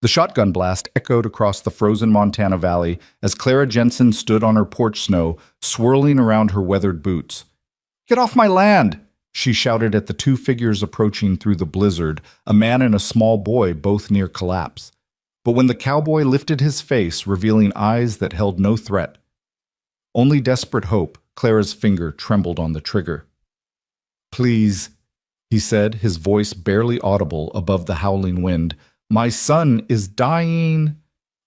The shotgun blast echoed across the frozen Montana valley as Clara Jensen stood on her porch snow, swirling around her weathered boots. "Get off my land!" she shouted at the two figures approaching through the blizzard, a man and a small boy, both near collapse. But when the cowboy lifted his face, revealing eyes that held no threat, only desperate hope, Clara's finger trembled on the trigger. "Please," he said, his voice barely audible above the howling wind. "My son is dying."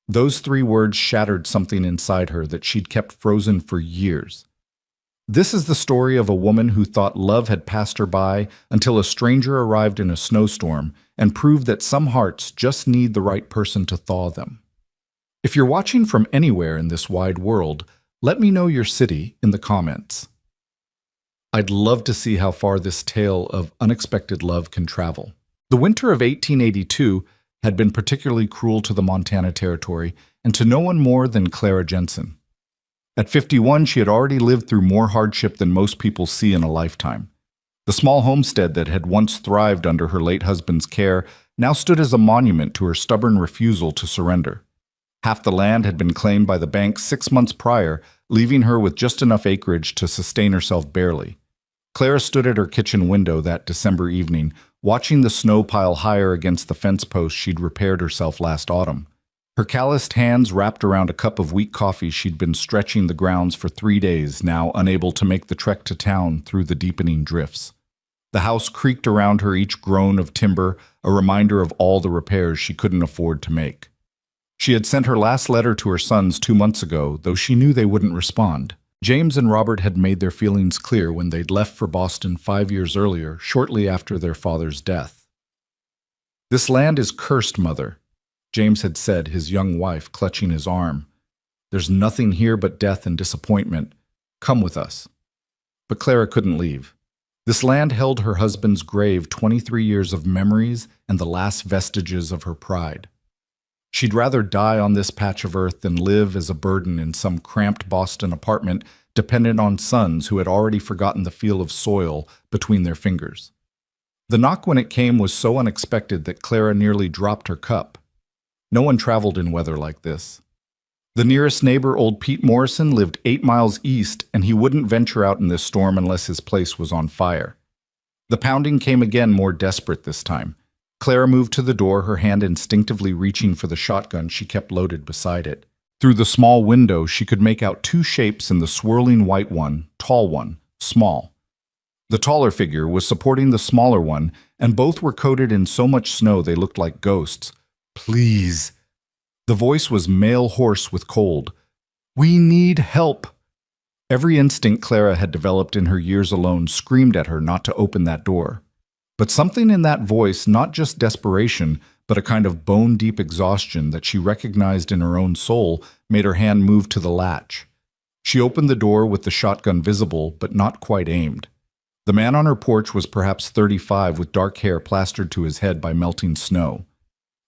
Those three words shattered something inside her that she'd kept frozen for years. This is the story of a woman who thought love had passed her by until a stranger arrived in a snowstorm and proved that some hearts just need the right person to thaw them. If you're watching from anywhere in this wide world, let me know your city in the comments. I'd love to see how far this tale of unexpected love can travel. The winter of 1882 had been particularly cruel to the Montana Territory and to no one more than Clara Jensen. At 51, she had already lived through more hardship than most people see in a lifetime. The small homestead that had once thrived under her late husband's care now stood as a monument to her stubborn refusal to surrender. Half the land had been claimed by the bank 6 months prior, leaving her with just enough acreage to sustain herself barely. Clara stood at her kitchen window that December evening, watching the snow pile higher against the fence post she'd repaired herself last autumn. Her calloused hands wrapped around a cup of weak coffee she'd been stretching the grounds for 3 days, now unable to make the trek to town through the deepening drifts. The house creaked around her, each groan of timber, a reminder of all the repairs she couldn't afford to make. She had sent her last letter to her sons 2 months ago, though she knew they wouldn't respond. James and Robert had made their feelings clear when they'd left for Boston 5 years earlier, shortly after their father's death. "This land is cursed, Mother," James had said, his young wife clutching his arm. "There's nothing here but death and disappointment. Come with us." But Clara couldn't leave. This land held her husband's grave, 23 years of memories and the last vestiges of her pride. She'd rather die on this patch of earth than live as a burden in some cramped Boston apartment dependent on sons who had already forgotten the feel of soil between their fingers. The knock when it came was so unexpected that Clara nearly dropped her cup. No one traveled in weather like this. The nearest neighbor, old Pete Morrison, lived 8 miles east, and he wouldn't venture out in this storm unless his place was on fire. The pounding came again, more desperate this time. Clara moved to the door, her hand instinctively reaching for the shotgun she kept loaded beside it. Through the small window, she could make out 2 shapes in the swirling white one, tall one, small. The taller figure was supporting the smaller one, and both were coated in so much snow they looked like ghosts. "Please." The voice was male hoarse with cold. "We need help." Every instinct Clara had developed in her years alone screamed at her not to open that door. But something in that voice, not just desperation, but a kind of bone-deep exhaustion that she recognized in her own soul, made her hand move to the latch. She opened the door with the shotgun visible, but not quite aimed. The man on her porch was perhaps 35, with dark hair plastered to his head by melting snow.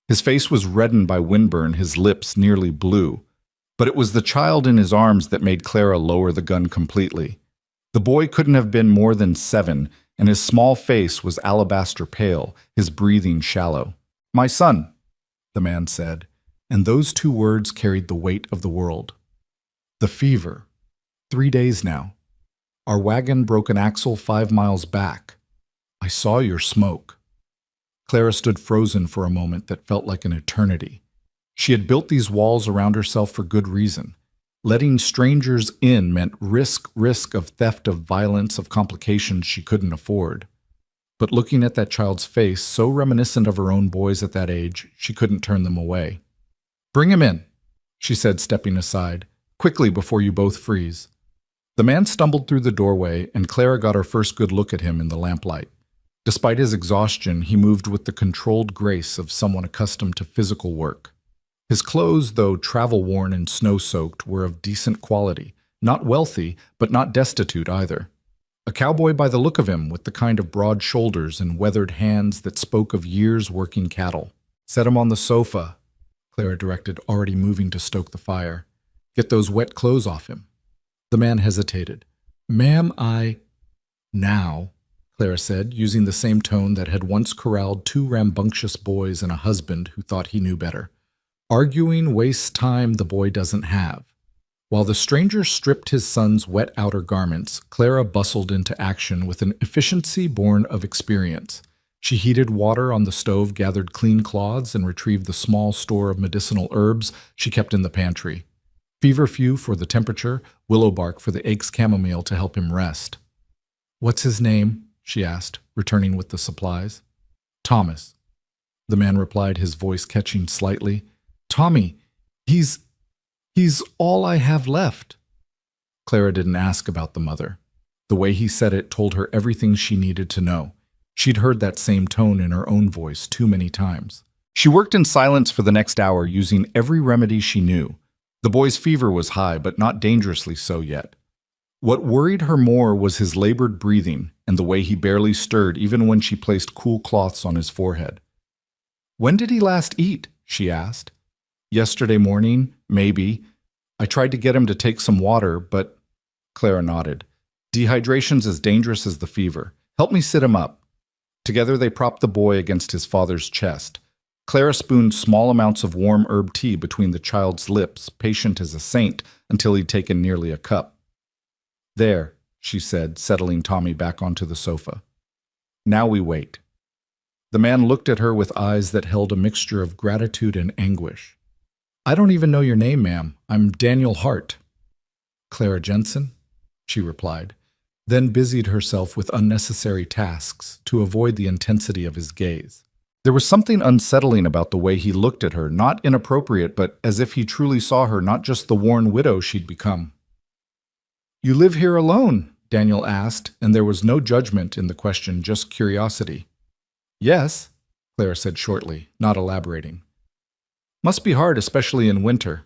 His face was reddened by windburn, his lips nearly blue. But it was the child in his arms that made Clara lower the gun completely. The boy couldn't have been more than 7, and his small face was alabaster pale, his breathing shallow. "My son," the man said, and those 2 words carried the weight of the world. "The fever. 3 days now. Our wagon broke an axle 5 miles back. I saw your smoke." Clara stood frozen for a moment that felt like an eternity. She had built these walls around herself for good reason. Letting strangers in meant risk of theft, of violence, of complications she couldn't afford. But looking at that child's face, so reminiscent of her own boys at that age, she couldn't turn them away. "Bring him in," she said, stepping aside. "Quickly, before you both freeze." The man stumbled through the doorway, and Clara got her first good look at him in the lamplight. Despite his exhaustion, he moved with the controlled grace of someone accustomed to physical work. His clothes, though travel-worn and snow-soaked, were of decent quality, not wealthy, but not destitute either. A cowboy by the look of him, with the kind of broad shoulders and weathered hands that spoke of years working cattle. "Set him on the sofa," Clara directed, already moving to stoke the fire. "Get those wet clothes off him." The man hesitated. "Ma'am, Now," Clara said, using the same tone that had once corralled 2 rambunctious boys and a husband who thought he knew better. Arguing wastes time the boy doesn't have. While the stranger stripped his son's wet outer garments, Clara bustled into action with an efficiency born of experience. She heated water on the stove, gathered clean cloths, and retrieved the small store of medicinal herbs she kept in the pantry. Feverfew for the temperature, willow bark for the aches chamomile to help him rest. "What's his name?" she asked, returning with the supplies. "Thomas," the man replied, his voice catching slightly. "Tommy, he's all I have left." Clara didn't ask about the mother. The way he said it told her everything she needed to know. She'd heard that same tone in her own voice too many times. She worked in silence for the next hour, using every remedy she knew. The boy's fever was high, but not dangerously so yet. What worried her more was his labored breathing and the way he barely stirred even when she placed cool cloths on his forehead. "When did he last eat?" she asked. "Yesterday morning, maybe. I tried to get him to take some water, but—" Clara nodded. "Dehydration's as dangerous as the fever. Help me sit him up." Together they propped the boy against his father's chest. Clara spooned small amounts of warm herb tea between the child's lips, patient as a saint, until he'd taken nearly a cup. "There," she said, settling Tommy back onto the sofa. "Now we wait." The man looked at her with eyes that held a mixture of gratitude and anguish. "I don't even know your name, ma'am. I'm Daniel Hart." "Clara Jensen," she replied, then busied herself with unnecessary tasks to avoid the intensity of his gaze. There was something unsettling about the way he looked at her, not inappropriate, but as if he truly saw her, not just the worn widow she'd become. "You live here alone?" Daniel asked, and there was no judgment in the question, just curiosity. "Yes," Clara said shortly, not elaborating. "Must be hard, especially in winter."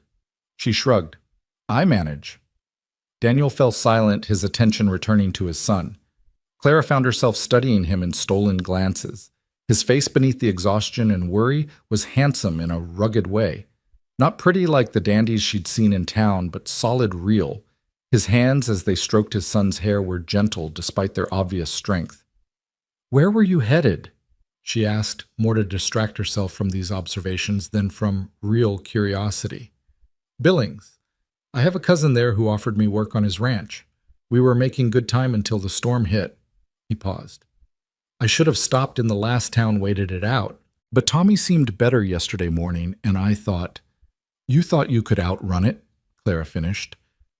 She shrugged. "I manage." Daniel fell silent, his attention returning to his son. Clara found herself studying him in stolen glances. His face beneath the exhaustion and worry was handsome in a rugged way. Not pretty like the dandies she'd seen in town, but solid real. His hands, as they stroked his son's hair, were gentle despite their obvious strength. "Where were you headed?" she asked, more to distract herself from these observations than from real curiosity. "Billings. I have a cousin there who offered me work on his ranch. We were making good time until the storm hit." He paused. "I should have stopped in the last town, waited it out. But Tommy seemed better yesterday morning, and I thought—" "You thought you could outrun it," Clara finished.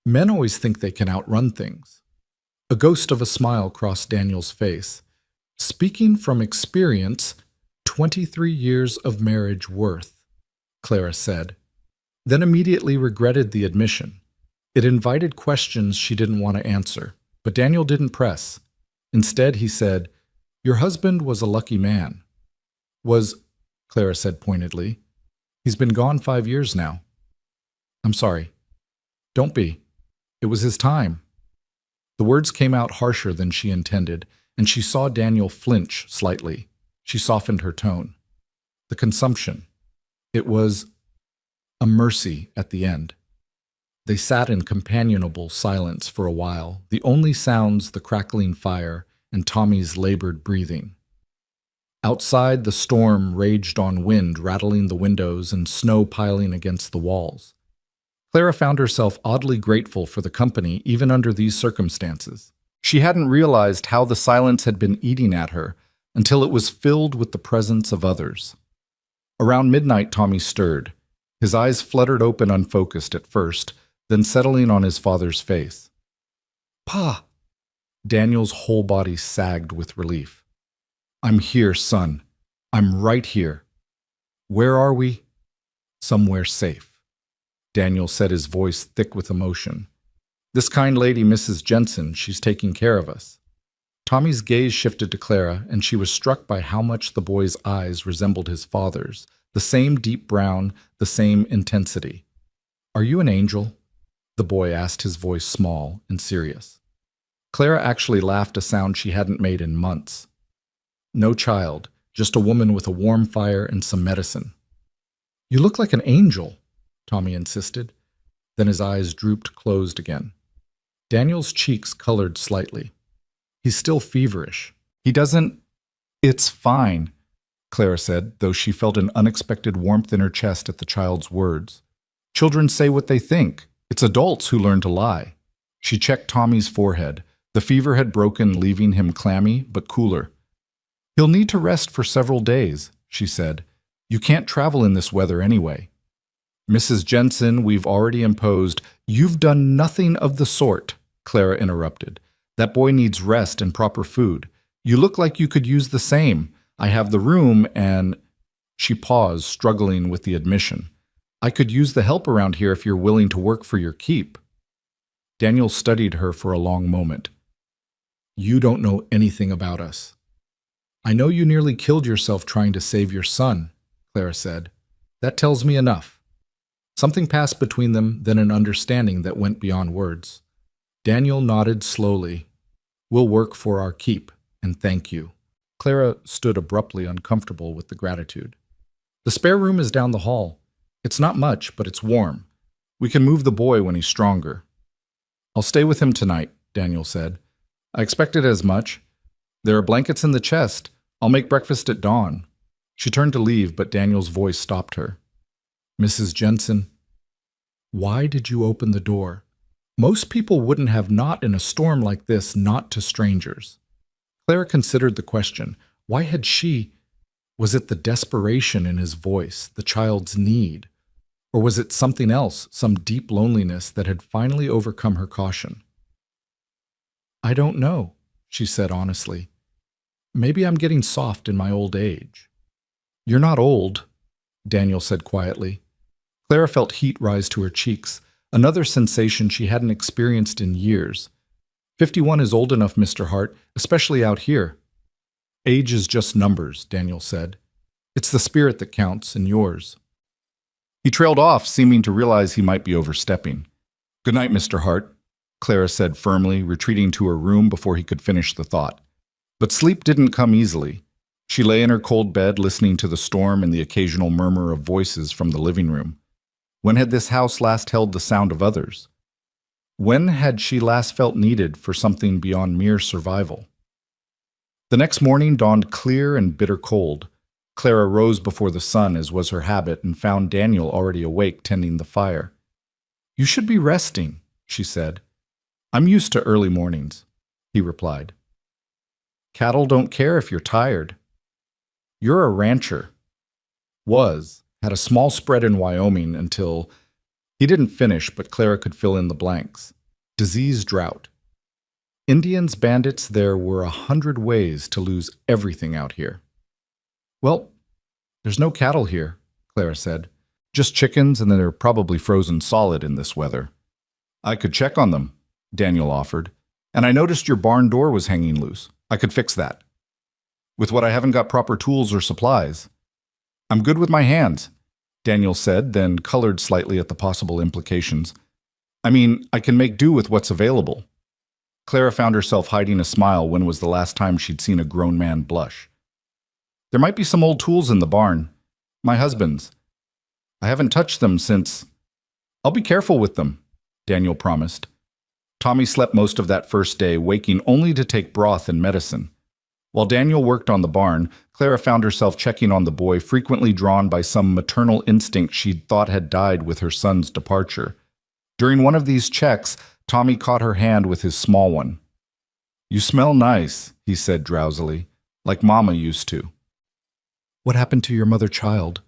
"Men always think they can outrun things." A ghost of a smile crossed Daniel's face. "Speaking from experience, 23 years of marriage worth," Clara said, then immediately regretted the admission. It invited questions she didn't want to answer, but Daniel didn't press. Instead, he said, "Your husband was a lucky man." "Was," Clara said pointedly. "He's been gone 5 years now." "I'm sorry." "Don't be. It was his time." The words came out harsher than she intended, and she saw Daniel flinch slightly. She softened her tone. "The consumption. It was a mercy at the end." They sat in companionable silence for a while, the only sounds the crackling fire and Tommy's labored breathing. Outside, the storm raged on wind, rattling the windows and snow piling against the walls. Clara found herself oddly grateful for the company even under these circumstances. She hadn't realized how the silence had been eating at her until it was filled with the presence of others. Around midnight, Tommy stirred. His eyes fluttered open unfocused at first, then settling on his father's face. "Pa!" Daniel's whole body sagged with relief. "I'm here, son. I'm right here." "Where are we?" "Somewhere safe." Daniel said, his voice thick with emotion. "This kind lady, Mrs. Jensen, she's taking care of us." Tommy's gaze shifted to Clara, and she was struck by how much the boy's eyes resembled his father's, the same deep brown, the same intensity. "Are you an angel?" the boy asked, his voice small and serious. Clara actually laughed, a sound she hadn't made in months. "No child, just a woman with a warm fire and some medicine." "You look like an angel," Tommy insisted. Then his eyes drooped closed again. Daniel's cheeks colored slightly. "He's still feverish. He doesn't—" "It's fine." Clara said, though she felt an unexpected warmth in her chest at the child's words. Children say what they think. It's adults who learn to lie. She checked Tommy's forehead. The fever had broken, leaving him clammy but cooler. He'll need to rest for several days, she said. You can't travel in this weather anyway. Mrs. Jensen, we've already imposed. You've done nothing of the sort, Clara interrupted. That boy needs rest and proper food. You look like you could use the same. I have the room and… She paused, struggling with the admission. I could use the help around here if you're willing to work for your keep. Daniel studied her for a long moment. You don't know anything about us. I know you nearly killed yourself trying to save your son, Clara said. That tells me enough. Something passed between them, then an understanding that went beyond words. Daniel nodded slowly. We'll work for our keep, and thank you. Clara stood abruptly uncomfortable with the gratitude. The spare room is down the hall. It's not much, but it's warm. We can move the boy when he's stronger. I'll stay with him tonight, Daniel said. I expected as much. There are blankets in the chest. I'll make breakfast at dawn. She turned to leave, but Daniel's voice stopped her. Mrs. Jensen, why did you open the door? Most people wouldn't have not in a storm like this, not to strangers. Clara considered the question. Why had she… Was it the desperation in his voice, the child's need? Or was it something else, some deep loneliness that had finally overcome her caution? I don't know, she said honestly. Maybe I'm getting soft in my old age. You're not old, Daniel said quietly. Clara felt heat rise to her cheeks, another sensation she hadn't experienced in years. 51 is old enough, Mr. Hart, especially out here. Age is just numbers, Daniel said. It's the spirit that counts, and yours. He trailed off, seeming to realize he might be overstepping. Good night, Mr. Hart, Clara said firmly, retreating to her room before he could finish the thought. But sleep didn't come easily. She lay in her cold bed, listening to the storm and the occasional murmur of voices from the living room. When had this house last held the sound of others? When had she last felt needed for something beyond mere survival? The next morning dawned clear and bitter cold. Clara rose before the sun, as was her habit, and found Daniel already awake tending the fire. You should be resting, she said. I'm used to early mornings, he replied. Cattle don't care if you're tired. You're a rancher. Had a small spread in Wyoming until… He didn't finish, but Clara could fill in the blanks. Disease, drought. Indians, bandits, there were 100 ways to lose everything out here. Well, there's no cattle here, Clara said. Just chickens, and they're probably frozen solid in this weather. I could check on them, Daniel offered. And I noticed your barn door was hanging loose. I could fix that. With what I haven't got proper tools or supplies. I'm good with my hands, Daniel said, then colored slightly at the possible implications. I mean, I can make do with what's available. Clara found herself hiding a smile when was the last time she'd seen a grown man blush. There might be some old tools in the barn. My husband's. I haven't touched them since… I'll be careful with them, Daniel promised. Tommy slept most of that first day, waking only to take broth and medicine. While Daniel worked on the barn, Clara found herself checking on the boy, frequently drawn by some maternal instinct she'd thought had died with her son's departure. During one of these checks, Tommy caught her hand with his small one. You smell nice, he said drowsily, like Mama used to. What happened to your mother-child?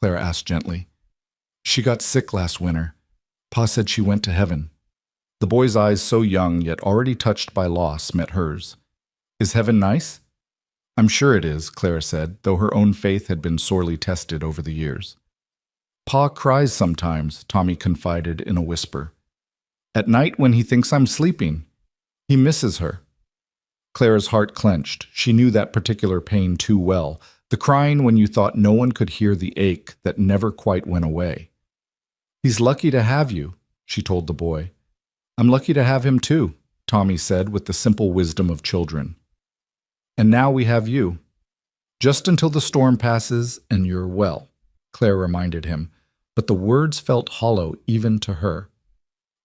Clara asked gently. She got sick last winter. Pa said she went to heaven. The boy's eyes, so young yet already touched by loss, met hers. Is heaven nice? I'm sure it is, Clara said, though her own faith had been sorely tested over the years. Pa cries sometimes, Tommy confided in a whisper. At night when he thinks I'm sleeping. He misses her. Clara's heart clenched. She knew that particular pain too well, the crying when you thought no one could hear the ache that never quite went away. He's lucky to have you, she told the boy. I'm lucky to have him too, Tommy said with the simple wisdom of children. And now we have you. Just until the storm passes and you're well, Claire reminded him, but the words felt hollow even to her.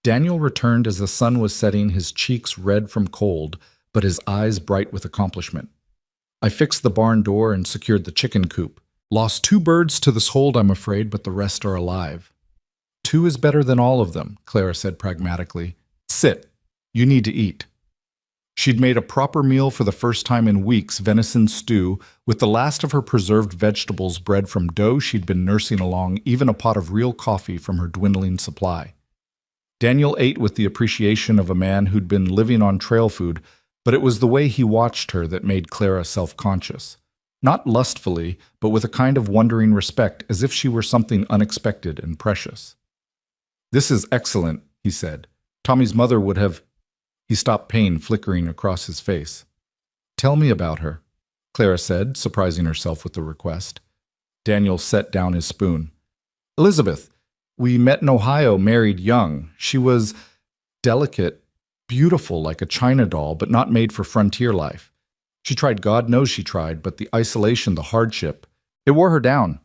Daniel returned as the sun was setting, his cheeks red from cold, but his eyes bright with accomplishment. I fixed the barn door and secured the chicken coop. Lost 2 birds to this hold, I'm afraid, but the rest are alive. 2 is better than all of them, Clara said pragmatically. Sit. You need to eat. She'd made a proper meal for the first time in weeks, venison stew, with the last of her preserved vegetables bred from dough she'd been nursing along, even a pot of real coffee from her dwindling supply. Daniel ate with the appreciation of a man who'd been living on trail food, but it was the way he watched her that made Clara self-conscious. Not lustfully, but with a kind of wondering respect, as if she were something unexpected and precious. "This is excellent," he said. "Tommy's mother would have—" He stopped, pain flickering across his face. "Tell me about her," Clara said, surprising herself with the request. Daniel set down his spoon. "Elizabeth, we met in Ohio, married young. She was delicate, beautiful like a china doll, but not made for frontier life. She tried, God knows she tried, but the isolation, the hardship, it wore her down.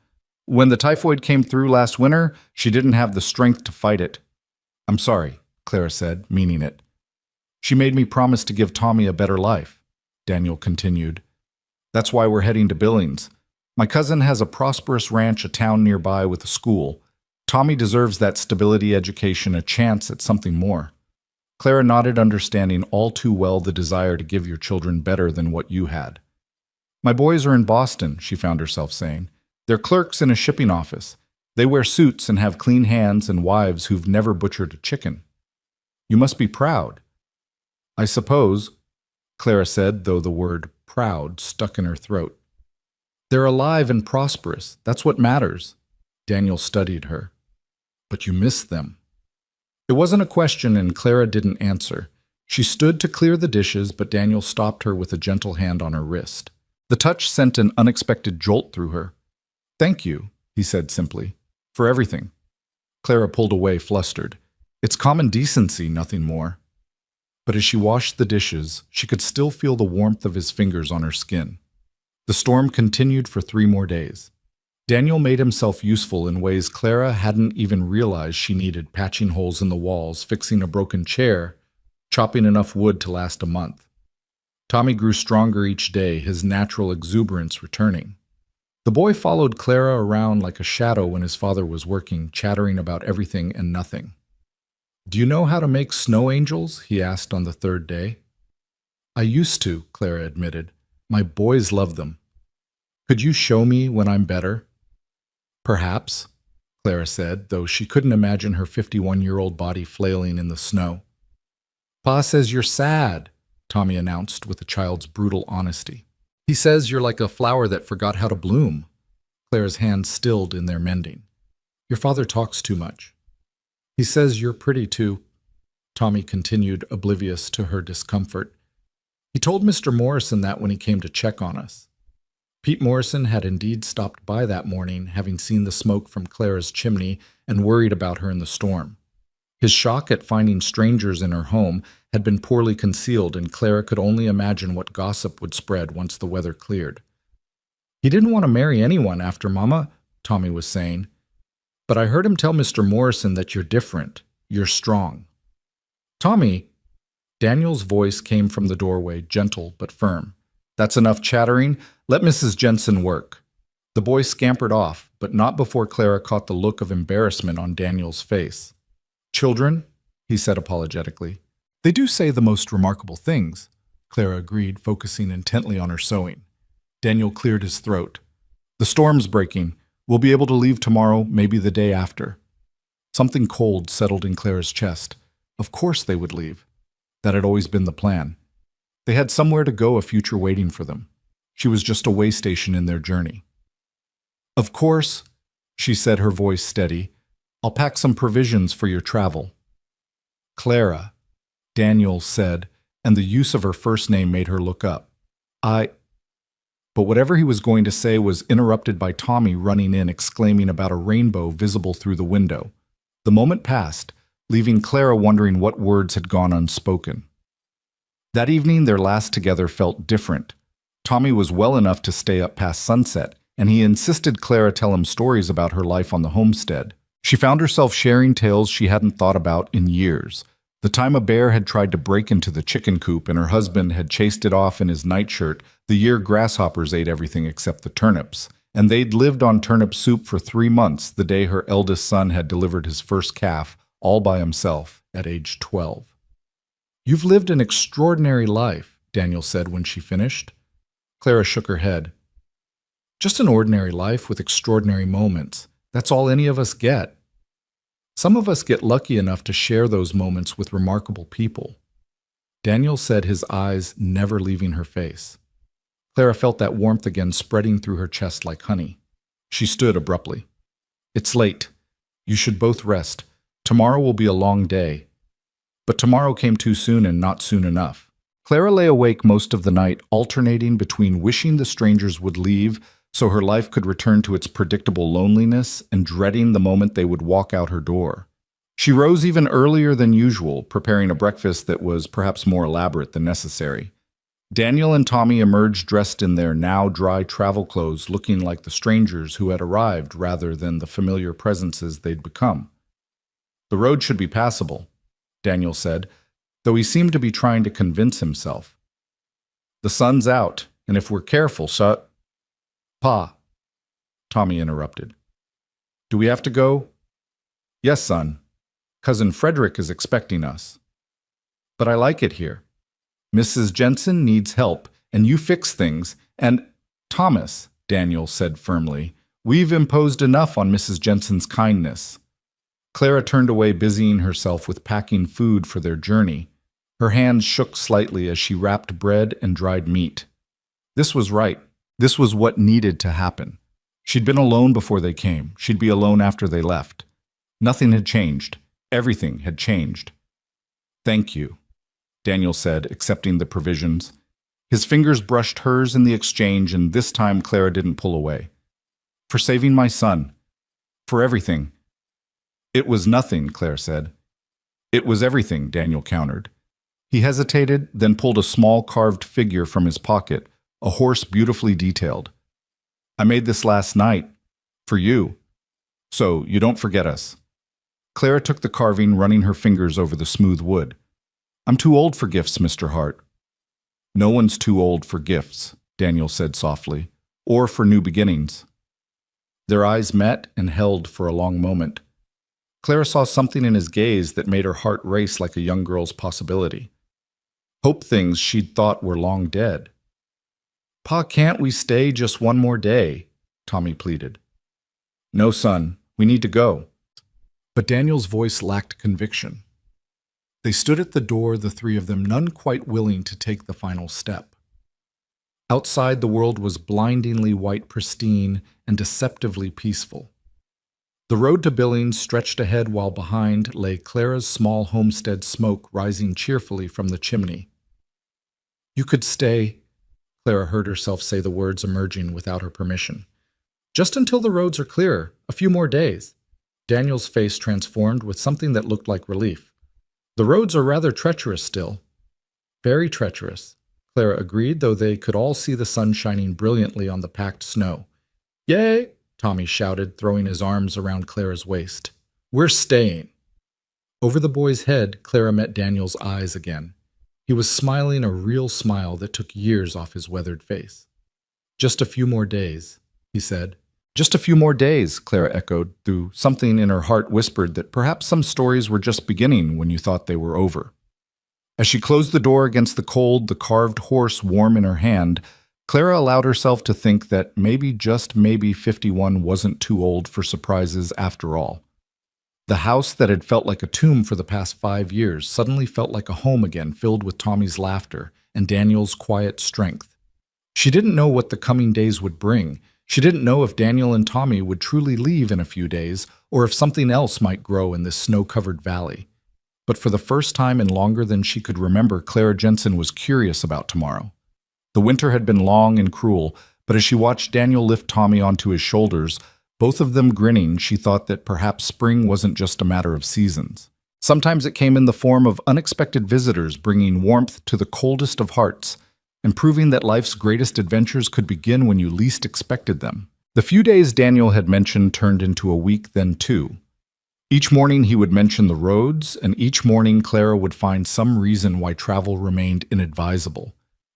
When the typhoid came through last winter, she didn't have the strength to fight it." "I'm sorry," Clara said, meaning it. "She made me promise to give Tommy a better life," Daniel continued. "That's why we're heading to Billings. My cousin has a prosperous ranch, a town nearby with a school. Tommy deserves that stability, education, a chance at something more." Clara nodded, understanding all too well the desire to give your children better than what you had. "My boys are in Boston," she found herself saying. "They're clerks in a shipping office. They wear suits and have clean hands and wives who've never butchered a chicken. You must be proud." "I suppose," Clara said, though the word proud stuck in her throat. "They're alive and prosperous. That's what matters." Daniel studied her. "But you miss them." It wasn't a question, and Clara didn't answer. She stood to clear the dishes, but Daniel stopped her with a gentle hand on her wrist. The touch sent an unexpected jolt through her. "Thank you," he said simply, "for everything." Clara pulled away, flustered. "It's common decency, nothing more." But as she washed the dishes, she could still feel the warmth of his fingers on her skin. The storm continued for 3 more days. Daniel made himself useful in ways Clara hadn't even realized she needed, patching holes in the walls, fixing a broken chair, chopping enough wood to last a month. Tommy grew stronger each day, his natural exuberance returning. The boy followed Clara around like a shadow when his father was working, chattering about everything and nothing. "Do you know how to make snow angels?" he asked on the 3rd day. "I used to," Clara admitted. "My boys love them. Could you show me when I'm better?" "Perhaps," Clara said, though she couldn't imagine her 51-year-old body flailing in the snow. "Pa says you're sad," Tommy announced with a child's brutal honesty. "He says you're like a flower that forgot how to bloom." Clara's hands stilled in their mending. "Your father talks too much." "He says you're pretty too," Tommy continued, oblivious to her discomfort. "He told Mr. Morrison that when he came to check on us." Pete Morrison had indeed stopped by that morning, having seen the smoke from Clara's chimney and worried about her in the storm. His shock at finding strangers in her home had been poorly concealed, and Clara could only imagine what gossip would spread once the weather cleared. "He didn't want to marry anyone after Mama," Tommy was saying. "But I heard him tell Mr. Morrison that you're different. You're strong." "Tommy," Daniel's voice came from the doorway, gentle but firm. "That's enough chattering. Let Mrs. Jensen work." The boy scampered off, but not before Clara caught the look of embarrassment on Daniel's face. "Children," he said apologetically. "They do say the most remarkable things," Clara agreed, focusing intently on her sewing. Daniel cleared his throat. "The storm's breaking. We'll be able to leave tomorrow, maybe the day after." Something cold settled in Clara's chest. Of course they would leave. That had always been the plan. They had somewhere to go, a future waiting for them. She was just a way station in their journey. "Of course," she said, her voice steady, "I'll pack some provisions for your travel." "Clara," Daniel said, and the use of her first name made her look up. But whatever he was going to say was interrupted by Tommy running in, exclaiming about a rainbow visible through the window. The moment passed, leaving Clara wondering what words had gone unspoken. That evening, their last together felt different. Tommy was well enough to stay up past sunset, and he insisted Clara tell him stories about her life on the homestead. She found herself sharing tales she hadn't thought about in years. The time a bear had tried to break into the chicken coop and her husband had chased it off in his nightshirt, the year grasshoppers ate everything except the turnips, and they'd lived on turnip soup for 3 months the day her eldest son had delivered his first calf, all by himself, at age 12. "You've lived an extraordinary life," Daniel said when she finished. Clara shook her head. "Just an ordinary life with extraordinary moments. That's all any of us get. Some of us get lucky enough to share those moments with remarkable people." Daniel said, his eyes never leaving her face. Clara felt that warmth again spreading through her chest like honey. She stood abruptly. "It's late. You should both rest. Tomorrow will be a long day." But tomorrow came too soon and not soon enough. Clara lay awake most of the night, alternating between wishing the strangers would leave so her life could return to its predictable loneliness and dreading the moment they would walk out her door. She rose even earlier than usual, preparing a breakfast that was perhaps more elaborate than necessary. Daniel and Tommy emerged dressed in their now dry travel clothes, looking like the strangers who had arrived rather than the familiar presences they'd become. "The road should be passable," Daniel said, though he seemed to be trying to convince himself. "The sun's out, and if we're careful, Pa," Tommy interrupted. "Do we have to go?" "Yes, son. Cousin Frederick is expecting us." "But I like it here. Mrs. Jensen needs help, and you fix things, and—" "Thomas," Daniel said firmly, "we've imposed enough on Mrs. Jensen's kindness." Clara turned away, busying herself with packing food for their journey. Her hands shook slightly as she wrapped bread and dried meat. This was right. This was what needed to happen. She'd been alone before they came. She'd be alone after they left. Nothing had changed. Everything had changed. "Thank you," Daniel said, accepting the provisions. His fingers brushed hers in the exchange, and this time Clara didn't pull away. "For saving my son. For everything." "It was nothing," Claire said. "It was everything," Daniel countered. He hesitated, then pulled a small carved figure from his pocket, a horse beautifully detailed. "I made this last night. For you. So you don't forget us." Clara took the carving, running her fingers over the smooth wood. "I'm too old for gifts, Mr. Hart." "No one's too old for gifts," Daniel said softly, "or for new beginnings." Their eyes met and held for a long moment. Clara saw something in his gaze that made her heart race like a young girl's possibility. Hope things she'd thought were long dead. "Pa, can't we stay just one more day?" Tommy pleaded. "No, son, we need to go." But Daniel's voice lacked conviction. They stood at the door, the three of them, none quite willing to take the final step. Outside, the world was blindingly white pristine and deceptively peaceful. The road to Billings stretched ahead while behind lay Clara's small homestead, smoke rising cheerfully from the chimney. "You could stay," Clara heard herself say the words emerging without her permission. "Just until the roads are clearer, a few more days." Daniel's face transformed with something that looked like relief. "The roads are rather treacherous still." "Very treacherous," Clara agreed, though they could all see the sun shining brilliantly on the packed snow. "Yay!" Tommy shouted, throwing his arms around Clara's waist. "We're staying." Over the boy's head, Clara met Daniel's eyes again. He was smiling a real smile that took years off his weathered face. "Just a few more days," he said. "Just a few more days," Clara echoed, though something in her heart whispered that perhaps some stories were just beginning when you thought they were over. As she closed the door against the cold, the carved horse warm in her hand, Clara allowed herself to think that maybe, just maybe, 51 wasn't too old for surprises after all. The house that had felt like a tomb for the past 5 years suddenly felt like a home again, filled with Tommy's laughter and Daniel's quiet strength. She didn't know what the coming days would bring. She didn't know if Daniel and Tommy would truly leave in a few days, or if something else might grow in this snow-covered valley. But for the first time in longer than she could remember, Clara Jensen was curious about tomorrow. The winter had been long and cruel, but as she watched Daniel lift Tommy onto his shoulders, both of them grinning, she thought that perhaps spring wasn't just a matter of seasons. Sometimes it came in the form of unexpected visitors, bringing warmth to the coldest of hearts, and proving that life's greatest adventures could begin when you least expected them. The few days Daniel had mentioned turned into a week, then 2. Each morning he would mention the roads, and each morning Clara would find some reason why travel remained inadvisable.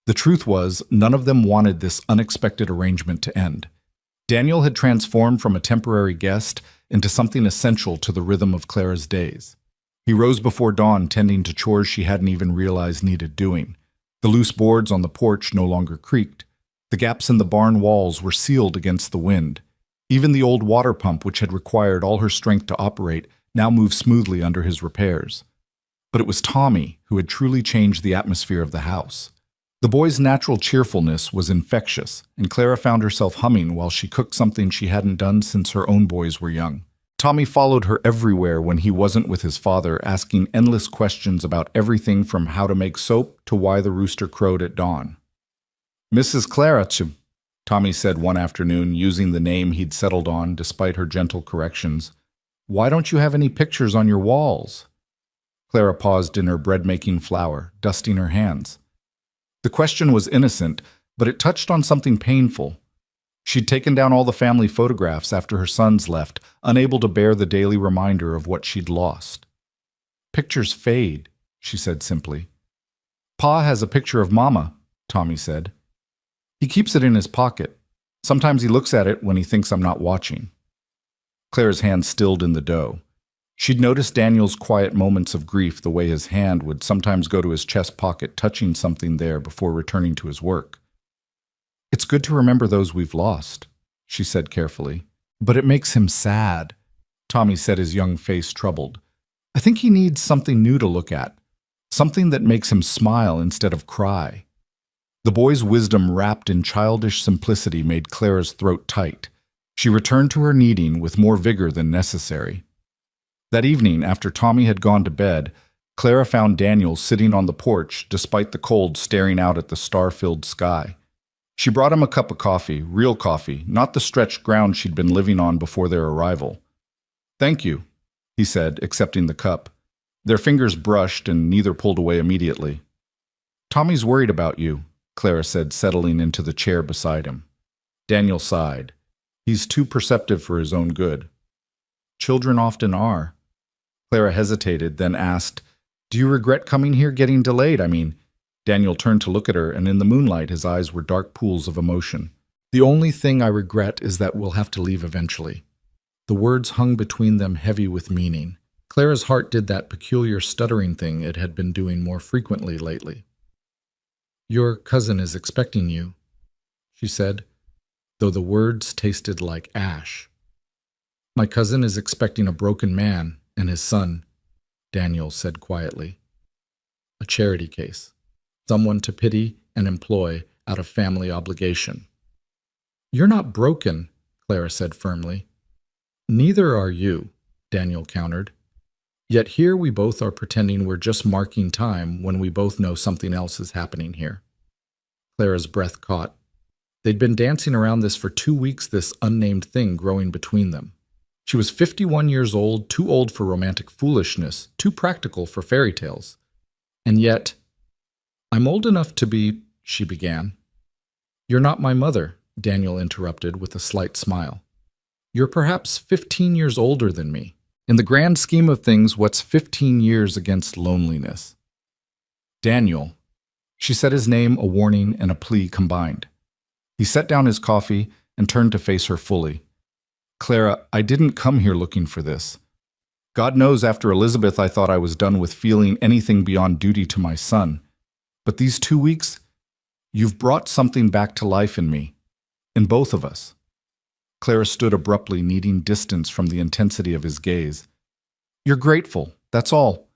The truth was, none of them wanted this unexpected arrangement to end. Daniel had transformed from a temporary guest into something essential to the rhythm of Clara's days. He rose before dawn tending to chores she hadn't even realized needed doing. The loose boards on the porch no longer creaked. The gaps in the barn walls were sealed against the wind. Even the old water pump, which had required all her strength to operate, now moved smoothly under his repairs. But it was Tommy who had truly changed the atmosphere of the house. The boy's natural cheerfulness was infectious, and Clara found herself humming while she cooked something she hadn't done since her own boys were young. Tommy followed her everywhere when he wasn't with his father, asking endless questions about everything from how to make soap to why the rooster crowed at dawn. "Mrs. Clara," Tommy said one afternoon, using the name he'd settled on despite her gentle corrections, "why don't you have any pictures on your walls?" Clara paused in her bread-making flour, dusting her hands. The question was innocent, but it touched on something painful. She'd taken down all the family photographs after her sons left, unable to bear the daily reminder of what she'd lost. "Pictures fade," she said simply. "Pa has a picture of Mama," Tommy said. "He keeps it in his pocket. Sometimes he looks at it when he thinks I'm not watching." Clara's hand stilled in the dough. She'd noticed Daniel's quiet moments of grief, the way his hand would sometimes go to his chest pocket, touching something there before returning to his work. "It's good to remember those we've lost," she said carefully. "But it makes him sad," Tommy said, his young face troubled. "I think he needs something new to look at, something that makes him smile instead of cry." The boy's wisdom wrapped in childish simplicity made Clara's throat tight. She returned to her kneading with more vigor than necessary. That evening, after Tommy had gone to bed, Clara found Daniel sitting on the porch, despite the cold, staring out at the star-filled sky. She brought him a cup of coffee, real coffee, not the stretched ground she'd been living on before their arrival. "Thank you," he said, accepting the cup. Their fingers brushed, and neither pulled away immediately. "Tommy's worried about you," Clara said, settling into the chair beside him. Daniel sighed. "He's too perceptive for his own good." "Children often are." Clara hesitated, then asked, "Do you regret coming here getting delayed? I mean..." Daniel turned to look at her, and in the moonlight his eyes were dark pools of emotion. "The only thing I regret is that we'll have to leave eventually." The words hung between them heavy with meaning. Clara's heart did that peculiar stuttering thing it had been doing more frequently lately. "Your cousin is expecting you," she said, though the words tasted like ash. "My cousin is expecting a broken man and his son," Daniel said quietly. "A charity case. Someone to pity and employ out of family obligation." "You're not broken," Clara said firmly. "Neither are you," Daniel countered. "Yet here we both are pretending we're just marking time when we both know something else is happening here." Clara's breath caught. They'd been dancing around this for 2 weeks, this unnamed thing growing between them. She was 51 years old, too old for romantic foolishness, too practical for fairy tales. And yet, "I'm old enough to be," she began. "You're not my mother," Daniel interrupted with a slight smile. "You're perhaps 15 years older than me. In the grand scheme of things, what's 15 years against loneliness?" "Daniel." She said his name, a warning and a plea combined. He set down his coffee and turned to face her fully. "Clara, I didn't come here looking for this. God knows after Elizabeth I thought I was done with feeling anything beyond duty to my son. But these 2 weeks, you've brought something back to life in me, in both of us." Clara stood abruptly, needing distance from the intensity of his gaze. "You're grateful, that's all.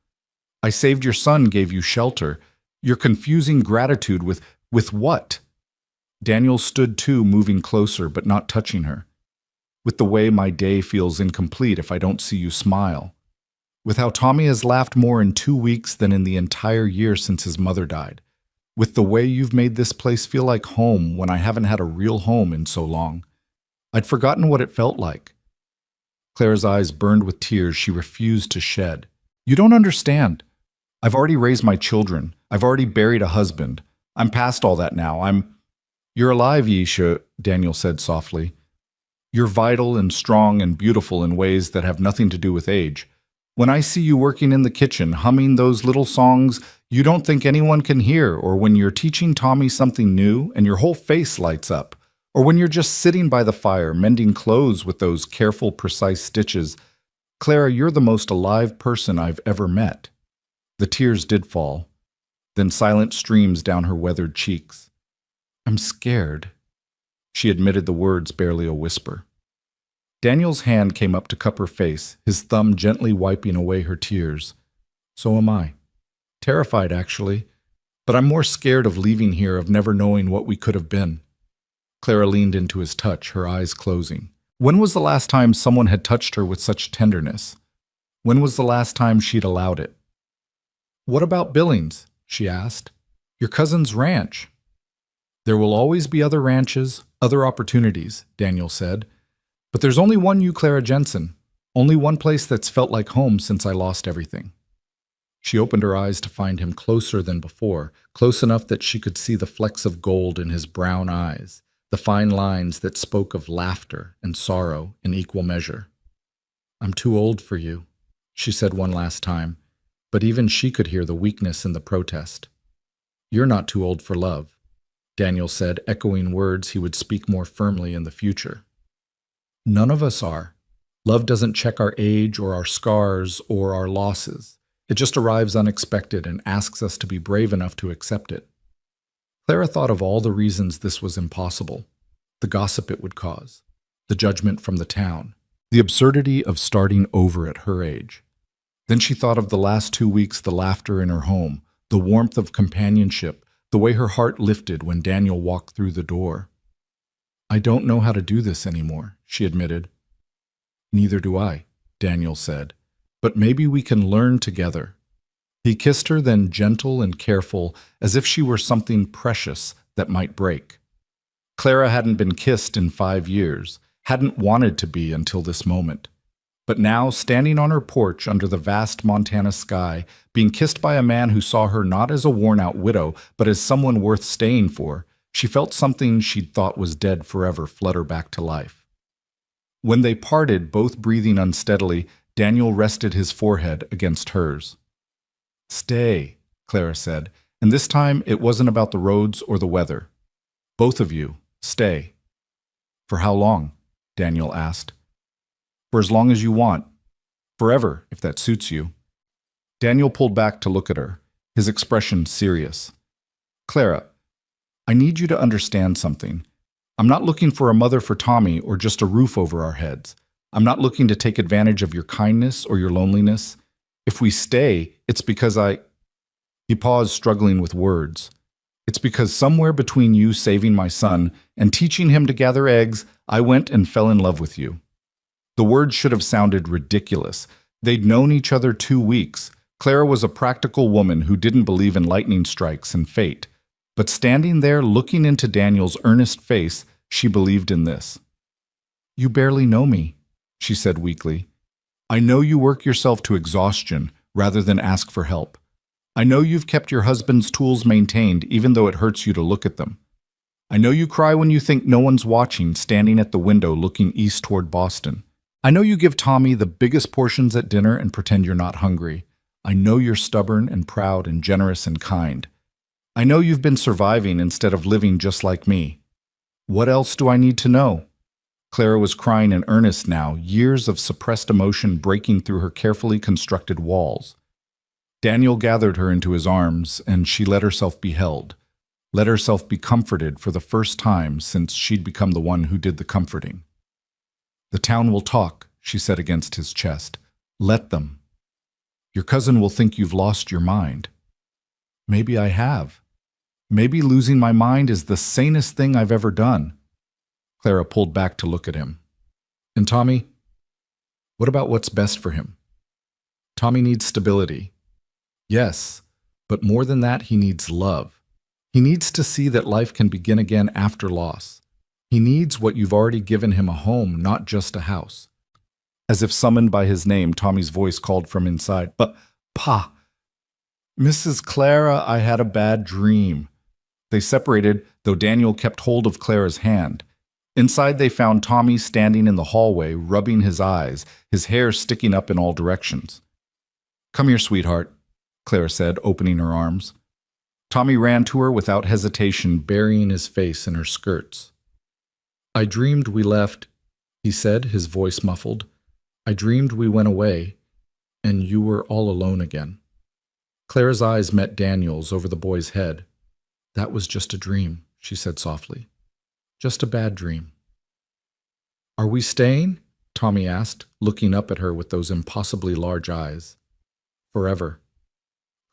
I saved your son, gave you shelter. You're confusing gratitude with what?" Daniel stood too, moving closer but not touching her. "With the way my day feels incomplete if I don't see you smile. With how Tommy has laughed more in 2 weeks than in the entire year since his mother died. With the way you've made this place feel like home when I haven't had a real home in so long. I'd forgotten what it felt like." Clara's eyes burned with tears she refused to shed. "You don't understand. I've already raised my children. I've already buried a husband. I'm past all that now. "You're alive, Yisha," Daniel said softly. You're vital and strong and beautiful in ways that have nothing to do with age. When I see you working in the kitchen, humming those little songs you don't think anyone can hear, or when you're teaching Tommy something new and your whole face lights up, or when you're just sitting by the fire mending clothes with those careful, precise stitches, Clara, you're the most alive person I've ever met. The tears did fall, then silent streams down her weathered cheeks. I'm scared. She admitted the words barely a whisper. Daniel's hand came up to cup her face, his thumb gently wiping away her tears. So am I. Terrified, actually. But I'm more scared of leaving here, of never knowing what we could have been. Clara leaned into his touch, her eyes closing. When was the last time someone had touched her with such tenderness? When was the last time she'd allowed it? What about Billings? She asked. Your cousin's ranch. There will always be other ranches, other opportunities, Daniel said. But there's only one you, Clara Jensen. Only one place that's felt like home since I lost everything. She opened her eyes to find him closer than before, close enough that she could see the flecks of gold in his brown eyes, the fine lines that spoke of laughter and sorrow in equal measure. I'm too old for you, she said one last time, but even she could hear the weakness in the protest. You're not too old for love, Daniel said, echoing words he would speak more firmly in the future. None of us are. Love doesn't check our age or our scars or our losses. It just arrives unexpected and asks us to be brave enough to accept it. Clara thought of all the reasons this was impossible. The gossip it would cause, the judgment from the town, the absurdity of starting over at her age. Then she thought of the last 2 weeks, the laughter in her home, the warmth of companionship, the way her heart lifted when Daniel walked through the door. I don't know how to do this anymore, she admitted. Neither do I, Daniel said. But maybe we can learn together. He kissed her, then gentle and careful, as if she were something precious that might break. Clara hadn't been kissed in 5 years, hadn't wanted to be until this moment. But now, standing on her porch under the vast Montana sky, being kissed by a man who saw her not as a worn-out widow, but as someone worth staying for, she felt something she'd thought was dead forever flutter back to life. When they parted, both breathing unsteadily, Daniel rested his forehead against hers. Stay, Clara said, and this time it wasn't about the roads or the weather. Both of you, stay. For how long? Daniel asked. For as long as you want. Forever, if that suits you. Daniel pulled back to look at her, his expression serious. Clara, I need you to understand something. I'm not looking for a mother for Tommy or just a roof over our heads. I'm not looking to take advantage of your kindness or your loneliness. If we stay, it's because He paused, struggling with words. It's because somewhere between you saving my son and teaching him to gather eggs, I went and fell in love with you. The words should have sounded ridiculous. They'd known each other 2 weeks. Clara was a practical woman who didn't believe in lightning strikes and fate. But standing there looking into Daniel's earnest face, she believed in this. You barely know me, she said weakly. I know you work yourself to exhaustion rather than ask for help. I know you've kept your husband's tools maintained even though it hurts you to look at them. I know you cry when you think no one's watching, standing at the window looking east toward Boston. I know you give Tommy the biggest portions at dinner and pretend you're not hungry. I know you're stubborn and proud and generous and kind. I know you've been surviving instead of living just like me. What else do I need to know? Clara was crying in earnest now, years of suppressed emotion breaking through her carefully constructed walls. Daniel gathered her into his arms, and she let herself be held, let herself be comforted for the first time since she'd become the one who did the comforting. The town will talk, she said against his chest. Let them. Your cousin will think you've lost your mind. Maybe I have. Maybe losing my mind is the sanest thing I've ever done. Clara pulled back to look at him. And Tommy? What about what's best for him? Tommy needs stability. Yes, but more than that, he needs love. He needs to see that life can begin again after loss. He needs what you've already given him, a home, not just a house. As if summoned by his name, Tommy's voice called from inside. But, Pa, Mrs. Clara, I had a bad dream. They separated, though Daniel kept hold of Clara's hand. Inside, they found Tommy standing in the hallway, rubbing his eyes, his hair sticking up in all directions. "Come here, sweetheart," Clara said, opening her arms. Tommy ran to her without hesitation, burying his face in her skirts. "I dreamed we left," he said, his voice muffled. "I dreamed we went away, and you were all alone again." Clara's eyes met Daniel's over the boy's head. "That was just a dream," she said softly. "Just a bad dream." "Are we staying?" Tommy asked, looking up at her with those impossibly large eyes. "Forever."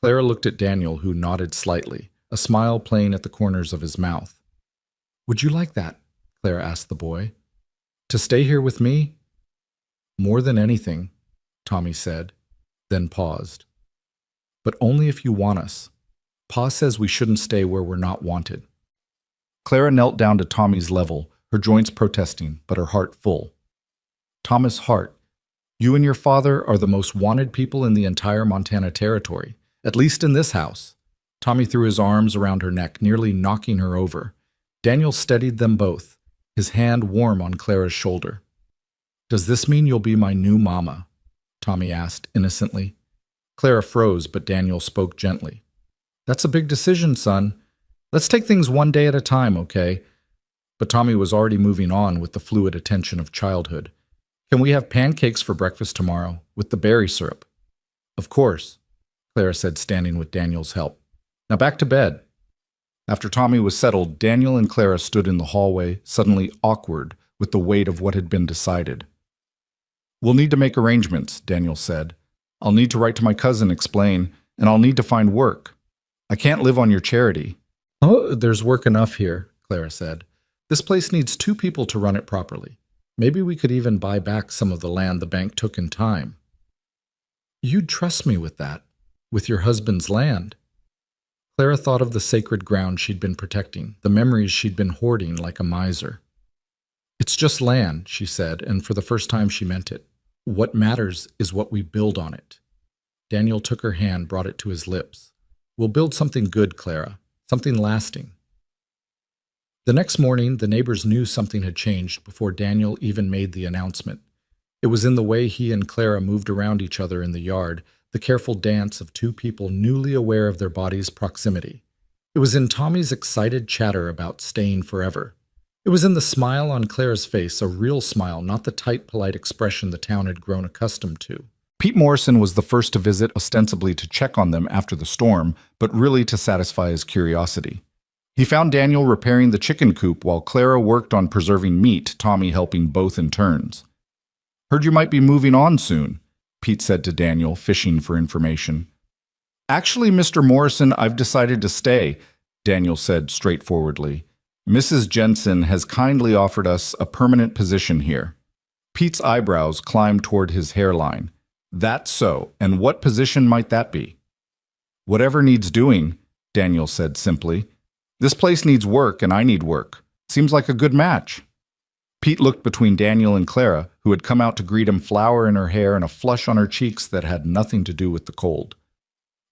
Clara looked at Daniel, who nodded slightly, a smile playing at the corners of his mouth. "Would you like that?" Clara asked the boy. "To stay here with me?" "More than anything," Tommy said, then paused. "But only if you want us. Pa says we shouldn't stay where we're not wanted." Clara knelt down to Tommy's level, her joints protesting, but her heart full. "Thomas Hart, you and your father are the most wanted people in the entire Montana Territory, at least in this house." Tommy threw his arms around her neck, nearly knocking her over. Daniel steadied them both, his hand warm on Clara's shoulder. "Does this mean you'll be my new mama?" Tommy asked innocently. Clara froze, but Daniel spoke gently. "That's a big decision, son. Let's take things one day at a time, okay?" But Tommy was already moving on with the fluid attention of childhood. "Can we have pancakes for breakfast tomorrow, with the berry syrup?" "Of course," Clara said, standing with Daniel's help. "Now back to bed." After Tommy was settled, Daniel and Clara stood in the hallway, suddenly awkward with the weight of what had been decided. "We'll need to make arrangements," Daniel said. "I'll need to write to my cousin, explain, and I'll need to find work. I can't live on your charity." "Oh, there's work enough here," Clara said. "This place needs 2 people to run it properly. Maybe we could even buy back some of the land the bank took in time." "You'd trust me with that, with your husband's land." Clara thought of the sacred ground she'd been protecting, the memories she'd been hoarding like a miser. "It's just land," she said, and for the first time she meant it. "What matters is what we build on it." Daniel took her hand, brought it to his lips. "We'll build something good, Clara, something lasting." The next morning, the neighbors knew something had changed before Daniel even made the announcement. It was in the way he and Clara moved around each other in the yard, the careful dance of 2 people newly aware of their bodies' proximity. It was in Tommy's excited chatter about staying forever. It was in the smile on Clara's face, a real smile, not the tight, polite expression the town had grown accustomed to. Pete Morrison was the first to visit, ostensibly to check on them after the storm, but really to satisfy his curiosity. He found Daniel repairing the chicken coop while Clara worked on preserving meat, Tommy helping both in turns. "Heard you might be moving on soon," Pete said to Daniel, fishing for information. "Actually, Mr. Morrison, I've decided to stay," Daniel said straightforwardly. "Mrs. Jensen has kindly offered us a permanent position here." Pete's eyebrows climbed toward his hairline. "That's so, and what position might that be?" "Whatever needs doing," Daniel said simply. "This place needs work, and I need work. Seems like a good match." Pete looked between Daniel and Clara, who had come out to greet him, flour in her hair and a flush on her cheeks that had nothing to do with the cold.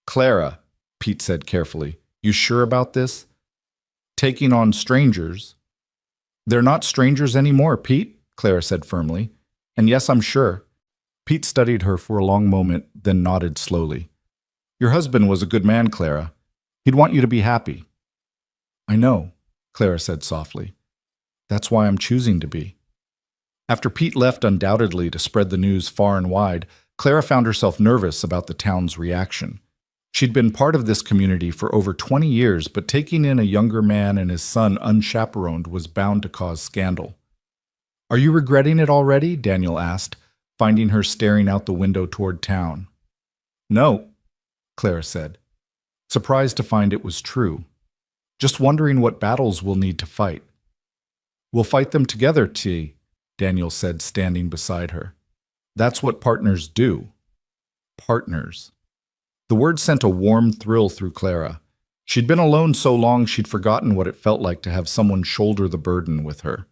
"Clara," Pete said carefully, "you sure about this? Taking on strangers?" "They're not strangers anymore, Pete," Clara said firmly. "And yes, I'm sure." Pete studied her for a long moment, then nodded slowly. "Your husband was a good man, Clara. He'd want you to be happy." "I know," Clara said softly. "That's why I'm choosing to be." After Pete left undoubtedly to spread the news far and wide, Clara found herself nervous about the town's reaction. She'd been part of this community for over 20 years, but taking in a younger man and his son unchaperoned was bound to cause scandal. "Are you regretting it already?" Daniel asked, finding her staring out the window toward town. "No," Clara said, surprised to find it was true. "Just wondering what battles we'll need to fight." "We'll fight them together, T," Daniel said, standing beside her. "That's what partners do." Partners. The word sent a warm thrill through Clara. She'd been alone so long she'd forgotten what it felt like to have someone shoulder the burden with her.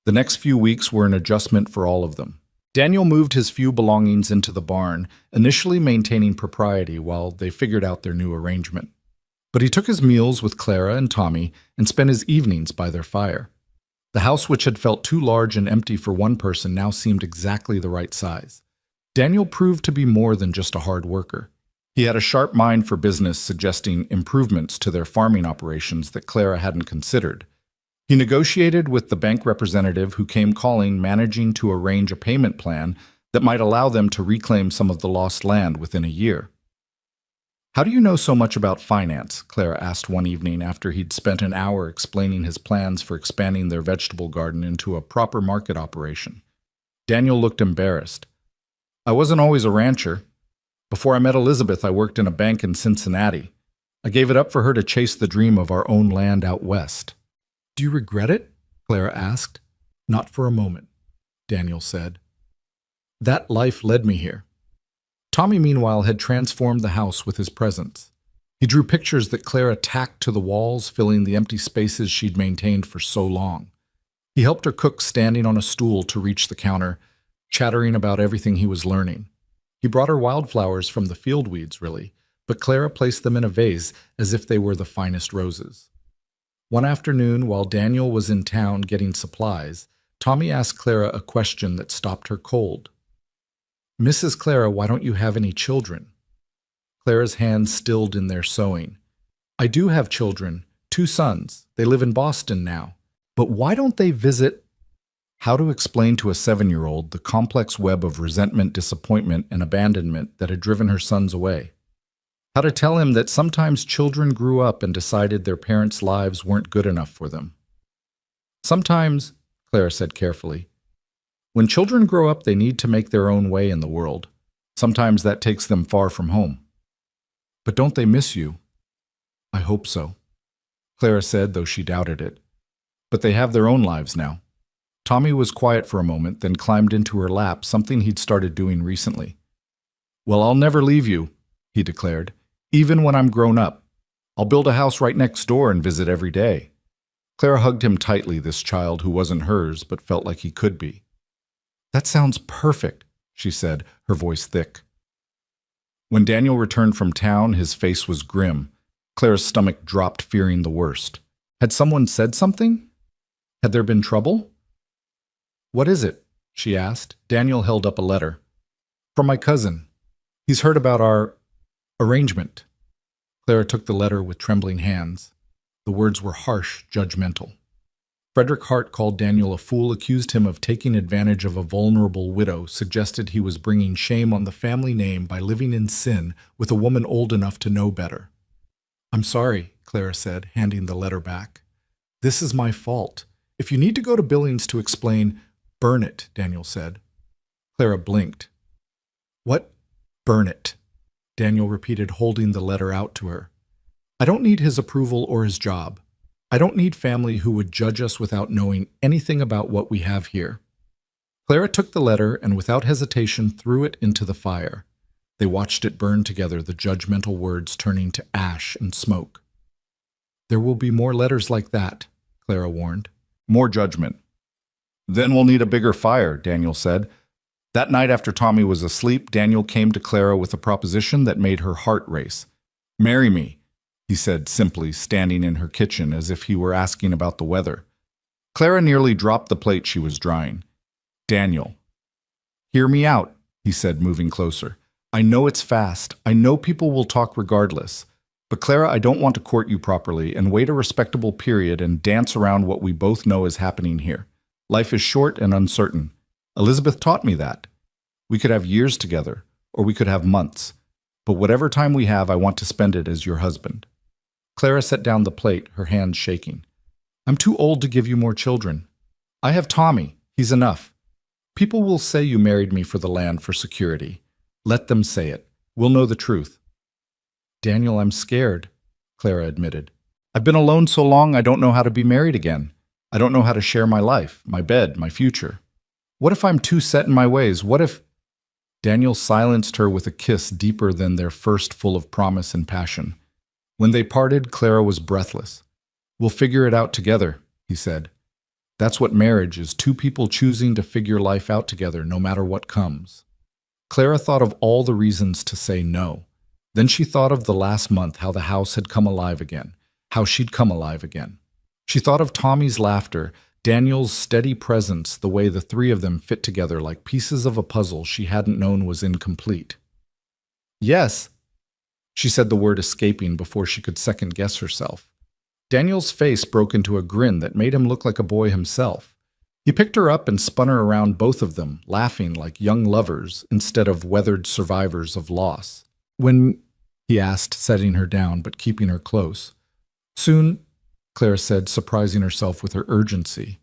The next few weeks were an adjustment for all of them. Daniel moved his few belongings into the barn, initially maintaining propriety while they figured out their new arrangement. But he took his meals with Clara and Tommy and spent his evenings by their fire. The house, which had felt too large and empty for one person, now seemed exactly the right size. Daniel proved to be more than just a hard worker. He had a sharp mind for business, suggesting improvements to their farming operations that Clara hadn't considered. He negotiated with the bank representative who came calling, managing to arrange a payment plan that might allow them to reclaim some of the lost land within a year. "How do you know so much about finance?" Clara asked one evening after he'd spent an hour explaining his plans for expanding their vegetable garden into a proper market operation. Daniel looked embarrassed. "I wasn't always a rancher. Before I met Elizabeth, I worked in a bank in Cincinnati. I gave it up for her to chase the dream of our own land out west." "Do you regret it?" Clara asked. "Not for a moment," Daniel said. "That life led me here." Tommy, meanwhile, had transformed the house with his presence. He drew pictures that Clara tacked to the walls, filling the empty spaces she'd maintained for so long. He helped her cook standing on a stool to reach the counter, chattering about everything he was learning. He brought her wildflowers from the field weeds, really, but Clara placed them in a vase as if they were the finest roses. One afternoon, while Daniel was in town getting supplies, Tommy asked Clara a question that stopped her cold. "Mrs. Clara, why don't you have any children?" Clara's hands stilled in their sewing. "I do have children, 2 sons. They live in Boston now. But why don't they visit—" How to explain to a 7-year-old the complex web of resentment, disappointment, and abandonment that had driven her sons away? How to tell him that sometimes children grew up and decided their parents' lives weren't good enough for them? "Sometimes," Clara said carefully, "when children grow up, they need to make their own way in the world. Sometimes that takes them far from home." "But don't they miss you?" "I hope so," Clara said, though she doubted it. "But they have their own lives now." Tommy was quiet for a moment, then climbed into her lap, something he'd started doing recently. "Well, I'll never leave you," he declared, "even when I'm grown up. I'll build a house right next door and visit every day." Clara hugged him tightly, this child who wasn't hers but felt like he could be. "That sounds perfect," she said, her voice thick. When Daniel returned from town, his face was grim. Clara's stomach dropped, fearing the worst. Had someone said something? Had there been trouble? "What is it?" she asked. Daniel held up a letter. "From my cousin. He's heard about our arrangement." Clara took the letter with trembling hands. The words were harsh, judgmental. Frederick Hart called Daniel a fool, accused him of taking advantage of a vulnerable widow, suggested he was bringing shame on the family name by living in sin with a woman old enough to know better. "I'm sorry," Clara said, handing the letter back. "This is my fault. If you need to go to Billings to explain—" "Burn it," Daniel said. Clara blinked. "What? Burn it?" Daniel repeated, holding the letter out to her. "I don't need his approval or his job. I don't need family who would judge us without knowing anything about what we have here." Clara took the letter and without hesitation threw it into the fire. They watched it burn together, the judgmental words turning to ash and smoke. "There will be more letters like that," Clara warned. "More judgment." "Then we'll need a bigger fire," Daniel said. That night after Tommy was asleep, Daniel came to Clara with a proposition that made her heart race. "Marry me," he said simply, standing in her kitchen as if he were asking about the weather. Clara nearly dropped the plate she was drying. "Daniel." "Hear me out," he said, moving closer. "I know it's fast. I know people will talk regardless. But Clara, I don't want to court you properly and wait a respectable period and dance around what we both know is happening here. Life is short and uncertain. Elizabeth taught me that. We could have years together, or we could have months. But whatever time we have, I want to spend it as your husband." Clara set down the plate, her hands shaking. "I'm too old to give you more children. I have Tommy. He's enough. People will say you married me for the land, for security. Let them say it. We'll know the truth." "Daniel, I'm scared," Clara admitted. "I've been alone so long I don't know how to be married again. I don't know how to share my life, my bed, my future. What if I'm too set in my ways? What if—" Daniel silenced her with a kiss deeper than their first, full of promise and passion. When they parted, Clara was breathless. "We'll figure it out together," he said. "That's what marriage is, 2 people choosing to figure life out together no matter what comes." Clara thought of all the reasons to say no. Then she thought of the last month, how the house had come alive again, how she'd come alive again. She thought of Tommy's laughter, Daniel's steady presence, the way the three of them fit together like pieces of a puzzle she hadn't known was incomplete. Yes, she said, the word escaping before she could second-guess herself. Daniel's face broke into a grin that made him look like a boy himself. He picked her up and spun her around both of them, laughing like young lovers instead of weathered survivors of loss. When, he asked, setting her down but keeping her close. Soon, Clara said, surprising herself with her urgency.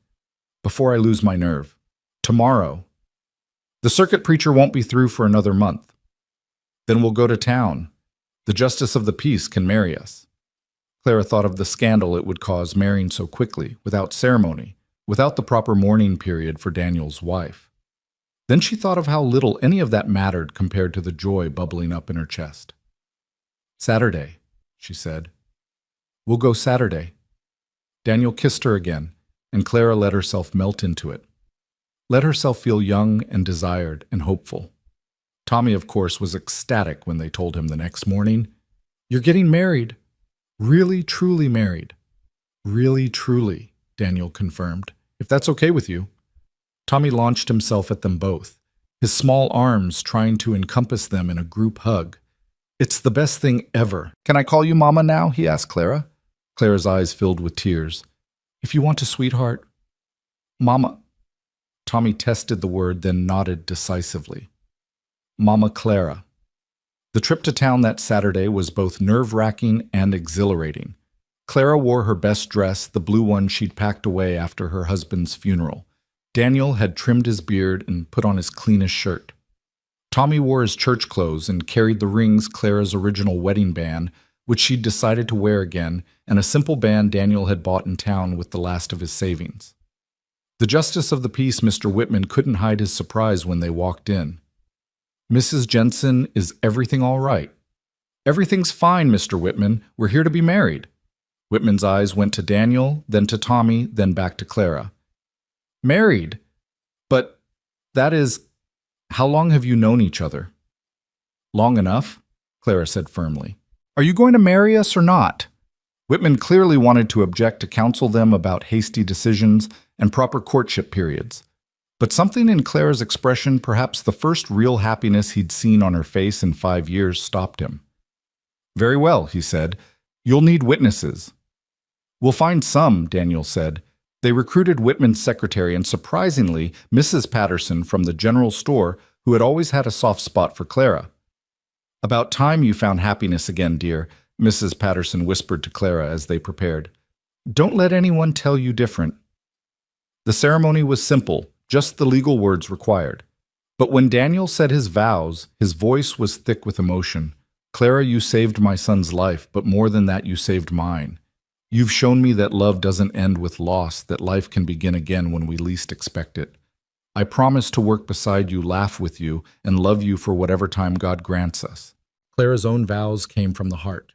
Before I lose my nerve. Tomorrow. The circuit preacher won't be through for another month. Then we'll go to town. The justice of the peace can marry us. Clara thought of the scandal it would cause marrying so quickly, without ceremony, without the proper mourning period for Daniel's wife. Then she thought of how little any of that mattered compared to the joy bubbling up in her chest. Saturday, she said. We'll go Saturday. Daniel kissed her again, and Clara let herself melt into it. Let herself feel young and desired and hopeful. Tommy, of course, was ecstatic when they told him the next morning, "You're getting married. Really, truly married." "Really, truly," Daniel confirmed, "if that's okay with you." Tommy launched himself at them both, his small arms trying to encompass them in a group hug. "It's the best thing ever." "Can I call you Mama now?" he asked Clara. Clara's eyes filled with tears. "If you want to, sweetheart." "Mama." Tommy tested the word, then nodded decisively. Mama Clara. The trip to town that Saturday was both nerve-wracking and exhilarating. Clara wore her best dress, the blue one she'd packed away after her husband's funeral. Daniel had trimmed his beard and put on his cleanest shirt. Tommy wore his church clothes and carried the rings, Clara's original wedding band, which she'd decided to wear again, and a simple band Daniel had bought in town with the last of his savings. The justice of the peace, Mr. Whitman, couldn't hide his surprise when they walked in. "Mrs. Jensen, is everything all right?" "Everything's fine, Mr. Whitman. We're here to be married." Whitman's eyes went to Daniel, then to Tommy, then back to Clara. "Married? But that is... How long have you known each other?" "Long enough," Clara said firmly. "Are you going to marry us or not?" Whitman clearly wanted to object to counsel them about hasty decisions and proper courtship periods. But something in Clara's expression, perhaps the first real happiness he'd seen on her face in 5 years, stopped him. "Very well," he said. "You'll need witnesses." "We'll find some," Daniel said. They recruited Whitman's secretary and, surprisingly, Mrs. Patterson from the general store, who had always had a soft spot for Clara. "About time you found happiness again, dear," Mrs. Patterson whispered to Clara as they prepared. "Don't let anyone tell you different." The ceremony was simple, just the legal words required. But when Daniel said his vows, his voice was thick with emotion. "Clara, you saved my son's life, but more than that, you saved mine. You've shown me that love doesn't end with loss, that life can begin again when we least expect it. I promise to work beside you, laugh with you, and love you for whatever time God grants us." Clara's own vows came from the heart.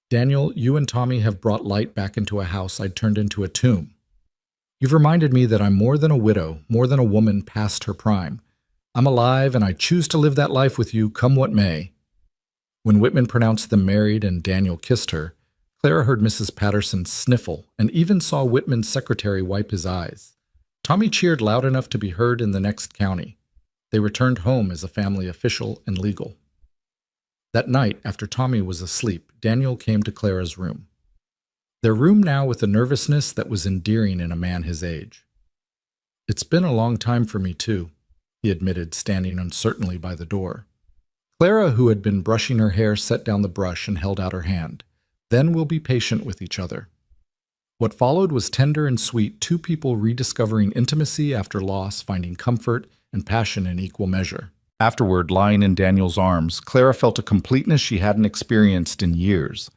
"Daniel, you and Tommy have brought light back into a house I'd turned into a tomb. You've reminded me that I'm more than a widow, more than a woman past her prime. I'm alive, and I choose to live that life with you, come what may." When Whitman pronounced them married and Daniel kissed her, Clara heard Mrs. Patterson sniffle and even saw Whitman's secretary wipe his eyes. Tommy cheered loud enough to be heard in the next county. They returned home as a family official and legal. That night, after Tommy was asleep, Daniel came to Clara's room. Their room now with a nervousness that was endearing in a man his age. "It's been a long time for me, too," he admitted, standing uncertainly by the door. Clara, who had been brushing her hair, set down the brush and held out her hand. "Then we'll be patient with each other." What followed was tender and sweet, two people rediscovering intimacy after loss, finding comfort and passion in equal measure. Afterward, lying in Daniel's arms, Clara felt a completeness she hadn't experienced in years.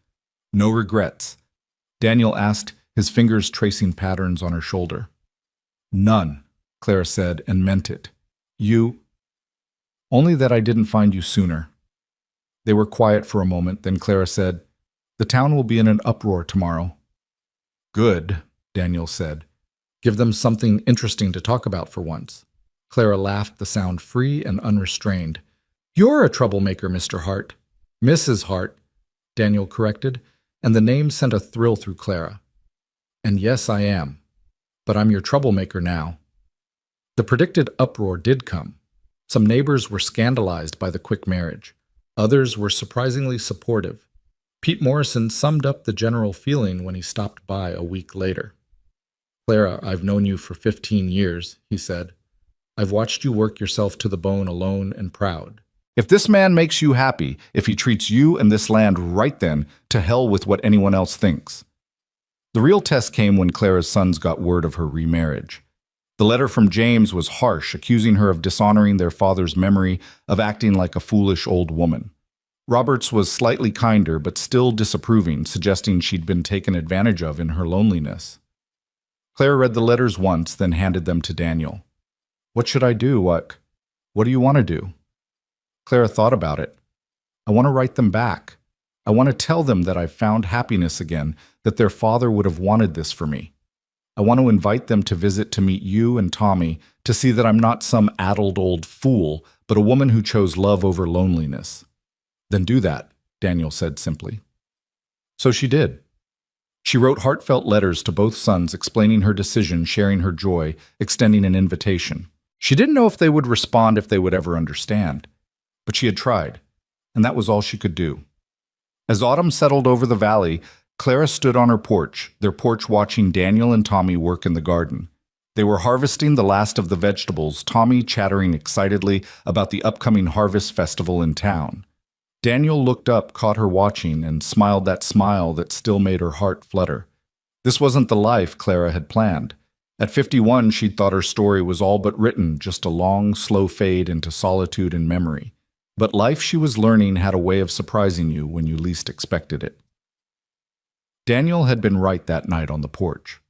No regrets. Daniel asked, his fingers tracing patterns on her shoulder. "None," Clara said, and meant it. "You..." "Only that I didn't find you sooner." They were quiet for a moment, then Clara said, "The town will be in an uproar tomorrow." "Good," Daniel said. "Give them something interesting to talk about for once." Clara laughed, the sound free and unrestrained. "You're a troublemaker, Mr. Hart." "Mrs. Hart," Daniel corrected, and the name sent a thrill through Clara. "And yes, I am." But I'm your troublemaker now. The predicted uproar did come. Some neighbors were scandalized by the quick marriage. Others were surprisingly supportive. Pete Morrison summed up the general feeling when he stopped by a week later. "Clara, I've known you for 15 years, he said. I've watched you work yourself to the bone alone and proud. If this man makes you happy, if he treats you and this land right, then to hell with what anyone else thinks." The real test came when Clara's sons got word of her remarriage. The letter from James was harsh, accusing her of dishonoring their father's memory, of acting like a foolish old woman. Robert's was slightly kinder, but still disapproving, suggesting she'd been taken advantage of in her loneliness. Clara read the letters once, then handed them to Daniel. "What should I do? What do you want to do?" Clara thought about it. "I want to write them back. I want to tell them that I've found happiness again, that their father would have wanted this for me. I want to invite them to visit to meet you and Tommy, to see that I'm not some addled old fool, but a woman who chose love over loneliness." "Then do that," Daniel said simply. So she did. She wrote heartfelt letters to both sons explaining her decision, sharing her joy, extending an invitation. She didn't know if they would respond, if they would ever understand. But she had tried, and that was all she could do. As autumn settled over the valley, Clara stood on her porch, their porch watching Daniel and Tommy work in the garden. They were harvesting the last of the vegetables, Tommy chattering excitedly about the upcoming harvest festival in town. Daniel looked up, caught her watching, and smiled that smile that still made her heart flutter. This wasn't the life Clara had planned. At 51, she'd thought her story was all but written, just a long, slow fade into solitude and memory. But life, she was learning, had a way of surprising you when you least expected it. Daniel had been right that night on the porch.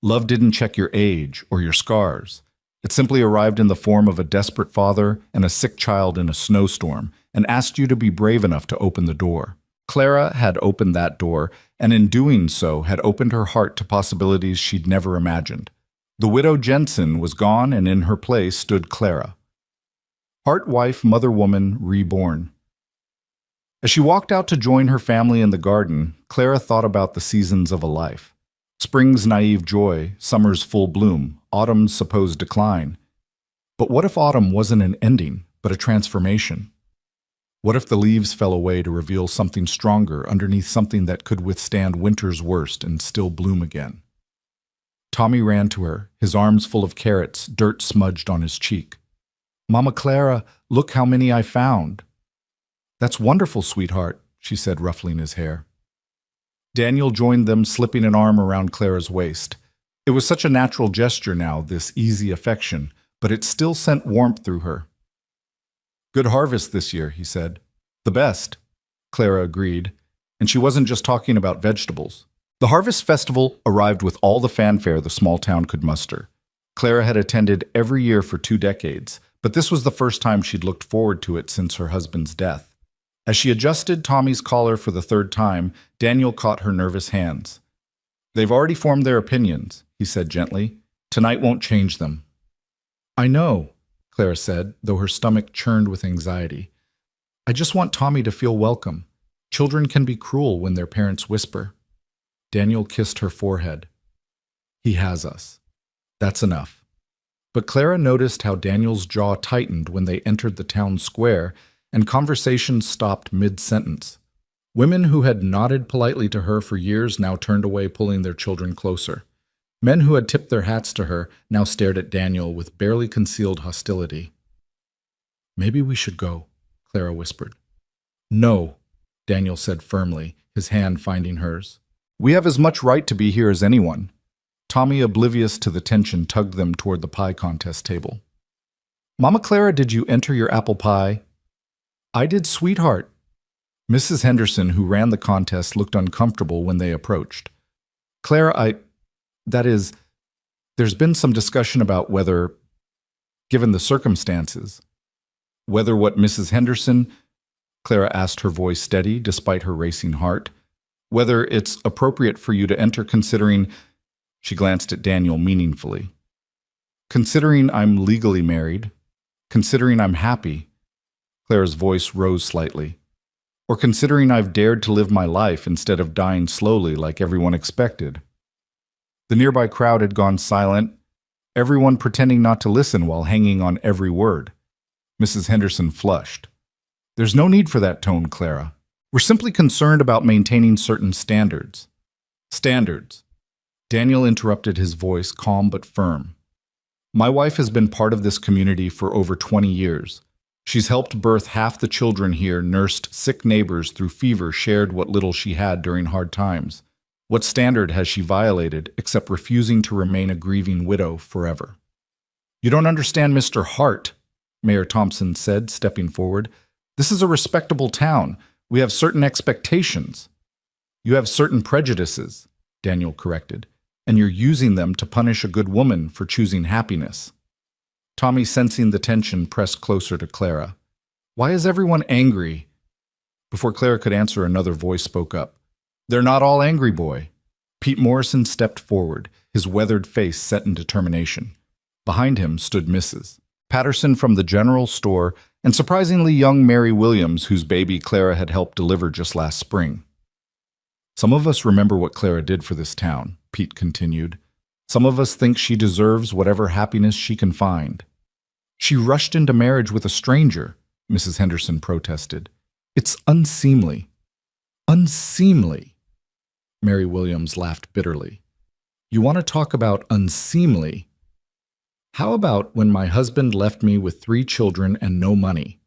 Love didn't check your age or your scars. It simply arrived in the form of a desperate father and a sick child in a snowstorm, and asked you to be brave enough to open the door. Clara had opened that door, and in doing so had opened her heart to possibilities she'd never imagined. The widow Jensen was gone, and in her place stood Clara. Heart wife, mother woman, reborn. As she walked out to join her family in the garden, Clara thought about the seasons of a life. Spring's naive joy, summer's full bloom, autumn's supposed decline. But what if autumn wasn't an ending, but a transformation? What if the leaves fell away to reveal something stronger underneath something that could withstand winter's worst and still bloom again? Tommy ran to her, his arms full of carrots, dirt smudged on his cheek. "Mama Clara, look how many I found." "That's wonderful, sweetheart," she said, ruffling his hair. Daniel joined them, slipping an arm around Clara's waist. It was such a natural gesture now, this easy affection, but it still sent warmth through her. "Good harvest this year," he said. "The best," Clara agreed, and she wasn't just talking about vegetables. The harvest festival arrived with all the fanfare the small town could muster. Clara had attended every year for 2 decades, but this was the first time she'd looked forward to it since her husband's death. As she adjusted Tommy's collar for the 3rd time, Daniel caught her nervous hands. "They've already formed their opinions," he said gently. "Tonight won't change them." "I know," Clara said, though her stomach churned with anxiety. "I just want Tommy to feel welcome. Children can be cruel when their parents whisper." Daniel kissed her forehead. "He has us. That's enough." But Clara noticed how Daniel's jaw tightened when they entered the town square, and conversation stopped mid-sentence. Women who had nodded politely to her for years now turned away, pulling their children closer. Men who had tipped their hats to her now stared at Daniel with barely concealed hostility. "Maybe we should go," Clara whispered. "No," Daniel said firmly, his hand finding hers. "We have as much right to be here as anyone." Tommy, oblivious to the tension, tugged them toward the pie contest table. "Mama Clara, did you enter your apple pie?" "I did, sweetheart." Mrs. Henderson, who ran the contest, looked uncomfortable when they approached. "Clara, that is, there's been some discussion about whether, given the circumstances, whether what Mrs. Henderson," Clara asked, her voice steady despite her racing heart, "whether it's appropriate for you to enter, considering," she glanced at Daniel meaningfully, "considering I'm legally married, considering I'm happy," Clara's voice rose slightly, "or considering I've dared to live my life instead of dying slowly like everyone expected." The nearby crowd had gone silent, everyone pretending not to listen while hanging on every word. Mrs. Henderson flushed. There's no need for that tone, Clara. We're simply concerned about maintaining certain standards. Standards. Daniel interrupted, his voice calm but firm. My wife has been part of this community for over 20 years. She's helped birth half the children here, nursed sick neighbors through fever, shared what little she had during hard times. What standard has she violated except refusing to remain a grieving widow forever? You don't understand Mr. Hart, Mayor Thompson said, stepping forward. This is a respectable town. We have certain expectations. You have certain prejudices, Daniel corrected, and you're using them to punish a good woman for choosing happiness. Tommy, sensing the tension, pressed closer to Clara. Why is everyone angry? Before Clara could answer, another voice spoke up. They're not all angry, boy. Pete Morrison stepped forward, his weathered face set in determination. Behind him stood Mrs. Patterson from the general store and surprisingly young Mary Williams, whose baby Clara had helped deliver just last spring. Some of us remember what Clara did for this town, Pete continued. Some of us think she deserves whatever happiness she can find. She rushed into marriage with a stranger, Mrs. Henderson protested. It's unseemly. Unseemly. Mary Williams laughed bitterly. You want to talk about unseemly? How about when my husband left me with 3 children and no money?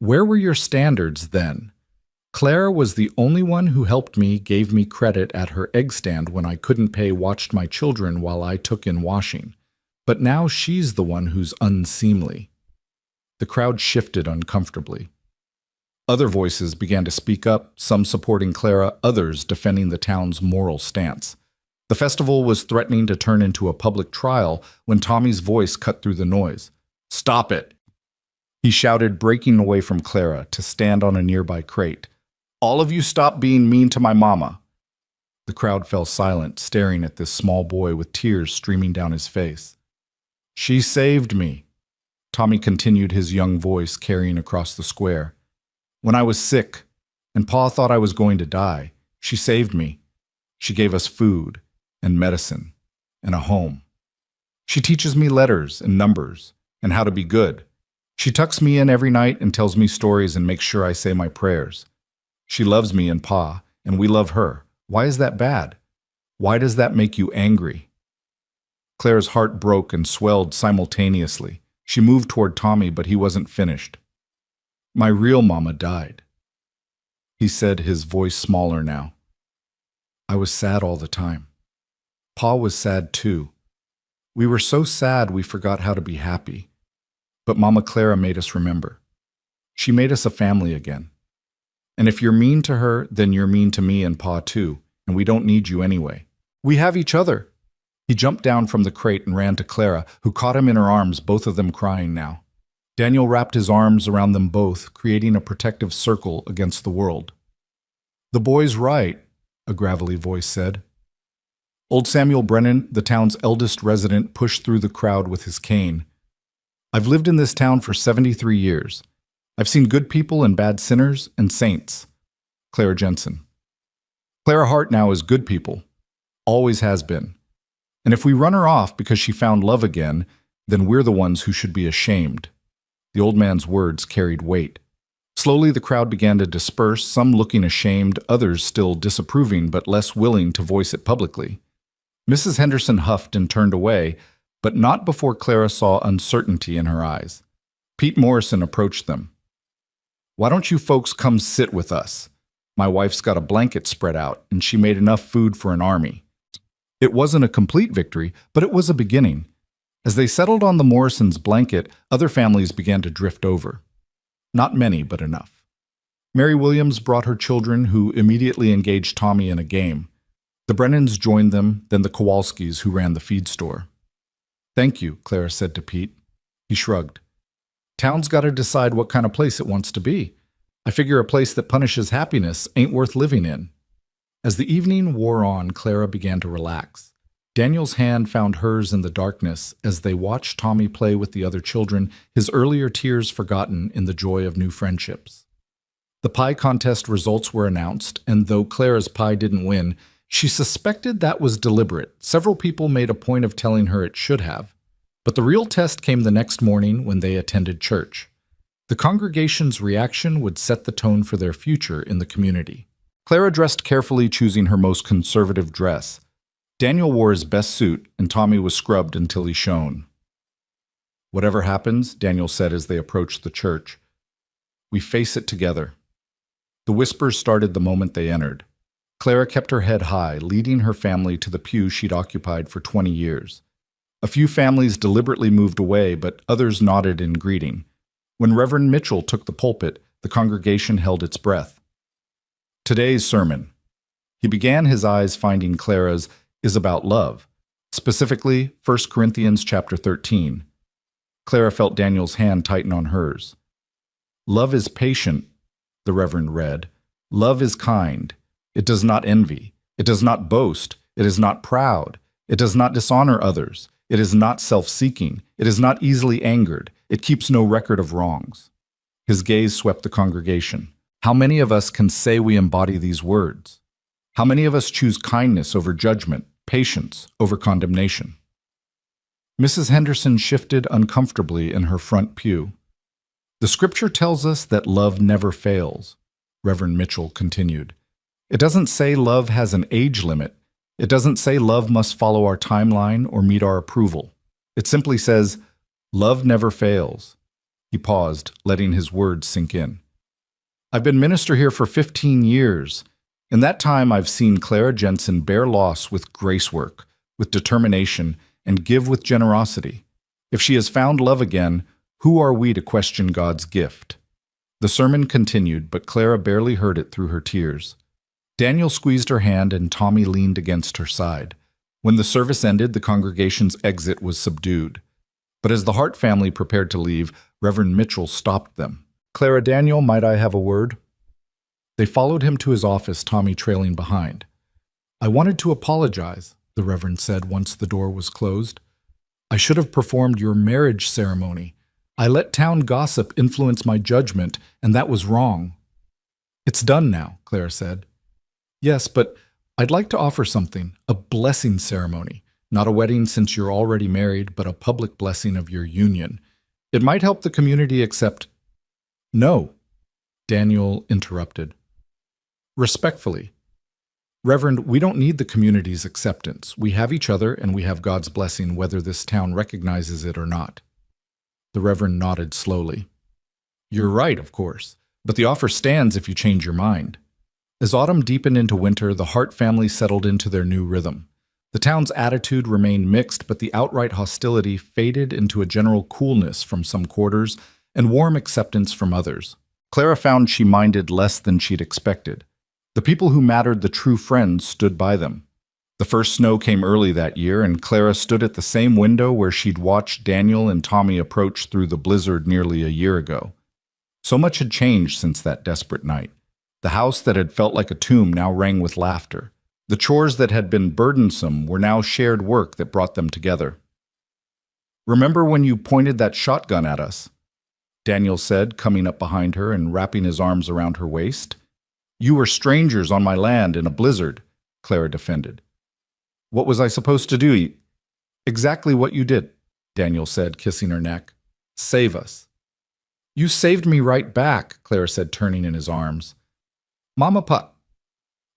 Where were your standards then? Clara was the only one who helped me, gave me credit at her egg stand when I couldn't pay, watched my children while I took in washing. But now she's the one who's unseemly. The crowd shifted uncomfortably. Other voices began to speak up, some supporting Clara, others defending the town's moral stance. The festival was threatening to turn into a public trial when Tommy's voice cut through the noise. Stop it! He shouted, breaking away from Clara to stand on a nearby crate. All of you stop being mean to my mama. The crowd fell silent, staring at this small boy with tears streaming down his face. She saved me, Tommy continued, his young voice carrying across the square. When I was sick, and Pa thought I was going to die, she saved me. She gave us food and medicine and a home. She teaches me letters and numbers and how to be good. She tucks me in every night and tells me stories and makes sure I say my prayers. She loves me and Pa, and we love her. Why is that bad? Why does that make you angry? Clara's heart broke and swelled simultaneously. She moved toward Tommy, but he wasn't finished. My real mama died, he said, his voice smaller now. I was sad all the time. Pa was sad too. We were so sad we forgot how to be happy. But Mama Clara made us remember. She made us a family again. And if you're mean to her, then you're mean to me and Pa too, and we don't need you anyway. We have each other. He jumped down from the crate and ran to Clara, who caught him in her arms, both of them crying now. Daniel wrapped his arms around them both, creating a protective circle against the world. The boy's right, a gravelly voice said. Old Samuel Brennan, the town's eldest resident, pushed through the crowd with his cane. I've lived in this town for 73 years. I've seen good people and bad sinners and saints. Clara Jensen. Clara Hart now is good people. Always has been. And if we run her off because she found love again, then we're the ones who should be ashamed. The old man's words carried weight. Slowly the crowd began to disperse, some looking ashamed, others still disapproving but less willing to voice it publicly. Mrs. Henderson huffed and turned away, but not before Clara saw uncertainty in her eyes. Pete Morrison approached them. Why don't you folks come sit with us? My wife's got a blanket spread out, and she made enough food for an army. It wasn't a complete victory, but it was a beginning. As they settled on the Morrisons' blanket, other families began to drift over. Not many, but enough. Mary Williams brought her children, who immediately engaged Tommy in a game. The Brennans joined them, then the Kowalskis, who ran the feed store. Thank you, Clara said to Pete. He shrugged. Town's got to decide what kind of place it wants to be. I figure a place that punishes happiness ain't worth living in. As the evening wore on, Clara began to relax. Daniel's hand found hers in the darkness as they watched Tommy play with the other children, his earlier tears forgotten in the joy of new friendships. The pie contest results were announced, and though Clara's pie didn't win, She suspected that was deliberate. Several people made a point of telling her it should have. But the real test came the next morning when they attended church. The congregation's reaction would set the tone for their future in the community. Clara dressed carefully, choosing her most conservative dress. Daniel wore his best suit, and Tommy was scrubbed until he shone. "Whatever happens," Daniel said as they approached the church, "we face it together." The whispers started the moment they entered. Clara kept her head high, leading her family to the pew she'd occupied for 20 years. A few families deliberately moved away, but others nodded in greeting. When Reverend Mitchell took the pulpit, the congregation held its breath. Today's sermon. He began, his eyes finding Clara's, is about love, specifically 1 Corinthians chapter 13. Clara felt Daniel's hand tighten on hers. "Love is patient," the Reverend read. "Love is kind. It does not envy. It does not boast. It is not proud. It does not dishonor others. It is not self-seeking. It is not easily angered. It keeps no record of wrongs." His gaze swept the congregation. How many of us can say we embody these words? How many of us choose kindness over judgment, patience over condemnation? Mrs. Henderson shifted uncomfortably in her front pew. "The scripture tells us that love never fails," Reverend Mitchell continued. "It doesn't say love has an age limit. It doesn't say love must follow our timeline or meet our approval. It simply says, love never fails." He paused, letting his words sink in. "I've been minister here for 15 years. In that time, I've seen Clara Jensen bear loss with grace work, with determination, and give with generosity. If she has found love again, who are we to question God's gift?" The sermon continued, but Clara barely heard it through her tears. Daniel squeezed her hand and Tommy leaned against her side. When the service ended, the congregation's exit was subdued. But as the Hart family prepared to leave, Reverend Mitchell stopped them. "Clara, Daniel, might I have a word?" They followed him to his office, Tommy trailing behind. "I wanted to apologize," the Reverend said once the door was closed. "I should have performed your marriage ceremony. I let town gossip influence my judgment, and that was wrong." "It's done now," Clara said. "Yes, but I'd like to offer something, a blessing ceremony. Not a wedding since you're already married, but a public blessing of your union. It might help the community accept—" "No," Daniel interrupted. "Respectfully, Reverend, we don't need the community's acceptance. We have each other and we have God's blessing whether this town recognizes it or not." The Reverend nodded slowly. "You're right, of course, but the offer stands if you change your mind." As autumn deepened into winter, the Hart family settled into their new rhythm. The town's attitude remained mixed, but the outright hostility faded into a general coolness from some quarters and warm acceptance from others. Clara found she minded less than she'd expected. The people who mattered, the true friends, stood by them. The first snow came early that year, and Clara stood at the same window where she'd watched Daniel and Tommy approach through the blizzard nearly a year ago. So much had changed since that desperate night. The house that had felt like a tomb now rang with laughter. The chores that had been burdensome were now shared work that brought them together. "Remember when you pointed that shotgun at us?" Daniel said, coming up behind her and wrapping his arms around her waist. "You were strangers on my land in a blizzard," Clara defended. "What was I supposed to do?" "Exactly what you did," Daniel said, kissing her neck. "Save us." "You saved me right back," Clara said, turning in his arms. "Mama,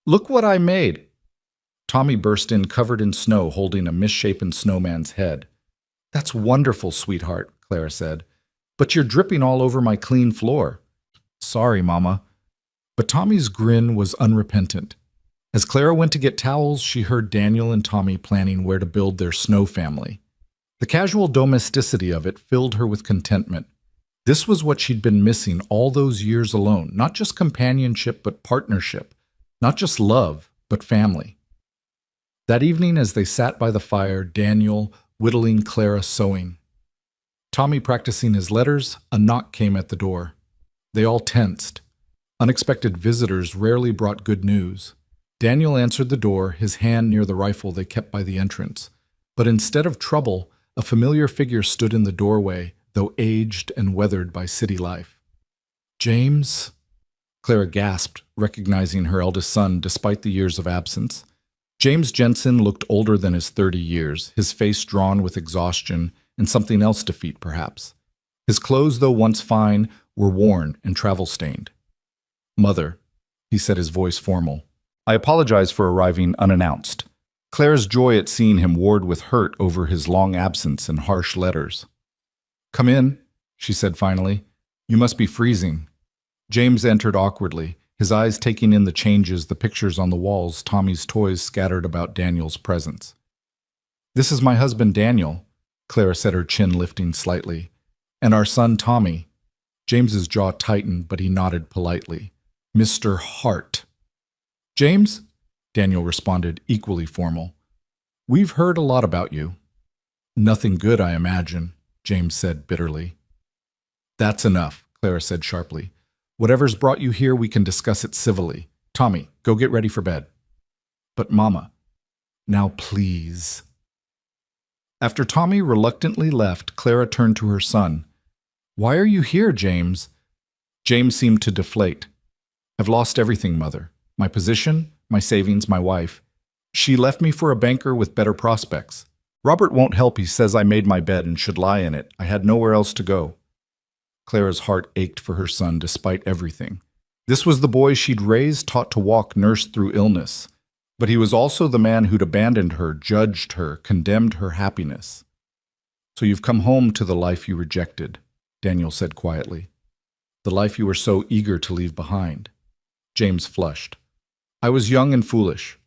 look what I made." Tommy burst in, covered in snow, holding a misshapen snowman's head. "That's wonderful, sweetheart," Clara said. "But you're dripping all over my clean floor." "Sorry, Mama." But Tommy's grin was unrepentant. As Clara went to get towels, she heard Daniel and Tommy planning where to build their snow family. The casual domesticity of it filled her with contentment. This was what she'd been missing all those years alone, not just companionship, but partnership, not just love, but family. That evening, as they sat by the fire, Daniel whittling, Clara sewing, Tommy practicing his letters, a knock came at the door. They all tensed. Unexpected visitors rarely brought good news. Daniel answered the door, his hand near the rifle they kept by the entrance. But instead of trouble, a familiar figure stood in the doorway, though aged and weathered by city life. "James?" Clara gasped, recognizing her eldest son despite the years of absence. James Jensen looked older than his 30 years, his face drawn with exhaustion and something else defeat, perhaps. His clothes, though once fine, were worn and travel-stained. "Mother," he said, his voice formal, "I apologize for arriving unannounced." Clara's joy at seeing him warred with hurt over his long absence and harsh letters. "Come in," she said finally. "You must be freezing." James entered awkwardly, his eyes taking in the changes, the pictures on the walls, Tommy's toys scattered about Daniel's presence. "This is my husband, Daniel," Clara said, her chin lifting slightly, "and our son, Tommy." James's jaw tightened, but he nodded politely. "Mr. Hart." "James?" Daniel responded, equally formal. "We've heard a lot about you." "Nothing good, I imagine," James said bitterly. "That's enough," Clara said sharply. "Whatever's brought you here, we can discuss it civilly. Tommy, go get ready for bed." "But Mama." "Now please." After Tommy reluctantly left, Clara turned to her son. "Why are you here, James?" James seemed to deflate. "I've lost everything, Mother. My position, my savings, my wife. She left me for a banker with better prospects. Robert won't help. He says I made my bed and should lie in it. I had nowhere else to go." Clara's heart ached for her son despite everything. This was the boy she'd raised, taught to walk, nursed through illness. But he was also the man who'd abandoned her, judged her, condemned her happiness. "So you've come home to the life you rejected," Daniel said quietly. "The life you were so eager to leave behind." James flushed. "I was young and foolish."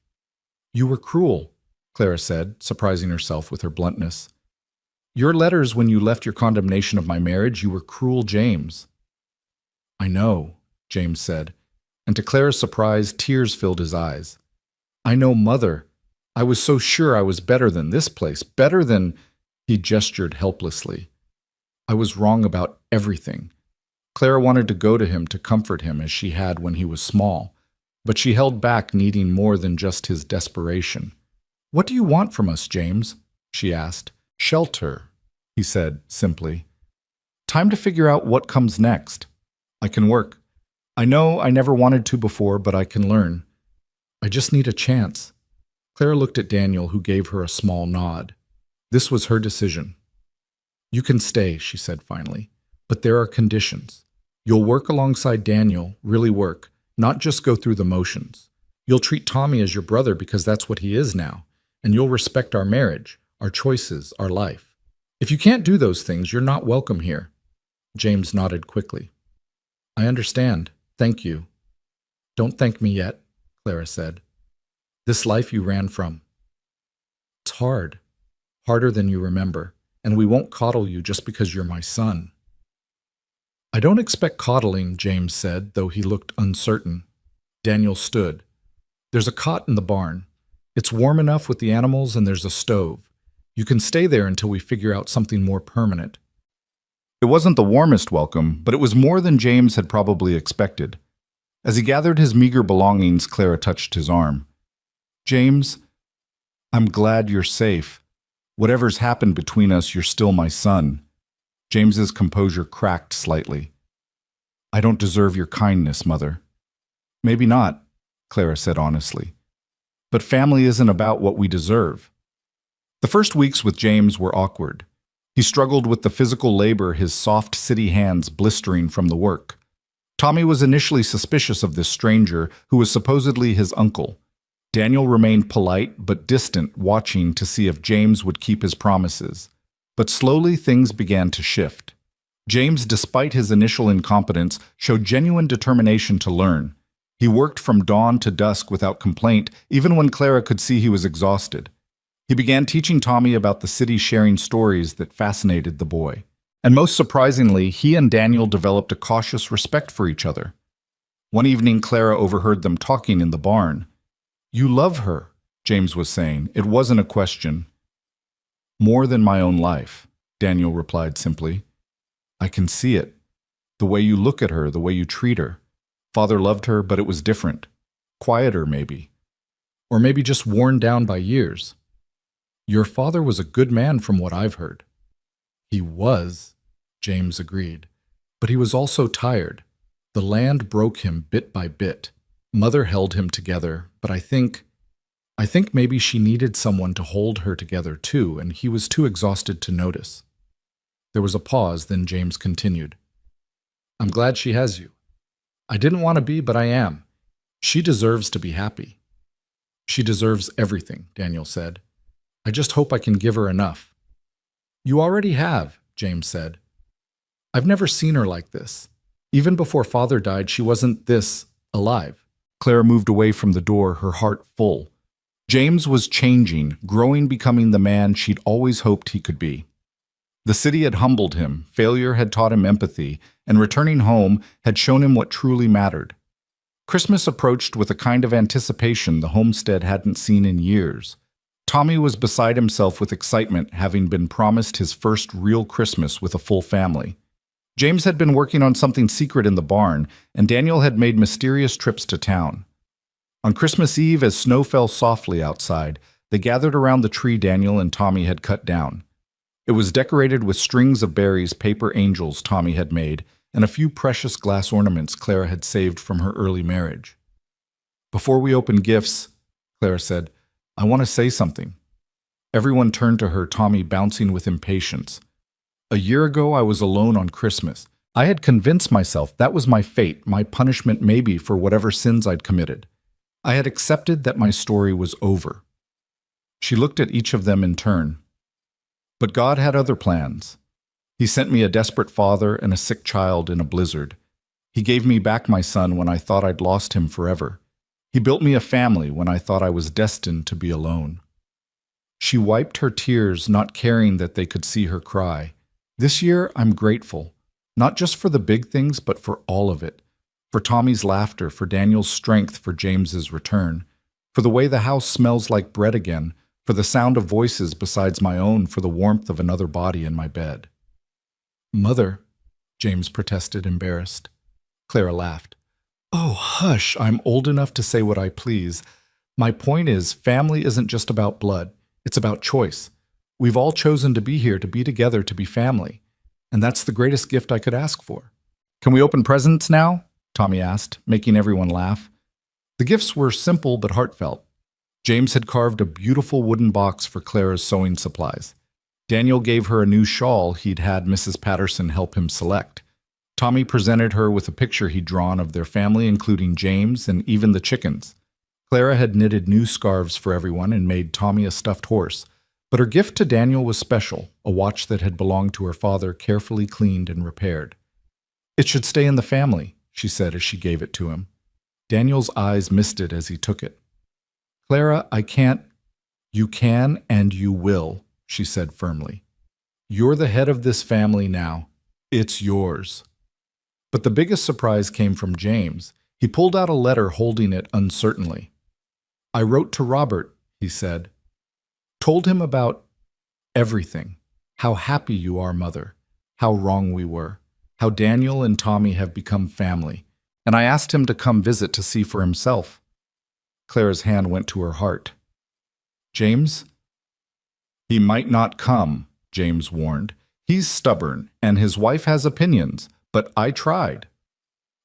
"You were cruel," Clara said, surprising herself with her bluntness. "Your letters when you left your condemnation of my marriage, you were cruel, James." "I know," James said, and to Clara's surprise, tears filled his eyes. "I know, Mother. I was so sure I was better than this place, better than—" He gestured helplessly. "I was wrong about everything." Clara wanted to go to him to comfort him as she had when he was small, but she held back, needing more than just his desperation. "What do you want from us, James?" she asked. "Shelter," he said simply. "Time to figure out what comes next. I can work. I know I never wanted to before, but I can learn. I just need a chance." Clara looked at Daniel, who gave her a small nod. This was her decision. "You can stay," she said finally, "but there are conditions. You'll work alongside Daniel, really work, not just go through the motions. You'll treat Tommy as your brother because that's what he is now, and you'll respect our marriage, our choices, our life. If you can't do those things, you're not welcome here." James nodded quickly. "I understand. Thank you." "Don't thank me yet," Clara said. "This life you ran from. It's hard. Harder than you remember, and we won't coddle you just because you're my son." "I don't expect coddling," James said, though he looked uncertain. Daniel stood. "There's a cot in the barn. It's warm enough with the animals, and there's a stove. You can stay there until we figure out something more permanent." It wasn't the warmest welcome, but it was more than James had probably expected. As he gathered his meager belongings, Clara touched his arm. "James, I'm glad you're safe. Whatever's happened between us, you're still my son." James's composure cracked slightly. "I don't deserve your kindness, Mother." "Maybe not," Clara said honestly. "But family isn't about what we deserve." The first weeks with James were awkward. He struggled with the physical labor, his soft city hands blistering from the work. Tommy was initially suspicious of this stranger, who was supposedly his uncle. Daniel remained polite but distant, watching to see if James would keep his promises. But slowly things began to shift. James, despite his initial incompetence, showed genuine determination to learn. He worked from dawn to dusk without complaint, even when Clara could see he was exhausted. He began teaching Tommy about the city, sharing stories that fascinated the boy. And most surprisingly, he and Daniel developed a cautious respect for each other. One evening, Clara overheard them talking in the barn. "You love her," James was saying. It wasn't a question. "More than my own life," Daniel replied simply. "I can see it. The way you look at her, the way you treat her. Father loved her, but it was different. Quieter, maybe. Or maybe just worn down by years. Your father was a good man from what I've heard." "He was," James agreed. "But he was also tired. The land broke him bit by bit. Mother held him together, but I think I think maybe she needed someone to hold her together too, and he was too exhausted to notice. There was a pause, then James continued. I'm glad she has you. I didn't want to be, but I am. She deserves to be happy. She deserves everything, Daniel said. I just hope I can give her enough. You already have, James said. I've never seen her like this. Even before Father died, she wasn't this alive. Clara moved away from the door, her heart full. James was changing, growing, becoming the man she'd always hoped he could be. The city had humbled him, failure had taught him empathy, and returning home had shown him what truly mattered. Christmas approached with a kind of anticipation the homestead hadn't seen in years. Tommy was beside himself with excitement, having been promised his first real Christmas with a full family. James had been working on something secret in the barn, and Daniel had made mysterious trips to town. On Christmas Eve, as snow fell softly outside, they gathered around the tree Daniel and Tommy had cut down. It was decorated with strings of berries, paper angels Tommy had made, and a few precious glass ornaments Clara had saved from her early marriage. Before we open gifts, Clara said, I want to say something. Everyone turned to her, Tommy bouncing with impatience. A year ago, I was alone on Christmas. I had convinced myself that was my fate, my punishment maybe for whatever sins I'd committed. I had accepted that my story was over. She looked at each of them in turn. But God had other plans. He sent me a desperate father and a sick child in a blizzard. He gave me back my son when I thought I'd lost him forever. He built me a family when I thought I was destined to be alone. She wiped her tears, not caring that they could see her cry. This year, I'm grateful, not just for the big things, but for all of it. For Tommy's laughter, for Daniel's strength, for James's return, for the way the house smells like bread again, for the sound of voices besides my own, for the warmth of another body in my bed. Mother, James protested, embarrassed. Clara laughed. Oh, hush, I'm old enough to say what I please. My point is, family isn't just about blood. It's about choice. We've all chosen to be here, to be together, to be family. And that's the greatest gift I could ask for. Can we open presents now? Tommy asked, making everyone laugh. The gifts were simple but heartfelt. James had carved a beautiful wooden box for Clara's sewing supplies. Daniel gave her a new shawl he'd had Mrs. Patterson help him select. Tommy presented her with a picture he'd drawn of their family, including James and even the chickens. Clara had knitted new scarves for everyone and made Tommy a stuffed horse. But her gift to Daniel was special, a watch that had belonged to her father, carefully cleaned and repaired. It should stay in the family, she said as she gave it to him. Daniel's eyes misted as he took it. Clara, I can't. You can and you will, she said firmly. You're the head of this family now. It's yours. But the biggest surprise came from James. He pulled out a letter holding it uncertainly. I wrote to Robert, he said. Told him about everything. How happy you are, Mother. How wrong we were. How Daniel and Tommy have become family. And I asked him to come visit to see for himself. Clara's hand went to her heart. James? He might not come, James warned. He's stubborn, and his wife has opinions, but I tried.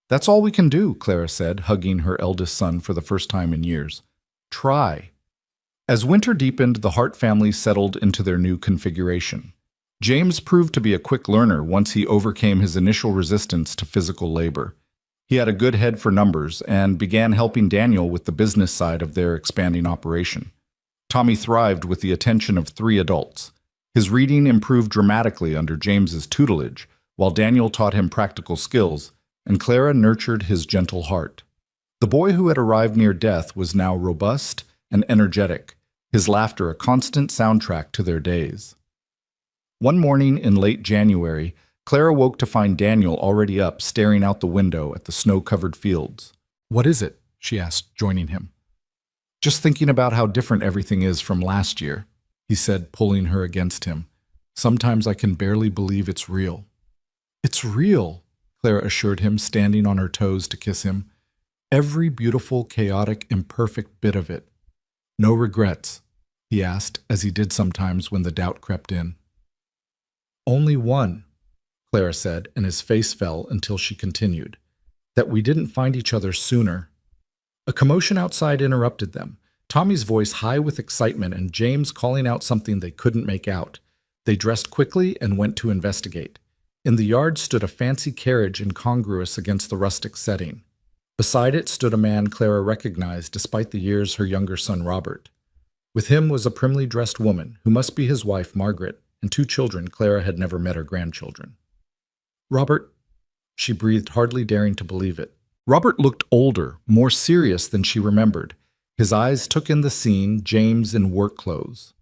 That's all we can do, Clara said, hugging her eldest son for the first time in years. Try. As winter deepened, the Hart family settled into their new configuration. James proved to be a quick learner once he overcame his initial resistance to physical labor. He had a good head for numbers and began helping Daniel with the business side of their expanding operation. Tommy thrived with the attention of 3 adults. His reading improved dramatically under James's tutelage, while Daniel taught him practical skills, and Clara nurtured his gentle heart. The boy who had arrived near death was now robust and energetic, his laughter a constant soundtrack to their days. One morning in late January, Clara woke to find Daniel already up, staring out the window at the snow-covered fields. What is it? She asked, joining him. Just thinking about how different everything is from last year, he said, pulling her against him. Sometimes I can barely believe it's real. It's real, Clara assured him, standing on her toes to kiss him. Every beautiful, chaotic, imperfect bit of it. No regrets, he asked, as he did sometimes when the doubt crept in. Only one, Clara said, and his face fell until she continued. That we didn't find each other sooner. A commotion outside interrupted them. Tommy's voice high with excitement and James calling out something they couldn't make out. They dressed quickly and went to investigate. In the yard stood a fancy carriage incongruous against the rustic setting. Beside it stood a man Clara recognized despite the years her younger son Robert. With him was a primly dressed woman, who must be his wife Margaret, and 2 children Clara had never met her grandchildren. "Robert," she breathed, hardly daring to believe it. Robert looked older, more serious than she remembered. His eyes took in the scene, James in work clothes.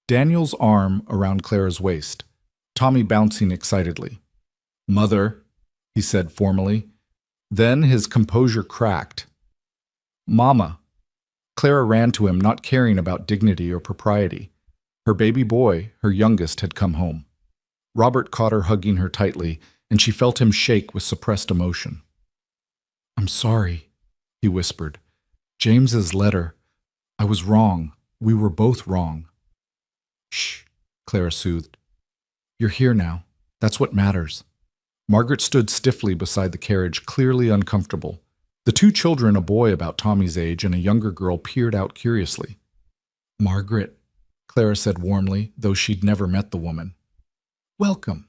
Daniel's arm around Clara's waist, Tommy bouncing excitedly. "Mother," he said formally. Then his composure cracked. "Mama." Clara ran to him, not caring about dignity or propriety. Her baby boy, her youngest, had come home. Robert caught her hugging her tightly, and she felt him shake with suppressed emotion. "I'm sorry," he whispered. "James's letter. I was wrong. We were both wrong." "Shh," Clara soothed. "You're here now. That's what matters." Margaret stood stiffly beside the carriage, clearly uncomfortable. The 2 children, a boy about Tommy's age and a younger girl, peered out curiously. "Margaret," Clara said warmly, though she'd never met the woman. "Welcome.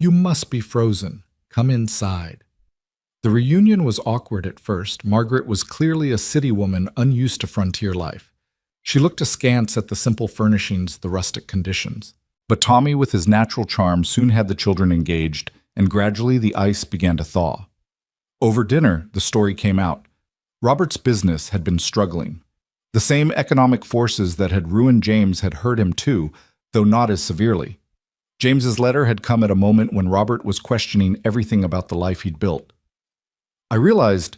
You must be frozen. Come inside." The reunion was awkward at first. Margaret was clearly a city woman unused to frontier life. She looked askance at the simple furnishings, the rustic conditions. But Tommy, with his natural charm, soon had the children engaged, and gradually the ice began to thaw. Over dinner, the story came out. Robert's business had been struggling. The same economic forces that had ruined James had hurt him too, though not as severely. James's letter had come at a moment when Robert was questioning everything about the life he'd built. "I realized,"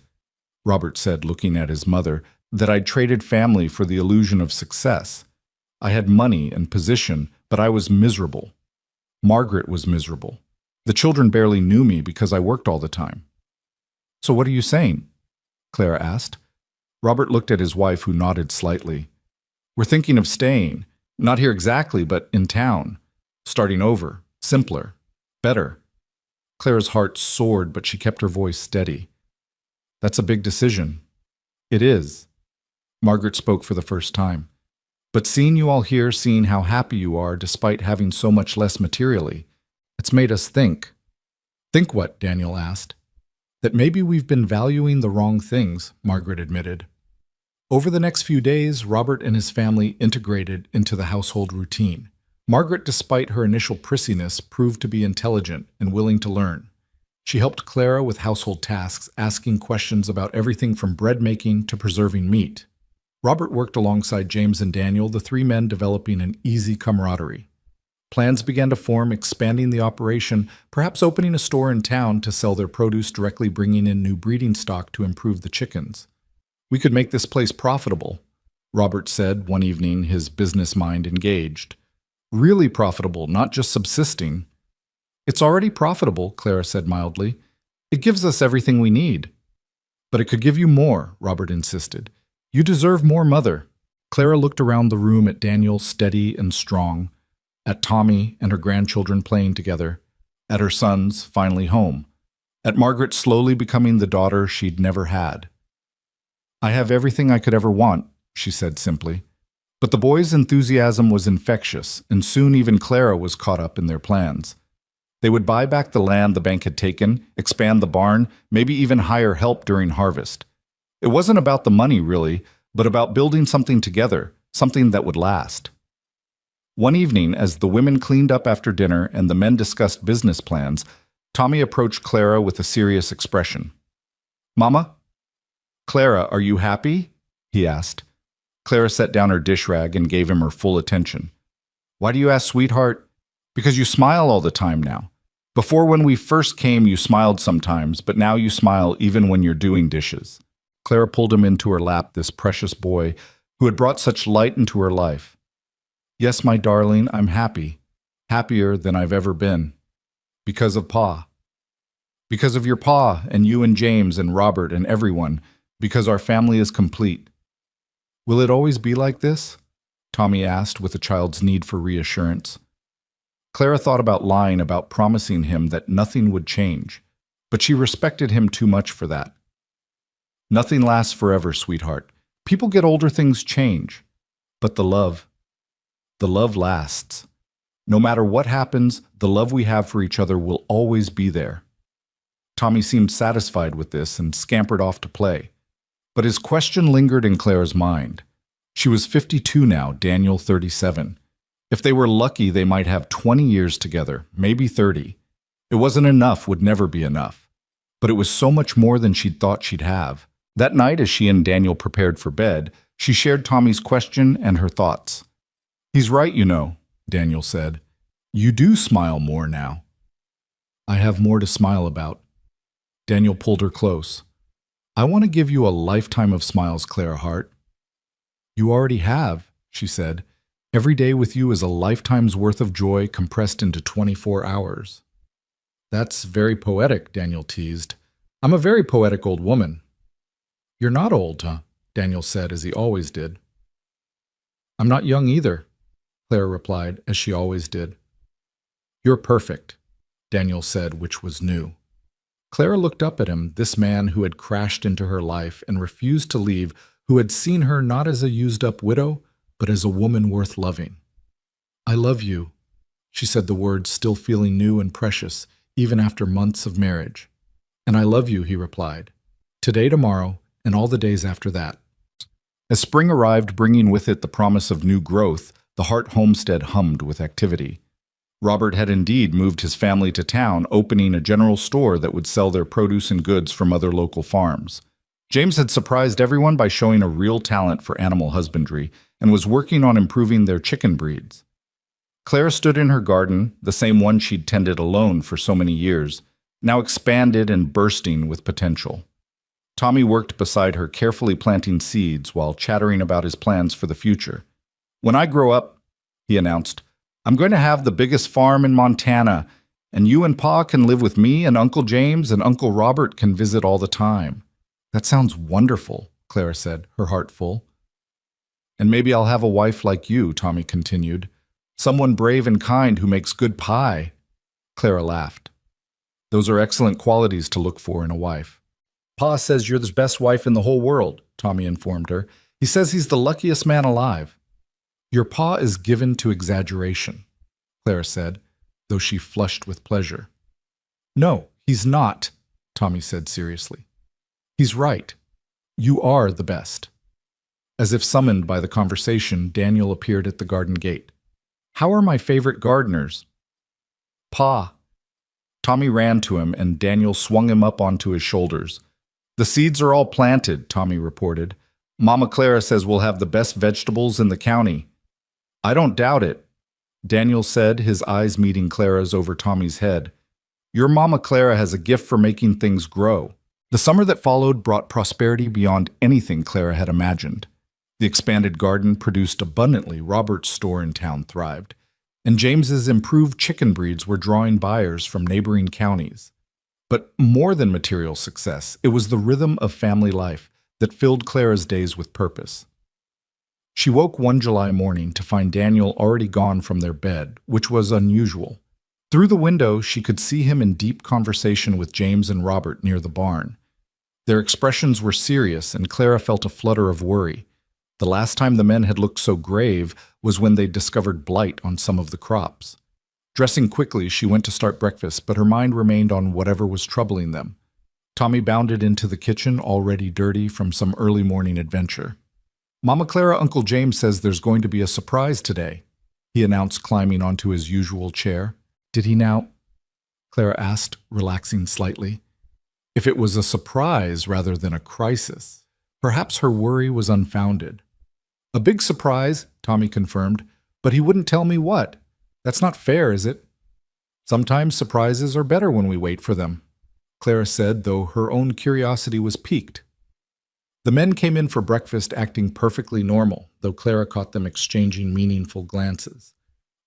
Robert said, looking at his mother, "that I'd traded family for the illusion of success. I had money and position, but I was miserable. Margaret was miserable. The children barely knew me because I worked all the time." "So what are you saying?" Clara asked. Robert looked at his wife, who nodded slightly. "We're thinking of staying. Not here exactly, but in town. Starting over. Simpler. Better." Clara's heart soared, but she kept her voice steady. "That's a big decision." "It is." Margaret spoke for the first time. "But seeing you all here, seeing how happy you are despite having so much less materially, it's made us think." "Think what?" Daniel asked. "That maybe we've been valuing the wrong things," Margaret admitted. Over the next few days, Robert and his family integrated into the household routine. Margaret, despite her initial prissiness, proved to be intelligent and willing to learn. She helped Clara with household tasks, asking questions about everything from bread making to preserving meat. Robert worked alongside James and Daniel, the 3 men developing an easy camaraderie. Plans began to form, expanding the operation, perhaps opening a store in town to sell their produce directly, bringing in new breeding stock to improve the chickens. "We could make this place profitable," Robert said one evening, his business mind engaged. "Really profitable, not just subsisting." "It's already profitable," Clara said mildly. "It gives us everything we need." "But it could give you more," Robert insisted. "You deserve more, Mother." Clara looked around the room at Daniel, steady and strong, at Tommy and her grandchildren playing together, at her sons finally home, at Margaret slowly becoming the daughter she'd never had. "I have everything I could ever want," she said simply. But the boys' enthusiasm was infectious, and soon even Clara was caught up in their plans. They would buy back the land the bank had taken, expand the barn, maybe even hire help during harvest. It wasn't about the money, really, but about building something together, something that would last. One evening, as the women cleaned up after dinner and the men discussed business plans, Tommy approached Clara with a serious expression. "Mama?" "Clara, are you happy?" he asked. Clara set down her dish rag and gave him her full attention. "Why do you ask, sweetheart?" "Because you smile all the time now. Before, when we first came, you smiled sometimes, but now you smile even when you're doing dishes." Clara pulled him into her lap, this precious boy who had brought such light into her life. "Yes, my darling, I'm happy. Happier than I've ever been. Because of Pa. Because of your Pa and you and James and Robert and everyone. Because our family is complete." "Will it always be like this?" Tommy asked with a child's need for reassurance. Clara thought about lying, about promising him that nothing would change, but she respected him too much for that. "Nothing lasts forever, sweetheart. People get older, things change. But the love lasts. No matter what happens, the love we have for each other will always be there. Tommy seemed satisfied with this and scampered off to play. But his question lingered in Clara's mind. She was 52 now, Daniel 37. If they were lucky, they might have 20 years together, maybe 30. It wasn't enough, would never be enough. But it was so much more than she'd thought she'd have. That night, as she and Daniel prepared for bed, she shared Tommy's question and her thoughts. "He's right, you know," Daniel said. "You do smile more now." "I have more to smile about." Daniel pulled her close. "I want to give you a lifetime of smiles, Clara Hart." "You already have," she said. "Every day with you is a lifetime's worth of joy compressed into 24 hours. "That's very poetic," Daniel teased. "I'm a very poetic old woman." "You're not old, huh?" Daniel said, as he always did. "I'm not young either," Clara replied, as she always did. "You're perfect," Daniel said, which was new. Clara looked up at him, this man who had crashed into her life and refused to leave, who had seen her not as a used-up widow, but as a woman worth loving. "I love you," she said, the words still feeling new and precious, even after months of marriage. "And I love you," he replied. "Today, tomorrow, and all the days after that." As spring arrived, bringing with it the promise of new growth, the Hart homestead hummed with activity. Robert had indeed moved his family to town, opening a general store that would sell their produce and goods from other local farms. James had surprised everyone by showing a real talent for animal husbandry and was working on improving their chicken breeds. Clara stood in her garden, the same one she'd tended alone for so many years, now expanded and bursting with potential. Tommy worked beside her, carefully planting seeds while chattering about his plans for the future. "When I grow up," he announced, "I'm going to have the biggest farm in Montana, and you and Pa can live with me, and Uncle James and Uncle Robert can visit all the time." "That sounds wonderful," Clara said, her heart full. "And maybe I'll have a wife like you," Tommy continued. "Someone brave and kind who makes good pie." Clara laughed. "Those are excellent qualities to look for in a wife." "Pa says you're the best wife in the whole world," Tommy informed her. "He says he's the luckiest man alive." "Your pa is given to exaggeration," Clara said, though she flushed with pleasure. "No, he's not," Tommy said seriously. "He's right. You are the best." As if summoned by the conversation, Daniel appeared at the garden gate. "How are my favorite gardeners?" "Pa." Tommy ran to him, and Daniel swung him up onto his shoulders. "The seeds are all planted," Tommy reported. "Mama Clara says we'll have the best vegetables in the county." "I don't doubt it," Daniel said, his eyes meeting Clara's over Tommy's head. "Your Mama Clara has a gift for making things grow." The summer that followed brought prosperity beyond anything Clara had imagined. The expanded garden produced abundantly, Robert's store in town thrived, and James's improved chicken breeds were drawing buyers from neighboring counties. But more than material success, it was the rhythm of family life that filled Clara's days with purpose. She woke one July morning to find Daniel already gone from their bed, which was unusual. Through the window, she could see him in deep conversation with James and Robert near the barn. Their expressions were serious, and Clara felt a flutter of worry. The last time the men had looked so grave was when they discovered blight on some of the crops. Dressing quickly, she went to start breakfast, but her mind remained on whatever was troubling them. Tommy bounded into the kitchen, already dirty from some early morning adventure. "Mama Clara, Uncle James says there's going to be a surprise today," he announced, climbing onto his usual chair. "Did he now?" Clara asked, relaxing slightly. If it was a surprise rather than a crisis, perhaps her worry was unfounded. "A big surprise," Tommy confirmed, "but he wouldn't tell me what. That's not fair, is it?" "Sometimes surprises are better when we wait for them," Clara said, though her own curiosity was piqued. The men came in for breakfast acting perfectly normal, though Clara caught them exchanging meaningful glances.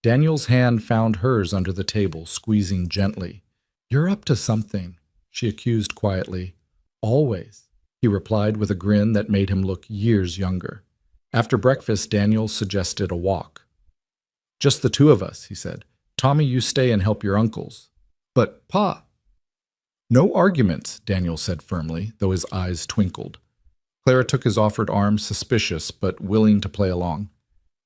Daniel's hand found hers under the table, squeezing gently. "You're up to something," she accused quietly. "Always," he replied with a grin that made him look years younger. After breakfast, Daniel suggested a walk. "Just the two of us," he said. "Tommy, you stay and help your uncles." "But, Pa—" "No arguments," Daniel said firmly, though his eyes twinkled. Clara took his offered arm, suspicious but willing to play along.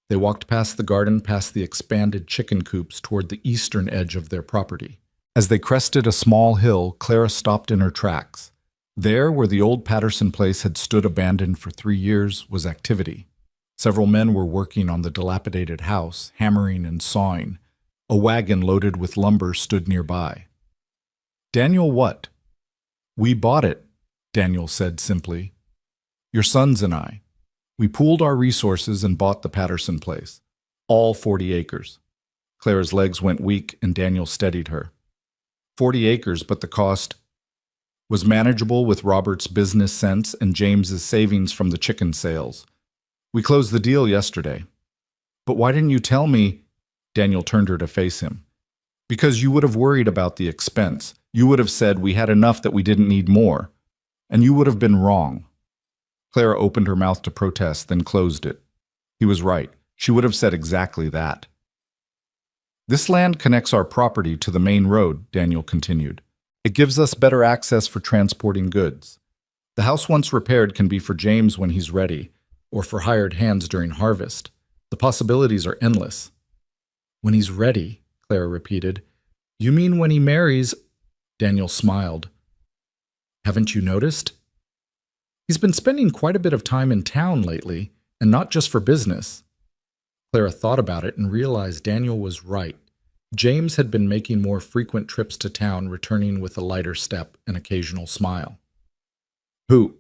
They walked past the garden, past the expanded chicken coops, toward the eastern edge of their property. As they crested a small hill, Clara stopped in her tracks. There, where the old Patterson place had stood abandoned for 3 years, was activity. Several men were working on the dilapidated house, hammering and sawing. A wagon loaded with lumber stood nearby. "Daniel what?" "We bought it," Daniel said simply. "Your sons and I. We pooled our resources and bought the Patterson place. All 40 acres. Clara's legs went weak and Daniel steadied her. 40 acres, but the cost was manageable with Robert's business sense and James's savings from the chicken sales. We closed the deal yesterday. But why didn't you tell me? Daniel turned her to face him. Because you would have worried about the expense. You would have said we had enough that we didn't need more. And you would have been wrong. Clara opened her mouth to protest, then closed it. He was right. She would have said exactly that. This land connects our property to the main road, Daniel continued. It gives us better access for transporting goods. The house once repaired can be for James when he's ready, or for hired hands during harvest. The possibilities are endless. When he's ready, Clara repeated. You mean when he marries? Daniel smiled. Haven't you noticed? He's been spending quite a bit of time in town lately, and not just for business. Clara thought about it and realized Daniel was right. James had been making more frequent trips to town, returning with a lighter step and occasional smile. Who?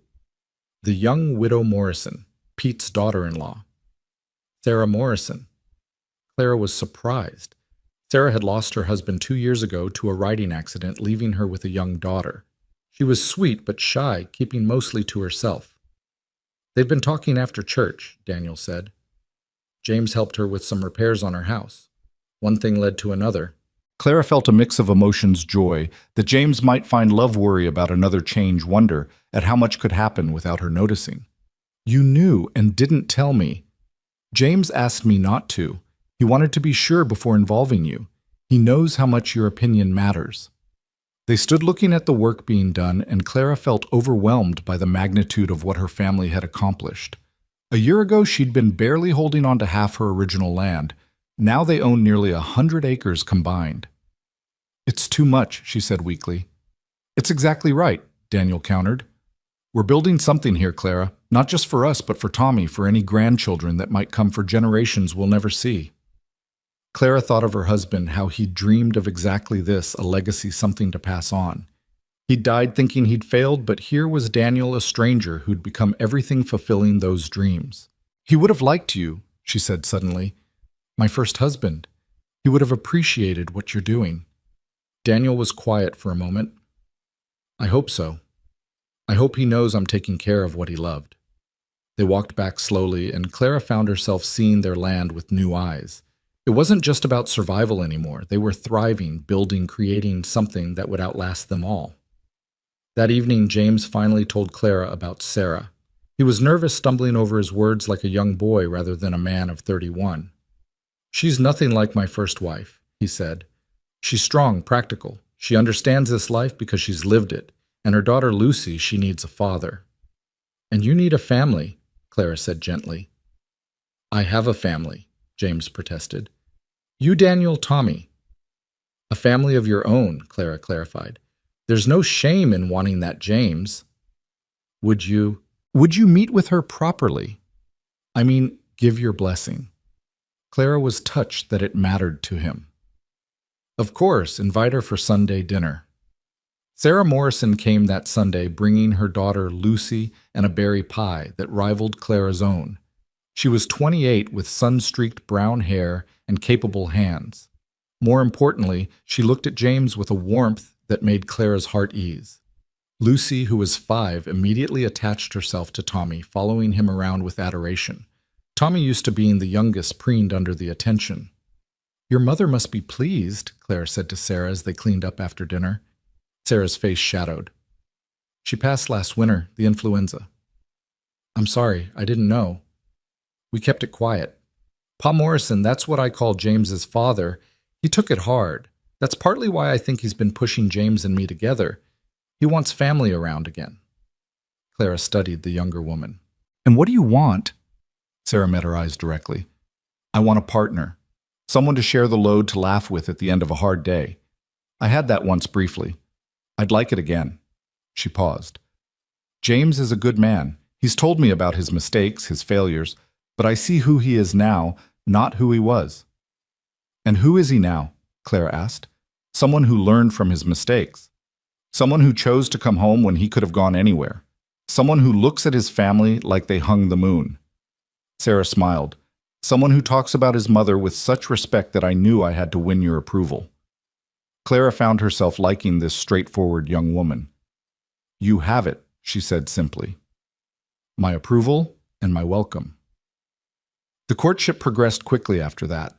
The young widow Morrison, Pete's daughter-in-law. Sarah Morrison. Clara was surprised. Sarah had lost her husband 2 years ago to a riding accident, leaving her with a young daughter. She was sweet but shy, keeping mostly to herself. They've been talking after church, Daniel said. James helped her with some repairs on her house. One thing led to another. Clara felt a mix of emotions, joy, that James might find love, worry about another change, wonder at how much could happen without her noticing. You knew and didn't tell me. James asked me not to. He wanted to be sure before involving you. He knows how much your opinion matters. They stood looking at the work being done, and Clara felt overwhelmed by the magnitude of what her family had accomplished. A year ago, she'd been barely holding on to half her original land. Now they own nearly 100 acres combined. It's too much, she said weakly. It's exactly right, Daniel countered. We're building something here, Clara, not just for us, but for Tommy, for any grandchildren that might come for generations we'll never see. Clara thought of her husband, how he'd dreamed of exactly this, a legacy, something to pass on. He'd died thinking he'd failed, but here was Daniel, a stranger who'd become everything fulfilling those dreams. He would have liked you, she said suddenly. My first husband. He would have appreciated what you're doing. Daniel was quiet for a moment. I hope so. I hope he knows I'm taking care of what he loved. They walked back slowly, and Clara found herself seeing their land with new eyes. It wasn't just about survival anymore. They were thriving, building, creating something that would outlast them all. That evening, James finally told Clara about Sarah. He was nervous, stumbling over his words like a young boy rather than a man of 31. She's nothing like my first wife, he said. She's strong, practical. She understands this life because she's lived it. And her daughter Lucy, she needs a father. And you need a family, Clara said gently. I have a family, James protested. You, Daniel, Tommy. A family of your own, Clara clarified. There's no shame in wanting that, James. Would you meet with her properly? I mean, give your blessing. Clara was touched that it mattered to him. Of course, invite her for Sunday dinner. Sarah Morrison came that Sunday, bringing her daughter Lucy and a berry pie that rivaled Clara's own. She was 28 with sun-streaked brown hair and capable hands. More importantly, she looked at James with a warmth that made Clara's heart ease. Lucy, who was 5, immediately attached herself to Tommy, following him around with adoration. Tommy, used to being the youngest, preened under the attention. Your mother must be pleased, Clara said to Sarah as they cleaned up after dinner. Sarah's face shadowed. She passed last winter, the influenza. I'm sorry, I didn't know. We kept it quiet. Pa Morrison, that's what I call James's father. He took it hard. That's partly why I think he's been pushing James and me together. He wants family around again. Clara studied the younger woman. And what do you want? Sarah met her eyes directly. I want a partner. Someone to share the load to laugh with at the end of a hard day. I had that once briefly. I'd like it again. She paused. James is a good man. He's told me about his mistakes, his failures, but I see who he is now, not who he was. And who is he now? Clara asked. Someone who learned from his mistakes. Someone who chose to come home when he could have gone anywhere. Someone who looks at his family like they hung the moon. Sarah smiled. Someone who talks about his mother with such respect that I knew I had to win your approval. Clara found herself liking this straightforward young woman. You have it, she said simply. My approval and my welcome. The courtship progressed quickly after that.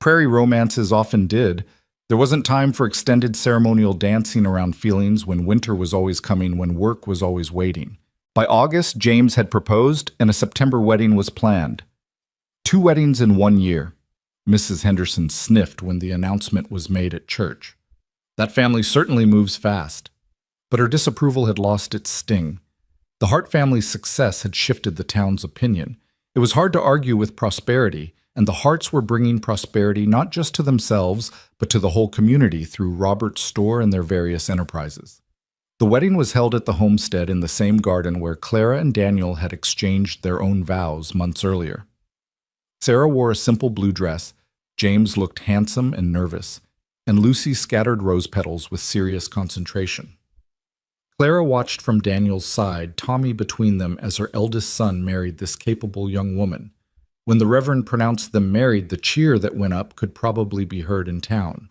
Prairie romances often did. There wasn't time for extended ceremonial dancing around feelings when winter was always coming, when work was always waiting. By August, James had proposed and a September wedding was planned. 2 weddings in 1 year. Mrs. Henderson sniffed when the announcement was made at church. That family certainly moves fast. But her disapproval had lost its sting. The Hart family's success had shifted the town's opinion. It was hard to argue with prosperity, and the Harts were bringing prosperity not just to themselves, but to the whole community through Robert's store and their various enterprises. The wedding was held at the homestead in the same garden where Clara and Daniel had exchanged their own vows months earlier. Sarah wore a simple blue dress, James looked handsome and nervous, and Lucy scattered rose petals with serious concentration. Clara watched from Daniel's side, Tommy between them, as her eldest son married this capable young woman. When the Reverend pronounced them married, the cheer that went up could probably be heard in town.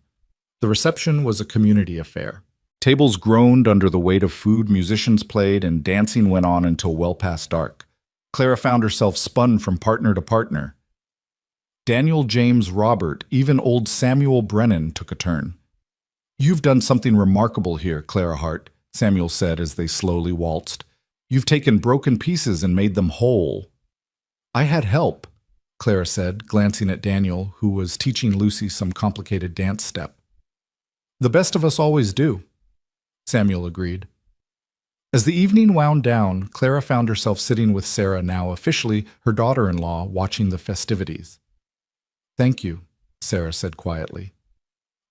The reception was a community affair. Tables groaned under the weight of food, musicians played, and dancing went on until well past dark. Clara found herself spun from partner to partner. Daniel, James, Robert, even old Samuel Brennan took a turn. You've done something remarkable here, Clara Hart, Samuel said as they slowly waltzed. You've taken broken pieces and made them whole. I had help, Clara said, glancing at Daniel, who was teaching Lucy some complicated dance step. The best of us always do, Samuel agreed. As the evening wound down, Clara found herself sitting with Sarah, now officially her daughter-in-law, watching the festivities. Thank you, Sarah said quietly.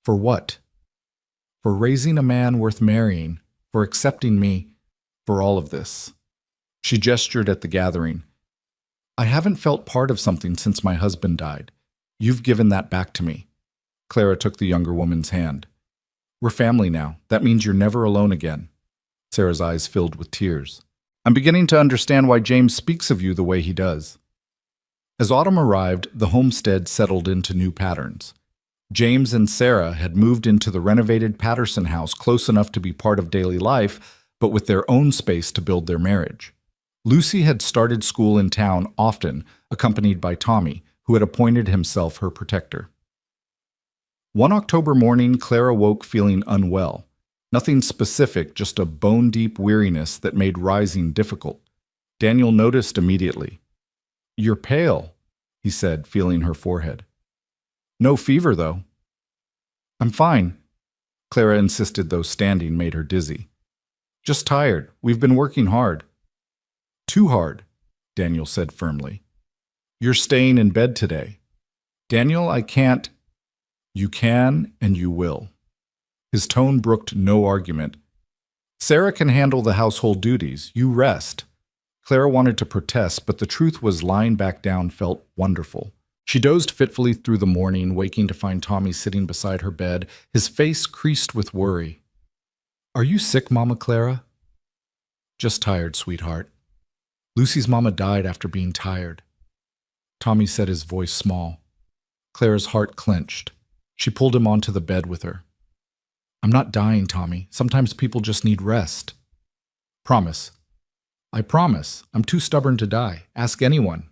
For what? For raising a man worth marrying, for accepting me, for all of this. She gestured at the gathering. I haven't felt part of something since my husband died. You've given that back to me. Clara took the younger woman's hand. We're family now. That means you're never alone again. Sarah's eyes filled with tears. I'm beginning to understand why James speaks of you the way he does. As autumn arrived, the homestead settled into new patterns. James and Sarah had moved into the renovated Patterson house, close enough to be part of daily life, but with their own space to build their marriage. Lucy had started school in town often, accompanied by Tommy, who had appointed himself her protector. One October morning, Clara woke feeling unwell. Nothing specific, just a bone-deep weariness that made rising difficult. Daniel noticed immediately. You're pale, he said, feeling her forehead. No fever, though. I'm fine. Clara insisted, though standing made her dizzy. Just tired. We've been working hard. Too hard, Daniel said firmly. You're staying in bed today. Daniel, I can't. You can and you will. His tone brooked no argument. Sarah can handle the household duties. You rest. Clara wanted to protest, but the truth was lying back down felt wonderful. She dozed fitfully through the morning, waking to find Tommy sitting beside her bed, his face creased with worry. Are you sick, Mama Clara? Just tired, sweetheart. Lucy's mama died after being tired. Tommy said, his voice small. Clara's heart clenched. She pulled him onto the bed with her. I'm not dying, Tommy. Sometimes people just need rest. Promise. I promise. I'm too stubborn to die. Ask anyone.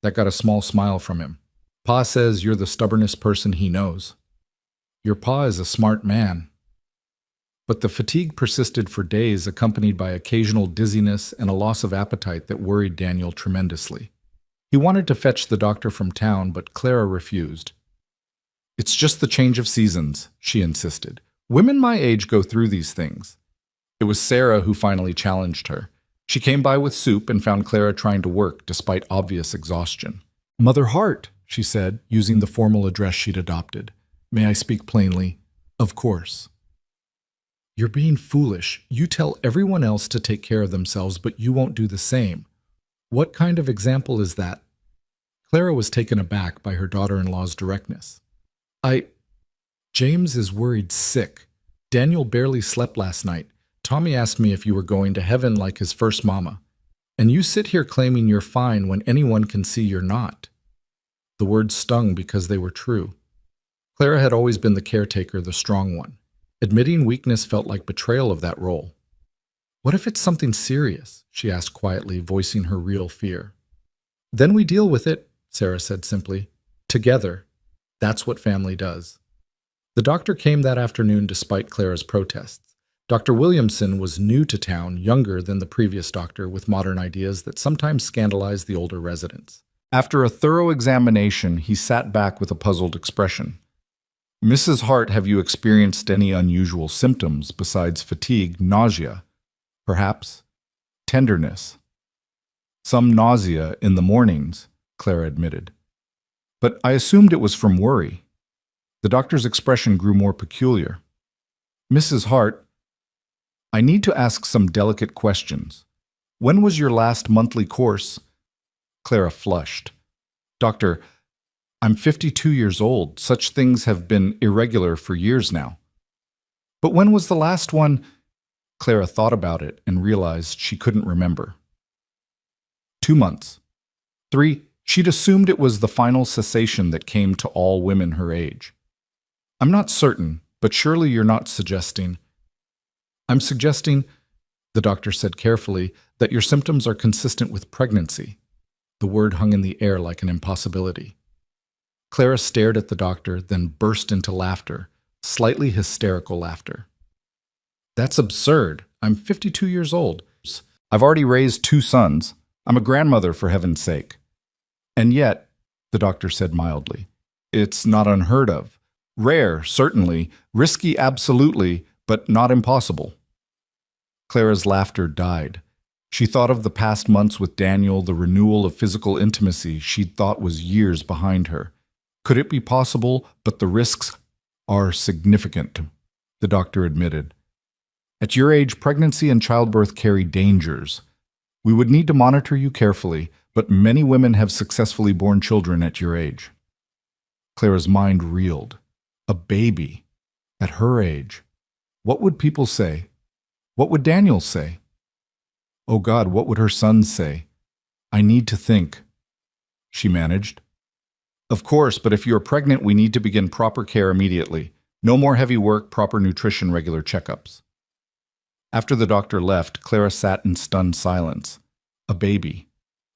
That got a small smile from him. Pa says you're the stubbornest person he knows. Your pa is a smart man. But the fatigue persisted for days, accompanied by occasional dizziness and a loss of appetite that worried Daniel tremendously. He wanted to fetch the doctor from town, but Clara refused. It's just the change of seasons, she insisted. Women my age go through these things. It was Sarah who finally challenged her. She came by with soup and found Clara trying to work despite obvious exhaustion. "Mother Hart," she said, using the formal address she'd adopted. "May I speak plainly?" "Of course." "You're being foolish. You tell everyone else to take care of themselves, but you won't do the same. What kind of example is that?" Clara was taken aback by her daughter-in-law's directness. James is worried sick. Daniel barely slept last night. Tommy asked me if you were going to heaven like his first mama. And you sit here claiming you're fine when anyone can see you're not." The words stung because they were true. Clara had always been the caretaker, the strong one. Admitting weakness felt like betrayal of that role. "What if it's something serious?" she asked quietly, voicing her real fear. "Then we deal with it," Sarah said simply. "Together. That's what family does." The doctor came that afternoon despite Clara's protests. Dr. Williamson was new to town, younger than the previous doctor, with modern ideas that sometimes scandalized the older residents. After a thorough examination, he sat back with a puzzled expression. "Mrs. Hart, have you experienced any unusual symptoms besides fatigue, nausea, perhaps tenderness?" "Some nausea in the mornings," Clara admitted. "But I assumed it was from worry." The doctor's expression grew more peculiar. "Mrs. Hart, I need to ask some delicate questions. When was your last monthly course?" Clara flushed. "Doctor, I'm 52 years old. Such things have been irregular for years now." "But when was the last one?" Clara thought about it and realized she couldn't remember. 2 months. 3. She'd assumed it was the final cessation that came to all women her age. "I'm not certain, but surely you're not suggesting—" "I'm suggesting," the doctor said carefully, "that your symptoms are consistent with pregnancy." The word hung in the air like an impossibility. Clara stared at the doctor, then burst into laughter, slightly hysterical laughter. "That's absurd. I'm 52 years old. I've already raised 2 sons. I'm a grandmother, for heaven's sake." "And yet," the doctor said mildly, "it's not unheard of. Rare, certainly. Risky, absolutely, but not impossible." Clara's laughter died. She thought of the past months with Daniel, the renewal of physical intimacy she'd thought was years behind her. Could it be possible? But the risks are significant, the doctor admitted. "At your age, pregnancy and childbirth carry dangers. We would need to monitor you carefully, but many women have successfully borne children at your age." Clara's mind reeled. A baby. At her age. What would people say? What would Daniel say? Oh God, what would her sons say? "I need to think," she managed. "Of course, but if you're pregnant, we need to begin proper care immediately. No more heavy work, proper nutrition, regular checkups." After the doctor left, Clara sat in stunned silence. A baby.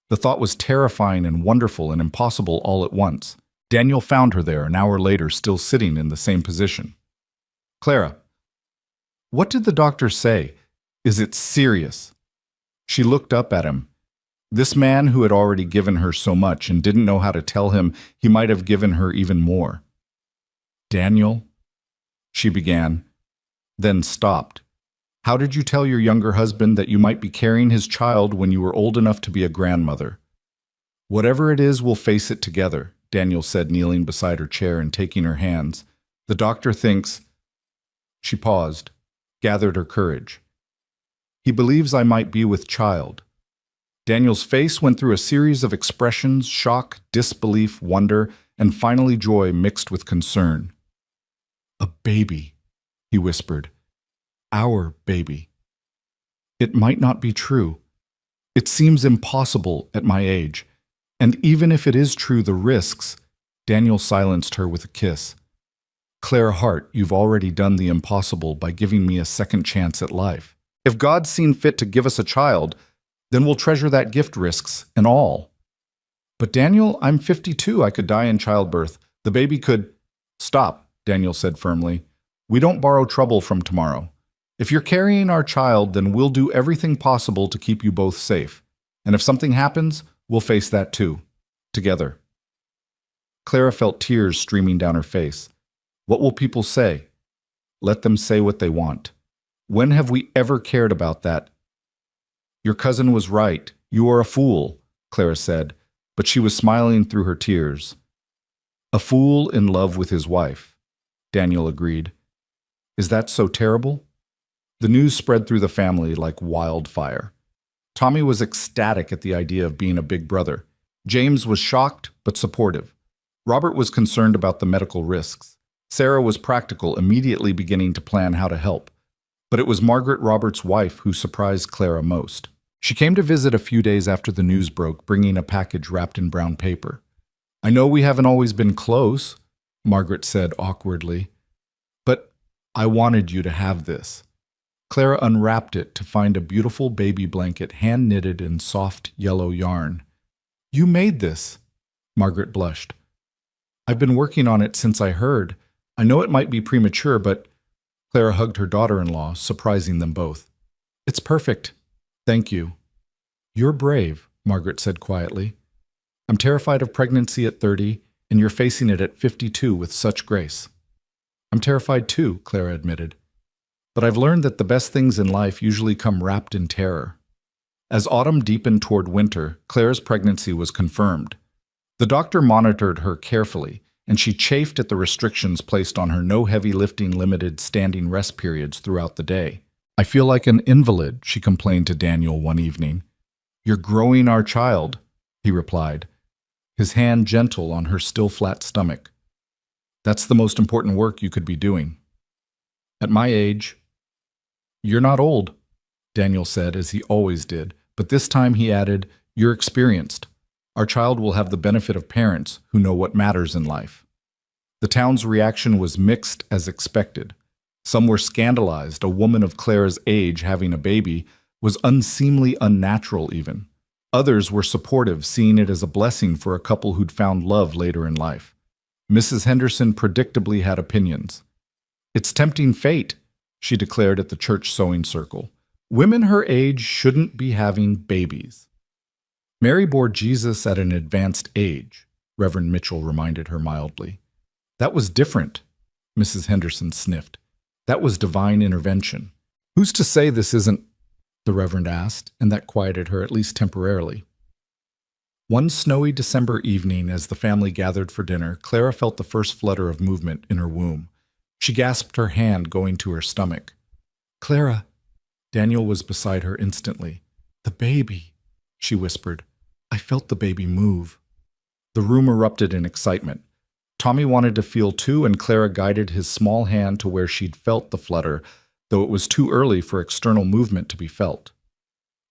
The thought was terrifying and wonderful and impossible all at once. Daniel found her there an hour later, still sitting in the same position. "Clara, what did the doctor say? Is it serious?" She looked up at him. This man who had already given her so much and didn't know how to tell him he might have given her even more. "Daniel," she began, then stopped. "How did you tell your younger husband that you might be carrying his child when you were old enough to be a grandmother?" "Whatever it is, we'll face it together," Daniel said, kneeling beside her chair and taking her hands. "The doctor thinks—" She paused, gathered her courage. "He believes I might be with child." Daniel's face went through a series of expressions: shock, disbelief, wonder, and finally joy mixed with concern. "A baby," he whispered. "Our baby." "It might not be true. It seems impossible at my age. And even if it is true, the risks—" Daniel silenced her with a kiss. "Clara Hart, you've already done the impossible by giving me a second chance at life. If God's seen fit to give us a child, then we'll treasure that gift, risks and all." "But Daniel, I'm 52. I could die in childbirth. The baby could—" "Stop," Daniel said firmly. "We don't borrow trouble from tomorrow. If you're carrying our child, then we'll do everything possible to keep you both safe. And if something happens, we'll face that too. Together." Clara felt tears streaming down her face. What will people say? Let them say what they want. When have we ever cared about that? Your cousin was right. You are a fool, Clara said, but she was smiling through her tears. A fool in love with his wife, Daniel agreed. Is that so terrible? The news spread through the family like wildfire. Tommy was ecstatic at the idea of being a big brother. James was shocked but supportive. Robert was concerned about the medical risks. Sarah was practical, immediately beginning to plan how to help. But it was Margaret, Robert's wife, who surprised Clara most. She came to visit a few days after the news broke, bringing a package wrapped in brown paper. I know we haven't always been close, Margaret said awkwardly, but I wanted you to have this. Clara unwrapped it to find a beautiful baby blanket hand-knitted in soft yellow yarn. You made this, Margaret blushed. I've been working on it since I heard. I know it might be premature, but Clara hugged her daughter-in-law, surprising them both. It's perfect. Thank you. You're brave, Margaret said quietly. I'm terrified of pregnancy at 30, and you're facing it at 52 with such grace. I'm terrified too, Clara admitted. But I've learned that the best things in life usually come wrapped in terror. As autumn deepened toward winter, Clara's pregnancy was confirmed. The doctor monitored her carefully, and she chafed at the restrictions placed on her no heavy lifting limited standing rest periods throughout the day. I feel like an invalid, she complained to Daniel one evening. You're growing our child, he replied, his hand gentle on her still flat stomach. That's the most important work you could be doing. At my age, you're not old, Daniel said, as he always did, but this time he added, you're experienced. Our child will have the benefit of parents who know what matters in life. The town's reaction was mixed as expected. Some were scandalized. A woman of Clara's age having a baby was unseemly, unnatural even. Others were supportive, seeing it as a blessing for a couple who'd found love later in life. Mrs. Henderson predictably had opinions. It's tempting fate, she declared at the church sewing circle. Women her age shouldn't be having babies. Mary bore Jesus at an advanced age, Reverend Mitchell reminded her mildly. That was different, Mrs. Henderson sniffed. That was divine intervention. Who's to say this isn't? The Reverend asked, and that quieted her at least temporarily. One snowy December evening, as the family gathered for dinner, Clara felt the first flutter of movement in her womb. She gasped, her hand going to her stomach. Clara! Daniel was beside her instantly. The baby, she whispered. I felt the baby move. The room erupted in excitement. Tommy wanted to feel too, and Clara guided his small hand to where she'd felt the flutter, though it was too early for external movement to be felt.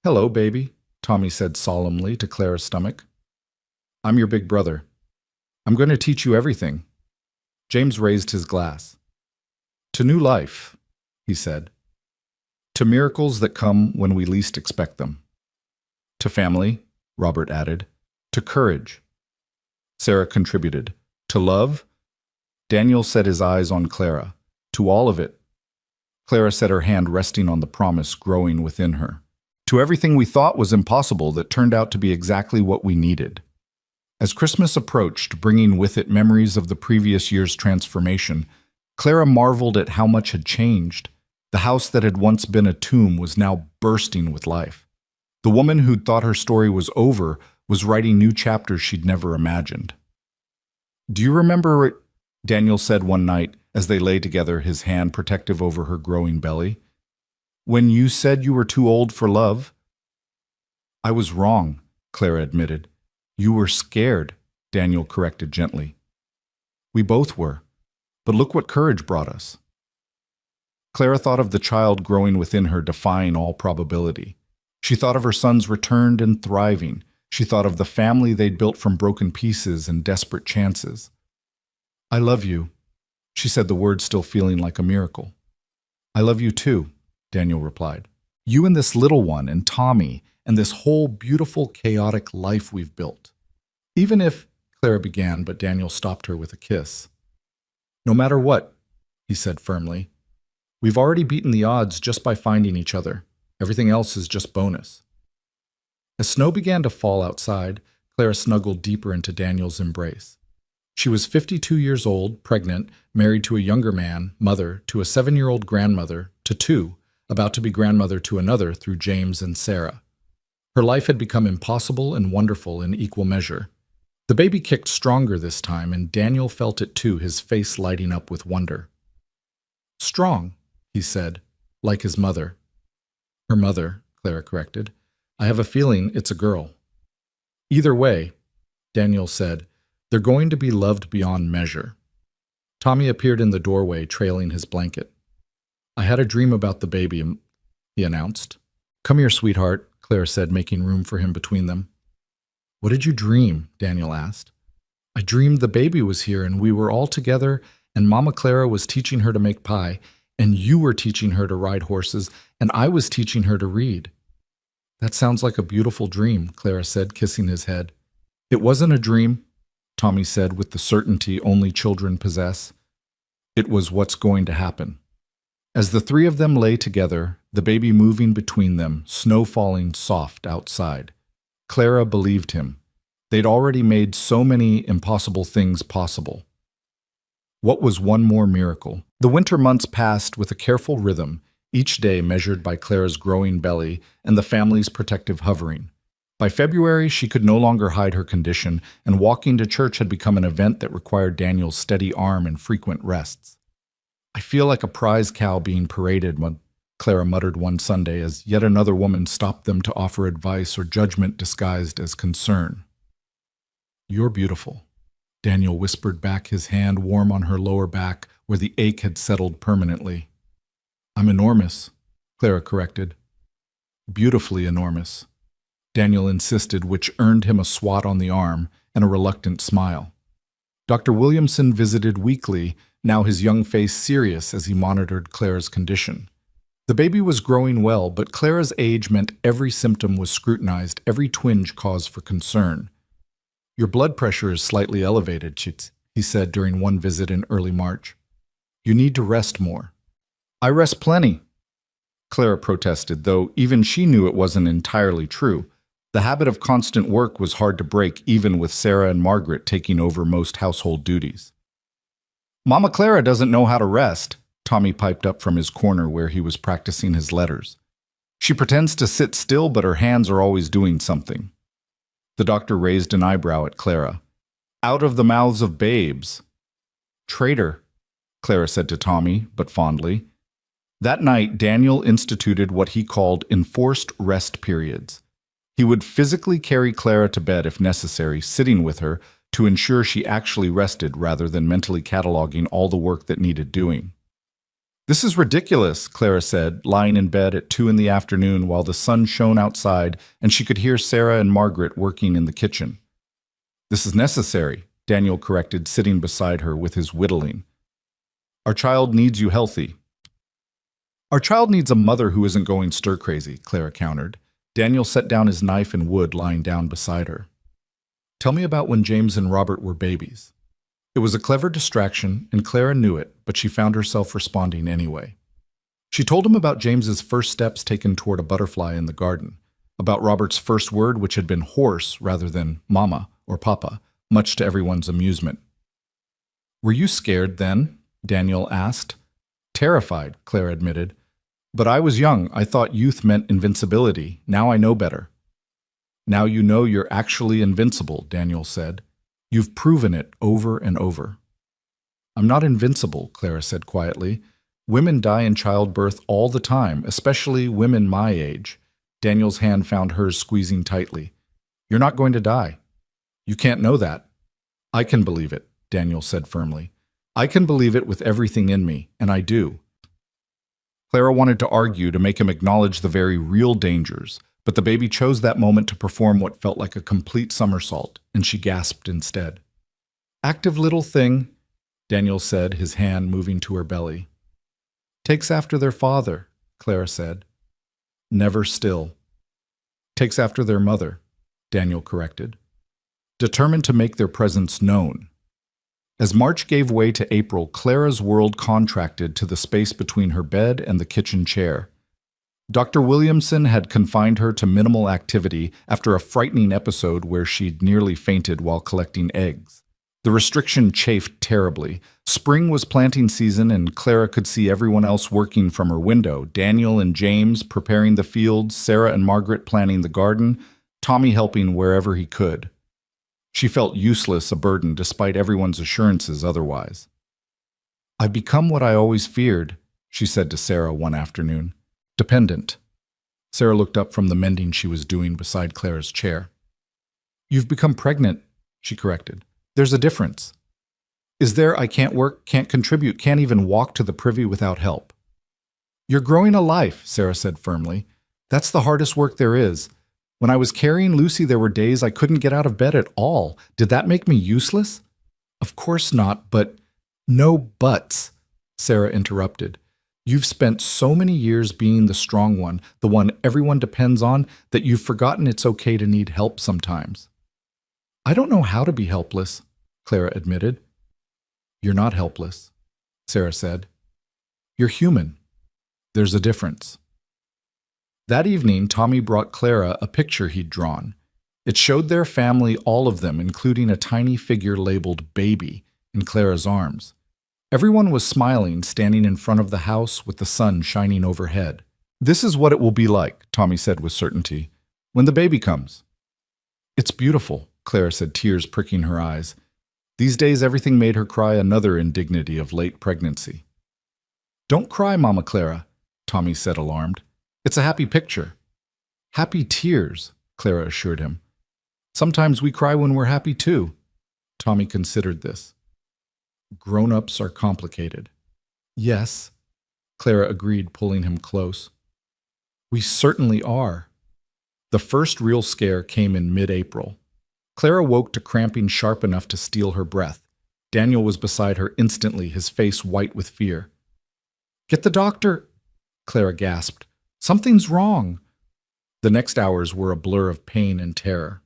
Hello, baby, Tommy said solemnly to Clara's stomach. I'm your big brother. I'm going to teach you everything. James raised his glass. To new life, he said. To miracles that come when we least expect them. To family, Robert added. To courage. Sarah contributed. To love? Daniel set his eyes on Clara. To all of it. Clara set her hand resting on the promise growing within her. To everything we thought was impossible that turned out to be exactly what we needed. As Christmas approached, bringing with it memories of the previous year's transformation, Clara marveled at how much had changed. The house that had once been a tomb was now bursting with life. The woman who'd thought her story was over was writing new chapters she'd never imagined. Do you remember it? Daniel said one night as they lay together, his hand protective over her growing belly. When you said you were too old for love? I was wrong, Clara admitted. You were scared, Daniel corrected gently. We both were, but look what courage brought us. Clara thought of the child growing within her, defying all probability. She thought of her sons returned and thriving. She thought of the family they'd built from broken pieces and desperate chances. I love you, she said, the words still feeling like a miracle. I love you too, Daniel replied. You and this little one and Tommy and this whole beautiful, chaotic life we've built. Even if, Clara began, but Daniel stopped her with a kiss. No matter what, he said firmly, we've already beaten the odds just by finding each other. Everything else is just bonus. As snow began to fall outside, Clara snuggled deeper into Daniel's embrace. She was 52 years old, pregnant, married to a younger man, mother to a 7-year-old grandmother, to 2, about to be grandmother to another through James and Sarah. Her life had become impossible and wonderful in equal measure. The baby kicked stronger this time, and Daniel felt it too, his face lighting up with wonder. "Strong," he said, "like his mother." "Her mother," Clara corrected. "I have a feeling it's a girl." "Either way," Daniel said, "they're going to be loved beyond measure." Tommy appeared in the doorway, trailing his blanket. "I had a dream about the baby," he announced. "Come here, sweetheart," Clara said, making room for him between them. "What did you dream?" Daniel asked. "I dreamed the baby was here and we were all together, and Mama Clara was teaching her to make pie, and you were teaching her to ride horses, and I was teaching her to read." "That sounds like a beautiful dream," Clara said, kissing his head. "It wasn't a dream," Tommy said with the certainty only children possess. "It was what's going to happen." As the three of them lay together, the baby moving between them, snow falling soft outside, Clara believed him. They'd already made so many impossible things possible. What was one more miracle? The winter months passed with a careful rhythm, each day measured by Clara's growing belly and the family's protective hovering. By February, she could no longer hide her condition, and walking to church had become an event that required Daniel's steady arm and frequent rests. "I feel like a prize cow being paraded," Clara muttered one Sunday as yet another woman stopped them to offer advice or judgment disguised as concern. "You're beautiful," Daniel whispered back, his hand warm on her lower back where the ache had settled permanently. "I'm enormous," Clara corrected. "Beautifully enormous," Daniel insisted, which earned him a swat on the arm and a reluctant smile. Dr. Williamson visited weekly, now his young face serious as he monitored Clara's condition. The baby was growing well, but Clara's age meant every symptom was scrutinized, every twinge cause for concern. "Your blood pressure is slightly elevated, Chit," he said during one visit in early March. "You need to rest more." "I rest plenty," Clara protested, though even she knew it wasn't entirely true. The habit of constant work was hard to break, even with Sarah and Margaret taking over most household duties. "Mama Clara doesn't know how to rest," Tommy piped up from his corner where he was practicing his letters. "She pretends to sit still, but her hands are always doing something." The doctor raised an eyebrow at Clara. "Out of the mouths of babes." "Traitor," Clara said to Tommy, but fondly. That night, Daniel instituted what he called enforced rest periods. He would physically carry Clara to bed if necessary, sitting with her, to ensure she actually rested rather than mentally cataloging all the work that needed doing. "This is ridiculous," Clara said, lying in bed at 2 in the afternoon while the sun shone outside and she could hear Sarah and Margaret working in the kitchen. "This is necessary," Daniel corrected, sitting beside her with his whittling. "Our child needs you healthy." "Our child needs a mother who isn't going stir-crazy," Clara countered. Daniel set down his knife and wood lying down beside her. "Tell me about when James and Robert were babies." It was a clever distraction, and Clara knew it, but she found herself responding anyway. She told him about James's first steps taken toward a butterfly in the garden, about Robert's first word, which had been horse rather than mama or papa, much to everyone's amusement. "Were you scared then?" Daniel asked. "Terrified," Clara admitted. "But I was young. I thought youth meant invincibility. Now I know better." "Now you know you're actually invincible," Daniel said. "You've proven it over and over." "I'm not invincible," Clara said quietly. "Women die in childbirth all the time, especially women my age." Daniel's hand found hers squeezing tightly. "You're not going to die. You can't know that." "I can believe it," Daniel said firmly. "I can believe it with everything in me, and I do." Clara wanted to argue, to make him acknowledge the very real dangers, but the baby chose that moment to perform what felt like a complete somersault, and she gasped instead. "Active little thing," Daniel said, his hand moving to her belly. "Takes after their father," Clara said. "Never still." "Takes after their mother," Daniel corrected. "Determined to make their presence known." As March gave way to April, Clara's world contracted to the space between her bed and the kitchen chair. Dr. Williamson had confined her to minimal activity after a frightening episode where she'd nearly fainted while collecting eggs. The restriction chafed terribly. Spring was planting season, and Clara could see everyone else working from her window. Daniel and James preparing the fields, Sarah and Margaret planning the garden, Tommy helping wherever he could. She felt useless, a burden, despite everyone's assurances otherwise. "I've become what I always feared," she said to Sarah one afternoon. "Dependent." Sarah looked up from the mending she was doing beside Clara's chair. "You've become pregnant," she corrected. "There's a difference." "Is there? I can't work, can't contribute, can't even walk to the privy without help." "You're growing a life," Sarah said firmly. "That's the hardest work there is. When I was carrying Lucy, there were days I couldn't get out of bed at all. Did that make me useless?" "Of course not, but—" "No buts," Sarah interrupted. "You've spent so many years being the strong one, the one everyone depends on, that you've forgotten it's okay to need help sometimes." "I don't know how to be helpless," Clara admitted. "You're not helpless," Sarah said. "You're human. There's a difference." That evening, Tommy brought Clara a picture he'd drawn. It showed their family, all of them, including a tiny figure labeled Baby, in Clara's arms. Everyone was smiling, standing in front of the house with the sun shining overhead. "This is what it will be like," Tommy said with certainty, "when the baby comes." "It's beautiful," Clara said, tears pricking her eyes. These days everything made her cry, another indignity of late pregnancy. "Don't cry, Mama Clara," Tommy said, alarmed. "It's a happy picture." "Happy tears," Clara assured him. "Sometimes we cry when we're happy too." Tommy considered this. "Grown-ups are complicated." "Yes," Clara agreed, pulling him close. "We certainly are." The first real scare came in mid-April. Clara woke to cramping sharp enough to steal her breath. Daniel was beside her instantly, his face white with fear. "Get the doctor," Clara gasped. "Something's wrong." The next hours were a blur of pain and terror.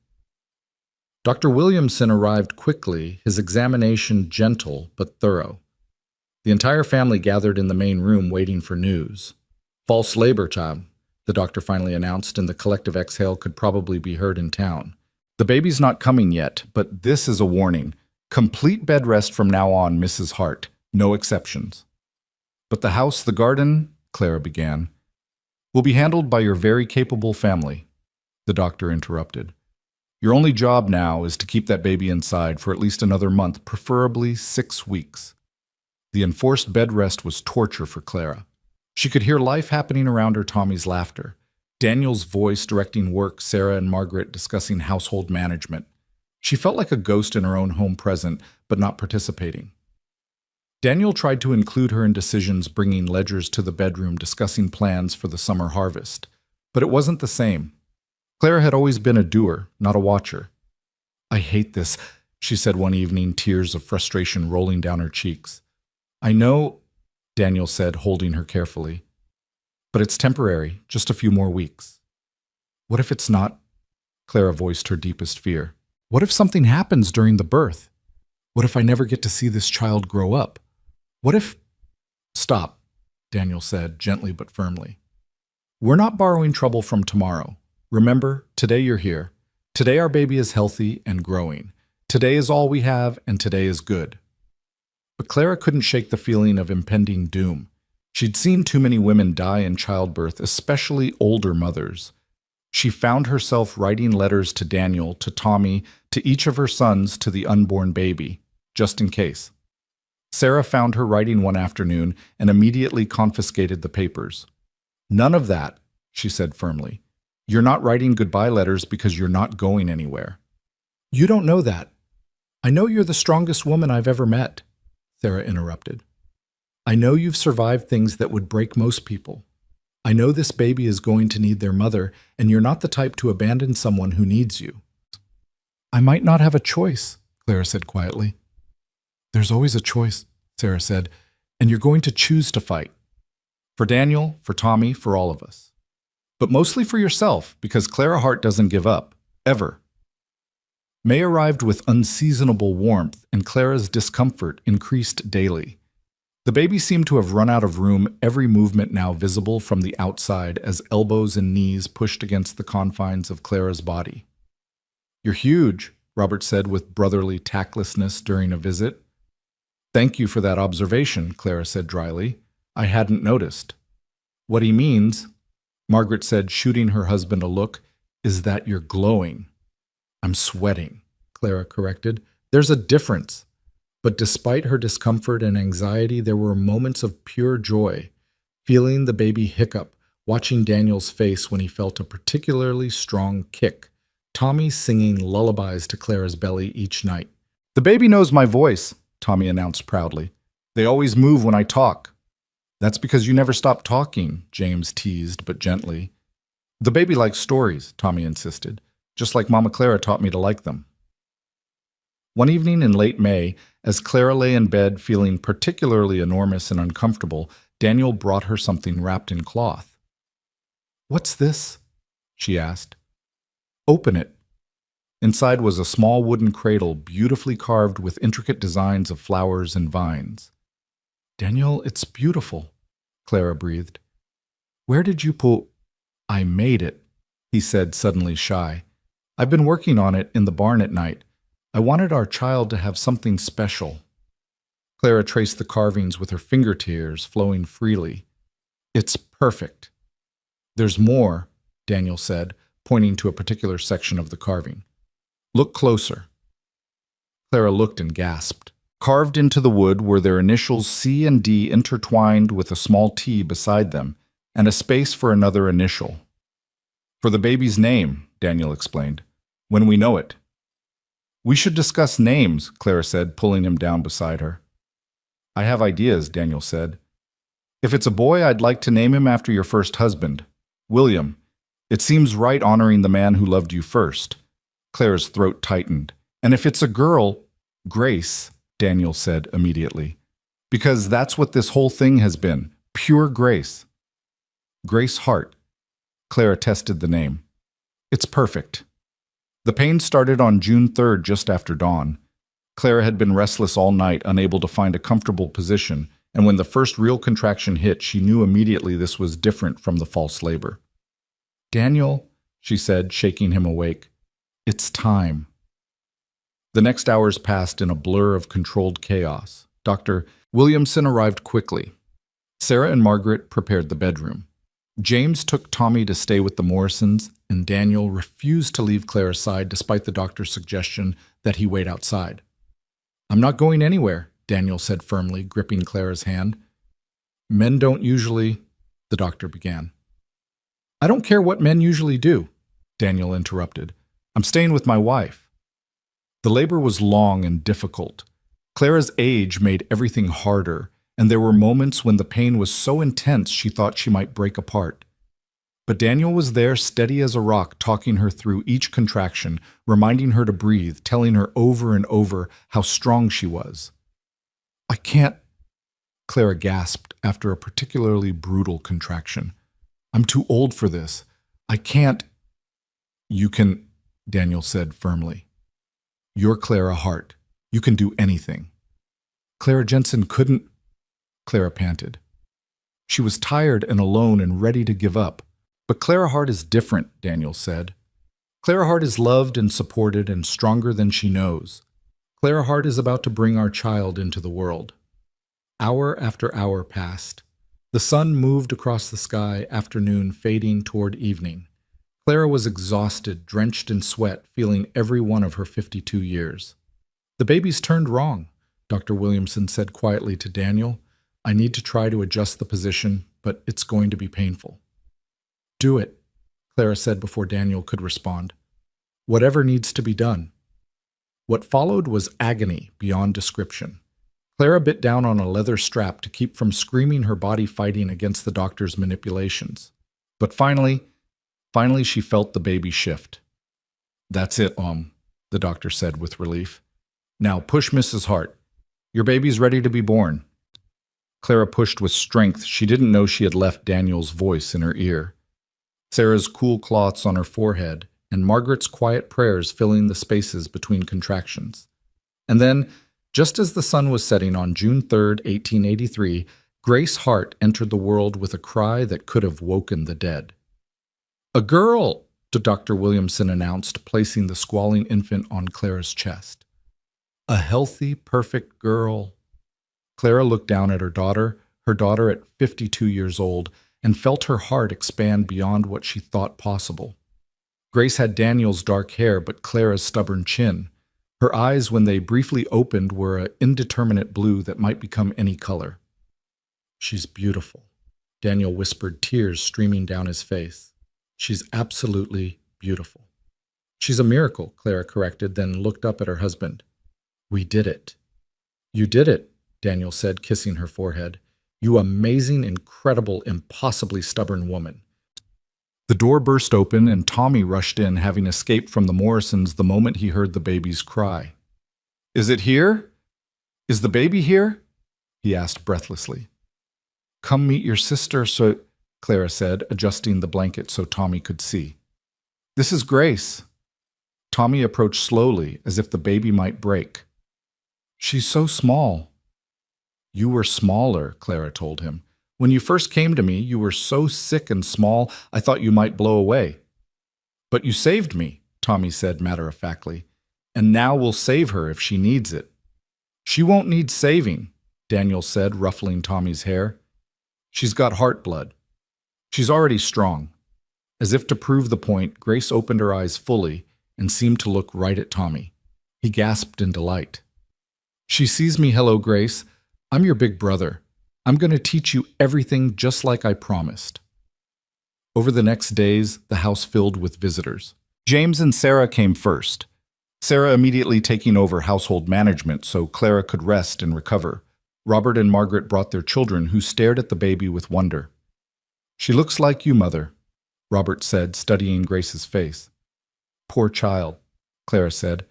Dr. Williamson arrived quickly, his examination gentle but thorough. The entire family gathered in the main room waiting for news. "False labor, child," the doctor finally announced, and the collective exhale could probably be heard in town. "The baby's not coming yet, but this is a warning. Complete bed rest from now on, Mrs. Hart. No exceptions." "But the house, the garden," Clara began, "will be handled by your very capable family," the doctor interrupted. "Your only job now is to keep that baby inside for at least another month, preferably 6 weeks." The enforced bed rest was torture for Clara. She could hear life happening around her, Tommy's laughter, Daniel's voice directing work, Sarah and Margaret discussing household management. She felt like a ghost in her own home, present, but not participating. Daniel tried to include her in decisions, bringing ledgers to the bedroom, discussing plans for the summer harvest. But it wasn't the same. Clara had always been a doer, not a watcher. "I hate this," she said one evening, tears of frustration rolling down her cheeks. "I know," Daniel said, holding her carefully. "But it's temporary, just a few more weeks." "What if it's not?" Clara voiced her deepest fear. "What if something happens during the birth? What if I never get to see this child grow up? What if—" "Stop," Daniel said, gently but firmly. "We're not borrowing trouble from tomorrow. Remember, today you're here. Today our baby is healthy and growing. Today is all we have, and today is good." But Clara couldn't shake the feeling of impending doom. She'd seen too many women die in childbirth, especially older mothers. She found herself writing letters to Daniel, to Tommy, to each of her sons, to the unborn baby, just in case. Sarah found her writing one afternoon and immediately confiscated the papers. "None of that," she said firmly. "You're not writing goodbye letters because you're not going anywhere." "You don't know that. I know you're the strongest woman I've ever met," Sarah interrupted. "I know you've survived things that would break most people. I know this baby is going to need their mother, and you're not the type to abandon someone who needs you." "I might not have a choice," Clara said quietly. "There's always a choice," Sarah said, "and you're going to choose to fight. For Daniel, for Tommy, for all of us. But mostly for yourself, because Clara Hart doesn't give up, ever." May arrived with unseasonable warmth, and Clara's discomfort increased daily. The baby seemed to have run out of room, every movement now visible from the outside as elbows and knees pushed against the confines of Clara's body. "You're huge," Robert said with brotherly tactlessness during a visit. Thank you for that observation, Clara said dryly. I hadn't noticed. What he means, Margaret said, shooting her husband a look, is that you're glowing. I'm sweating, Clara corrected. There's a difference. But despite her discomfort and anxiety, there were moments of pure joy. Feeling the baby hiccup, watching Daniel's face when he felt a particularly strong kick, Tommy singing lullabies to Clara's belly each night. The baby knows my voice, Tommy announced proudly. They always move when I talk. That's because you never stop talking, James teased, but gently. The baby likes stories, Tommy insisted, just like Mama Clara taught me to like them. One evening in late May, as Clara lay in bed feeling particularly enormous and uncomfortable, Daniel brought her something wrapped in cloth. What's this? She asked. Open it. Inside was a small wooden cradle beautifully carved with intricate designs of flowers and vines. Daniel, it's beautiful, Clara breathed. Where did you pull? I made it, he said, suddenly shy. I've been working on it in the barn at night. I wanted our child to have something special. Clara traced the carvings with her finger tears flowing freely. It's perfect. There's more, Daniel said, pointing to a particular section of the carving. Look closer. Clara looked and gasped. Carved into the wood were their initials C and D intertwined with a small T beside them, and a space for another initial. For the baby's name, Daniel explained, when we know it. We should discuss names, Clara said, pulling him down beside her. I have ideas, Daniel said. If it's a boy, I'd like to name him after your first husband, William. It seems right honoring the man who loved you first. Clara's throat tightened. And if it's a girl, Grace, Daniel said immediately. Because that's what this whole thing has been, pure grace. Grace Hart. Clara tested the name. It's perfect. The pain started on June 3rd, just after dawn. Clara had been restless all night, unable to find a comfortable position, and when the first real contraction hit, she knew immediately this was different from the false labor. Daniel, she said, shaking him awake, it's time. The next hours passed in a blur of controlled chaos. Dr. Williamson arrived quickly. Sarah and Margaret prepared the bedroom. James took Tommy to stay with the Morrisons, and Daniel refused to leave Clara's side despite the doctor's suggestion that he wait outside. I'm not going anywhere, Daniel said firmly, gripping Clara's hand. Men don't usually, the doctor began. I don't care what men usually do, Daniel interrupted. I'm staying with my wife. The labor was long and difficult. Clara's age made everything harder, and there were moments when the pain was so intense she thought she might break apart. But Daniel was there, steady as a rock, talking her through each contraction, reminding her to breathe, telling her over and over how strong she was. I can't, Clara gasped after a particularly brutal contraction. I'm too old for this. I can't. You can, Daniel said firmly. You're Clara Hart. You can do anything. Clara Jensen couldn't, Clara panted. She was tired and alone and ready to give up. But Clara Hart is different, Daniel said. Clara Hart is loved and supported and stronger than she knows. Clara Hart is about to bring our child into the world. Hour after hour passed. The sun moved across the sky, afternoon fading toward evening. Clara was exhausted, drenched in sweat, feeling every one of her 52 years. The baby's turned wrong, Dr. Williamson said quietly to Daniel. I need to try to adjust the position, but it's going to be painful. Do it, Clara said before Daniel could respond. Whatever needs to be done. What followed was agony beyond description. Clara bit down on a leather strap to keep from screaming, her body fighting against the doctor's manipulations. But finally she felt the baby shift. That's it, the doctor said with relief. Now push Mrs. Hart. Your baby's ready to be born. Clara pushed with strength. She didn't know she had left Daniel's voice in her ear. Sarah's cool cloths on her forehead, and Margaret's quiet prayers filling the spaces between contractions. And then, just as the sun was setting on June 3rd, 1883, Grace Hart entered the world with a cry that could have woken the dead. A girl! Dr. Williamson announced, placing the squalling infant on Clara's chest. A healthy, perfect girl. Clara looked down at her daughter at 52 years old, and felt her heart expand beyond what she thought possible. Grace had Daniel's dark hair, but Clara's stubborn chin. Her eyes, when they briefly opened, were an indeterminate blue that might become any color. She's beautiful, Daniel whispered, tears streaming down his face. She's absolutely beautiful. She's a miracle, Clara corrected, then looked up at her husband. We did it. You did it, Daniel said, kissing her forehead. You amazing, incredible, impossibly stubborn woman. The door burst open and Tommy rushed in, having escaped from the Morrisons the moment he heard the baby's cry. Is it here? Is the baby here? He asked breathlessly. Come meet your sister, Clara said, adjusting the blanket so Tommy could see. This is Grace. Tommy approached slowly, as if the baby might break. She's so small. You were smaller, Clara told him. When you first came to me, you were so sick and small, I thought you might blow away. But you saved me, Tommy said matter-of-factly, and now we'll save her if she needs it. She won't need saving, Daniel said, ruffling Tommy's hair. She's got heart blood. She's already strong. As if to prove the point, Grace opened her eyes fully and seemed to look right at Tommy. He gasped in delight. She sees me. Hello, Grace. I'm your big brother. I'm going to teach you everything just like I promised. Over the next days, the house filled with visitors. James and Sarah came first. Sarah immediately taking over household management so Clara could rest and recover. Robert and Margaret brought their children, who stared at the baby with wonder. She looks like you, Mother, Robert said, studying Grace's face. Poor child, Clara said,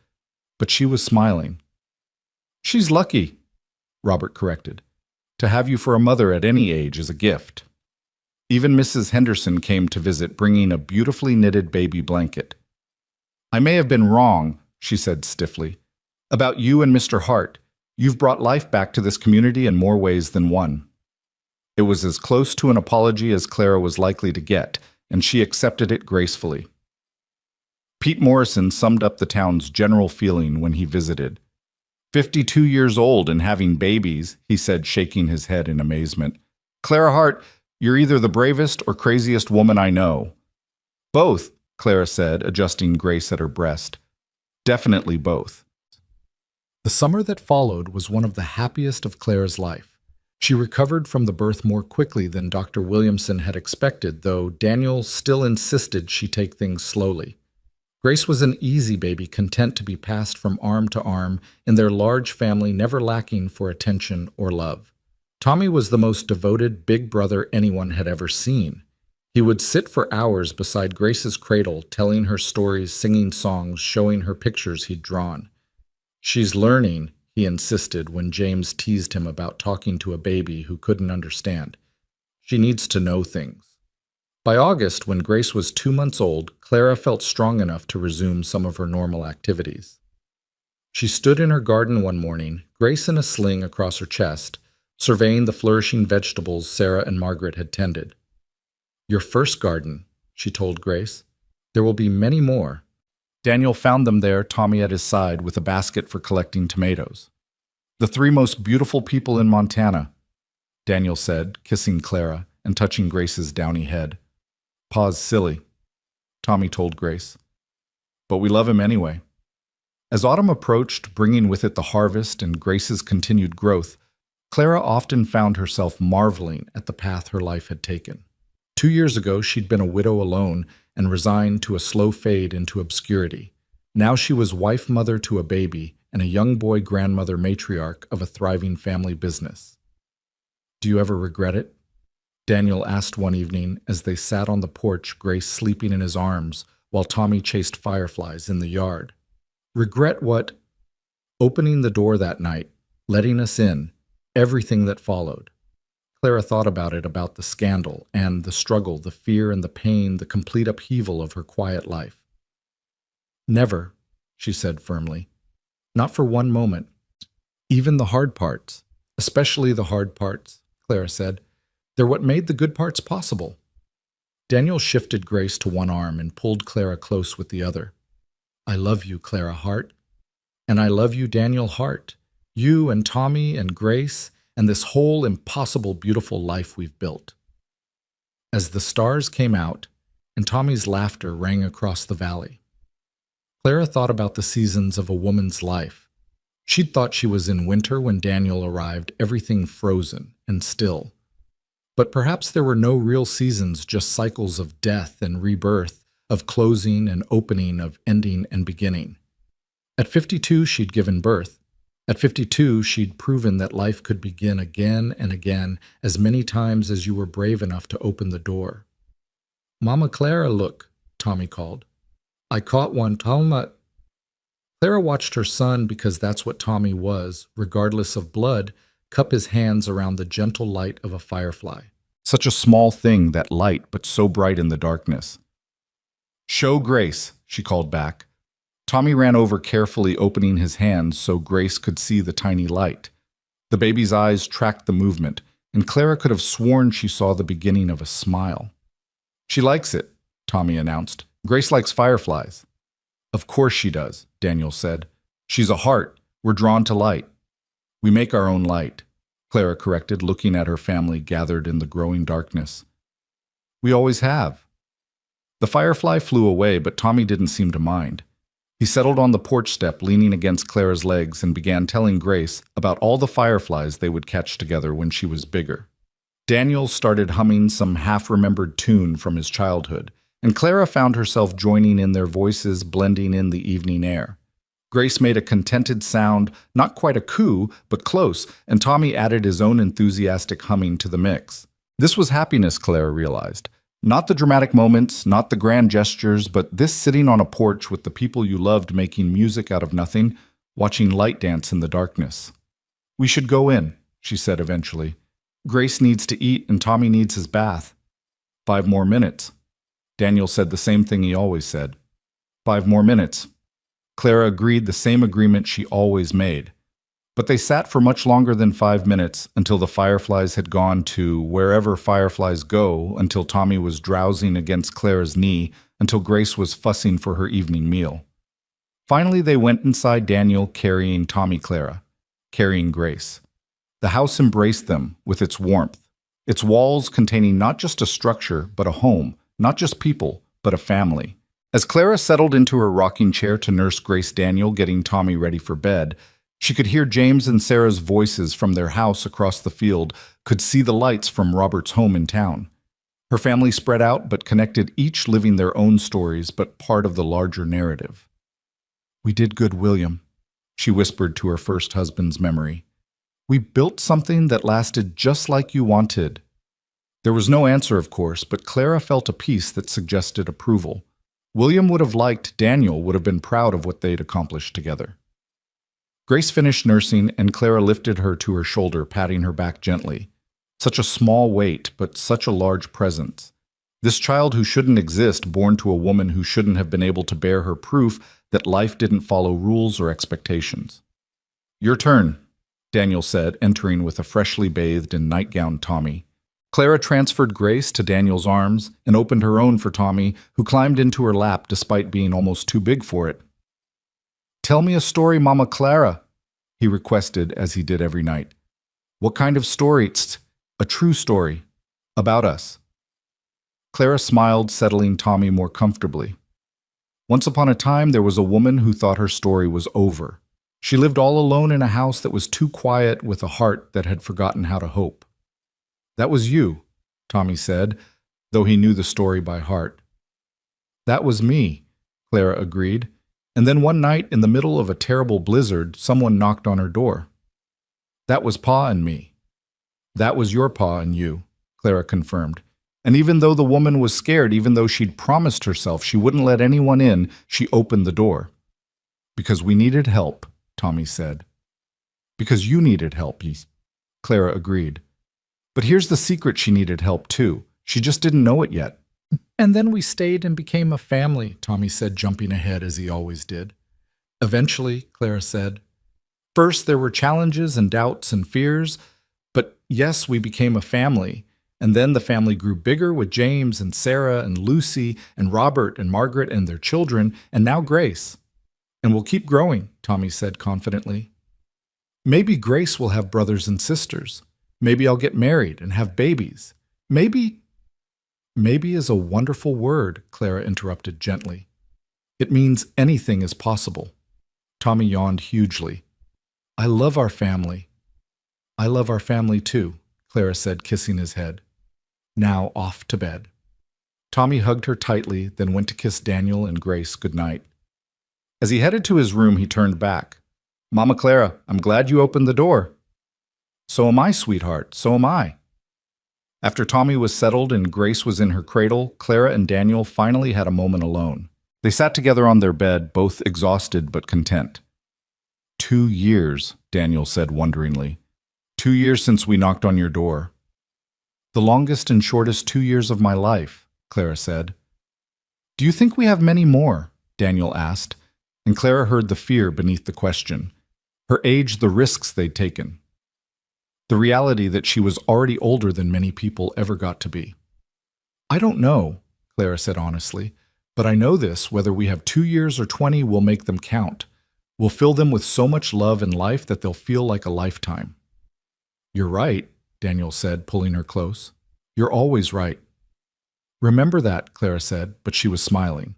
but she was smiling. She's lucky, Robert corrected. To have you for a mother at any age is a gift. Even Mrs. Henderson came to visit, bringing a beautifully knitted baby blanket. I may have been wrong, she said stiffly, about you and Mr. Hart. You've brought life back to this community in more ways than one. It was as close to an apology as Clara was likely to get, and she accepted it gracefully. Pete Morrison summed up the town's general feeling when he visited. 52 years old and having babies, he said, shaking his head in amazement. Clara Hart, you're either the bravest or craziest woman I know. Both, Clara said, adjusting Grace at her breast. Definitely both. The summer that followed was one of the happiest of Clara's life. She recovered from the birth more quickly than Dr. Williamson had expected, though Daniel still insisted she take things slowly. Grace was an easy baby, content to be passed from arm to arm in their large family, never lacking for attention or love. Tommy was the most devoted big brother anyone had ever seen. He would sit for hours beside Grace's cradle, telling her stories, singing songs, showing her pictures he'd drawn. She's learning, he insisted when James teased him about talking to a baby who couldn't understand. She needs to know things. By August, when Grace was 2 months old, Clara felt strong enough to resume some of her normal activities. She stood in her garden one morning, Grace in a sling across her chest, surveying the flourishing vegetables Sarah and Margaret had tended. Your first garden, she told Grace. There will be many more. Daniel found them there, Tommy at his side, with a basket for collecting tomatoes. The 3 most beautiful people in Montana, Daniel said, kissing Clara and touching Grace's downy head. Pa's silly, Tommy told Grace. But we love him anyway. As autumn approached, bringing with it the harvest and Grace's continued growth, Clara often found herself marveling at the path her life had taken. 2 years ago, she'd been a widow alone and resigned to a slow fade into obscurity. Now she was wife-mother to a baby and a young boy grandmother matriarch of a thriving family business. Do you ever regret it? Daniel asked one evening as they sat on the porch, Grace sleeping in his arms while Tommy chased fireflies in the yard. Regret what? Opening the door that night, letting us in, everything that followed. Clara thought about it, about the scandal and the struggle, the fear and the pain, the complete upheaval of her quiet life. Never, she said firmly. Not for one moment. Even the hard parts, especially the hard parts, Clara said. They're what made the good parts possible. Daniel shifted Grace to one arm and pulled Clara close with the other. I love you, Clara Hart. And I love you, Daniel Hart. You and Tommy and Grace and this whole impossible, beautiful life we've built. As the stars came out and Tommy's laughter rang across the valley, Clara thought about the seasons of a woman's life. She'd thought she was in winter when Daniel arrived, everything frozen and still. But perhaps there were no real seasons, just cycles of death and rebirth, of closing and opening, of ending and beginning. At 52, she'd given birth. At 52, she'd proven that life could begin again and again, as many times as you were brave enough to open the door. Mama Clara, look, Tommy called. I caught one, Talma. Clara watched her son, because that's what Tommy was, regardless of blood, cup his hands around the gentle light of a firefly. Such a small thing, that light, but so bright in the darkness. Show Grace, she called back. Tommy ran over, carefully opening his hands so Grace could see the tiny light. The baby's eyes tracked the movement, and Clara could have sworn she saw the beginning of a smile. She likes it, Tommy announced. Grace likes fireflies. Of course she does, Daniel said. She's a heart. We're drawn to light. We make our own light, Clara corrected, looking at her family gathered in the growing darkness. We always have. The firefly flew away, but Tommy didn't seem to mind. He settled on the porch step, leaning against Clara's legs, and began telling Grace about all the fireflies they would catch together when she was bigger. Daniel started humming some half-remembered tune from his childhood, and Clara found herself joining in their voices, blending in the evening air. Grace made a contented sound, not quite a coo, but close, and Tommy added his own enthusiastic humming to the mix. This was happiness, Clara realized. Not the dramatic moments, not the grand gestures, but this sitting on a porch with the people you loved making music out of nothing, watching light dance in the darkness. We should go in, she said eventually. Grace needs to eat and Tommy needs his bath. 5 more minutes. Daniel said the same thing he always said. 5 more minutes. Clara agreed, the same agreement she always made. But they sat for much longer than 5 minutes, until the fireflies had gone to wherever fireflies go, until Tommy was drowsing against Clara's knee, until Grace was fussing for her evening meal. Finally, they went inside Daniel, carrying Clara, carrying Grace. The house embraced them with its warmth, its walls containing not just a structure, but a home, not just people, but a family. As Clara settled into her rocking chair to nurse Grace Daniel, getting Tommy ready for bed, she could hear James and Sarah's voices from their house across the field, could see the lights from Robert's home in town. Her family spread out but connected, each living their own stories but part of the larger narrative. We did good, William, she whispered to her first husband's memory. We built something that lasted just like you wanted. There was no answer, of course, but Clara felt a peace that suggested approval. William would have liked, Daniel would have been proud of what they'd accomplished together. Grace finished nursing, and Clara lifted her to her shoulder, patting her back gently. Such a small weight, but such a large presence. This child who shouldn't exist, born to a woman who shouldn't have been able to bear her proof that life didn't follow rules or expectations. Your turn, Daniel said, entering with a freshly bathed and nightgowned Tommy. Clara transferred Grace to Daniel's arms and opened her own for Tommy, who climbed into her lap despite being almost too big for it. Tell me a story, Mama Clara, he requested as he did every night. What kind of story? A true story. About us. Clara smiled, settling Tommy more comfortably. Once upon a time, there was a woman who thought her story was over. She lived all alone in a house that was too quiet, with a heart that had forgotten how to hope. That was you, Tommy said, though he knew the story by heart. That was me, Clara agreed. And then one night, in the middle of a terrible blizzard, someone knocked on her door. That was Pa and me. That was your Pa and you, Clara confirmed. And even though the woman was scared, even though she'd promised herself she wouldn't let anyone in, she opened the door. Because we needed help, Tommy said. Because you needed help, Clara agreed. But here's the secret, she needed help too. She just didn't know it yet. And then we stayed and became a family, Tommy said, jumping ahead as he always did. Eventually, Clara said, first there were challenges and doubts and fears, but yes, we became a family. And then the family grew bigger with James and Sarah and Lucy and Robert and Margaret and their children, and now Grace. And we'll keep growing, Tommy said confidently. Maybe Grace will have brothers and sisters. Maybe I'll get married and have babies. Maybe is a wonderful word, Clara interrupted gently. It means anything is possible. Tommy yawned hugely. I love our family. I love our family too, Clara said, kissing his head. Now off to bed. Tommy hugged her tightly, then went to kiss Daniel and Grace goodnight. As he headed to his room, he turned back. Mama Clara, I'm glad you opened the door. So am I, sweetheart, so am I. After Tommy was settled and Grace was in her cradle, Clara and Daniel finally had a moment alone. They sat together on their bed, both exhausted but content. 2 years, Daniel said wonderingly. 2 years since we knocked on your door. The longest and shortest 2 years of my life, Clara said. Do you think we have many more? Daniel asked, and Clara heard the fear beneath the question. Her age, the risks they'd taken. The reality that she was already older than many people ever got to be. I don't know, Clara said honestly, but I know this, whether we have 2 years or 20, we'll make them count. We'll fill them with so much love and life that they'll feel like a lifetime. You're right, Daniel said, pulling her close. You're always right. Remember that, Clara said, but she was smiling.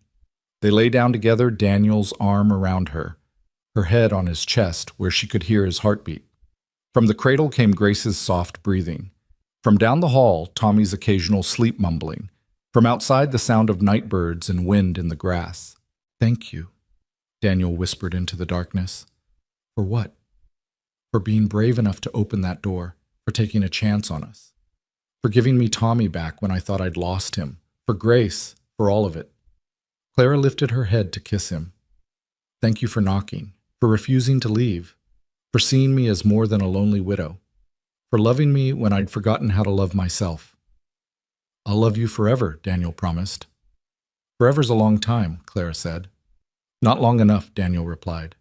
They lay down together, Daniel's arm around her head on his chest where she could hear his heartbeat. From the cradle came Grace's soft breathing. From down the hall, Tommy's occasional sleep mumbling. From outside, the sound of night birds and wind in the grass. Thank you, Daniel whispered into the darkness. For what? For being brave enough to open that door, for taking a chance on us. For giving me Tommy back when I thought I'd lost him. For Grace, for all of it. Clara lifted her head to kiss him. Thank you for knocking, for refusing to leave, for seeing me as more than a lonely widow, for loving me when I'd forgotten how to love myself. I'll love you forever, Daniel promised. Forever's a long time, Clara said. Not long enough, Daniel replied.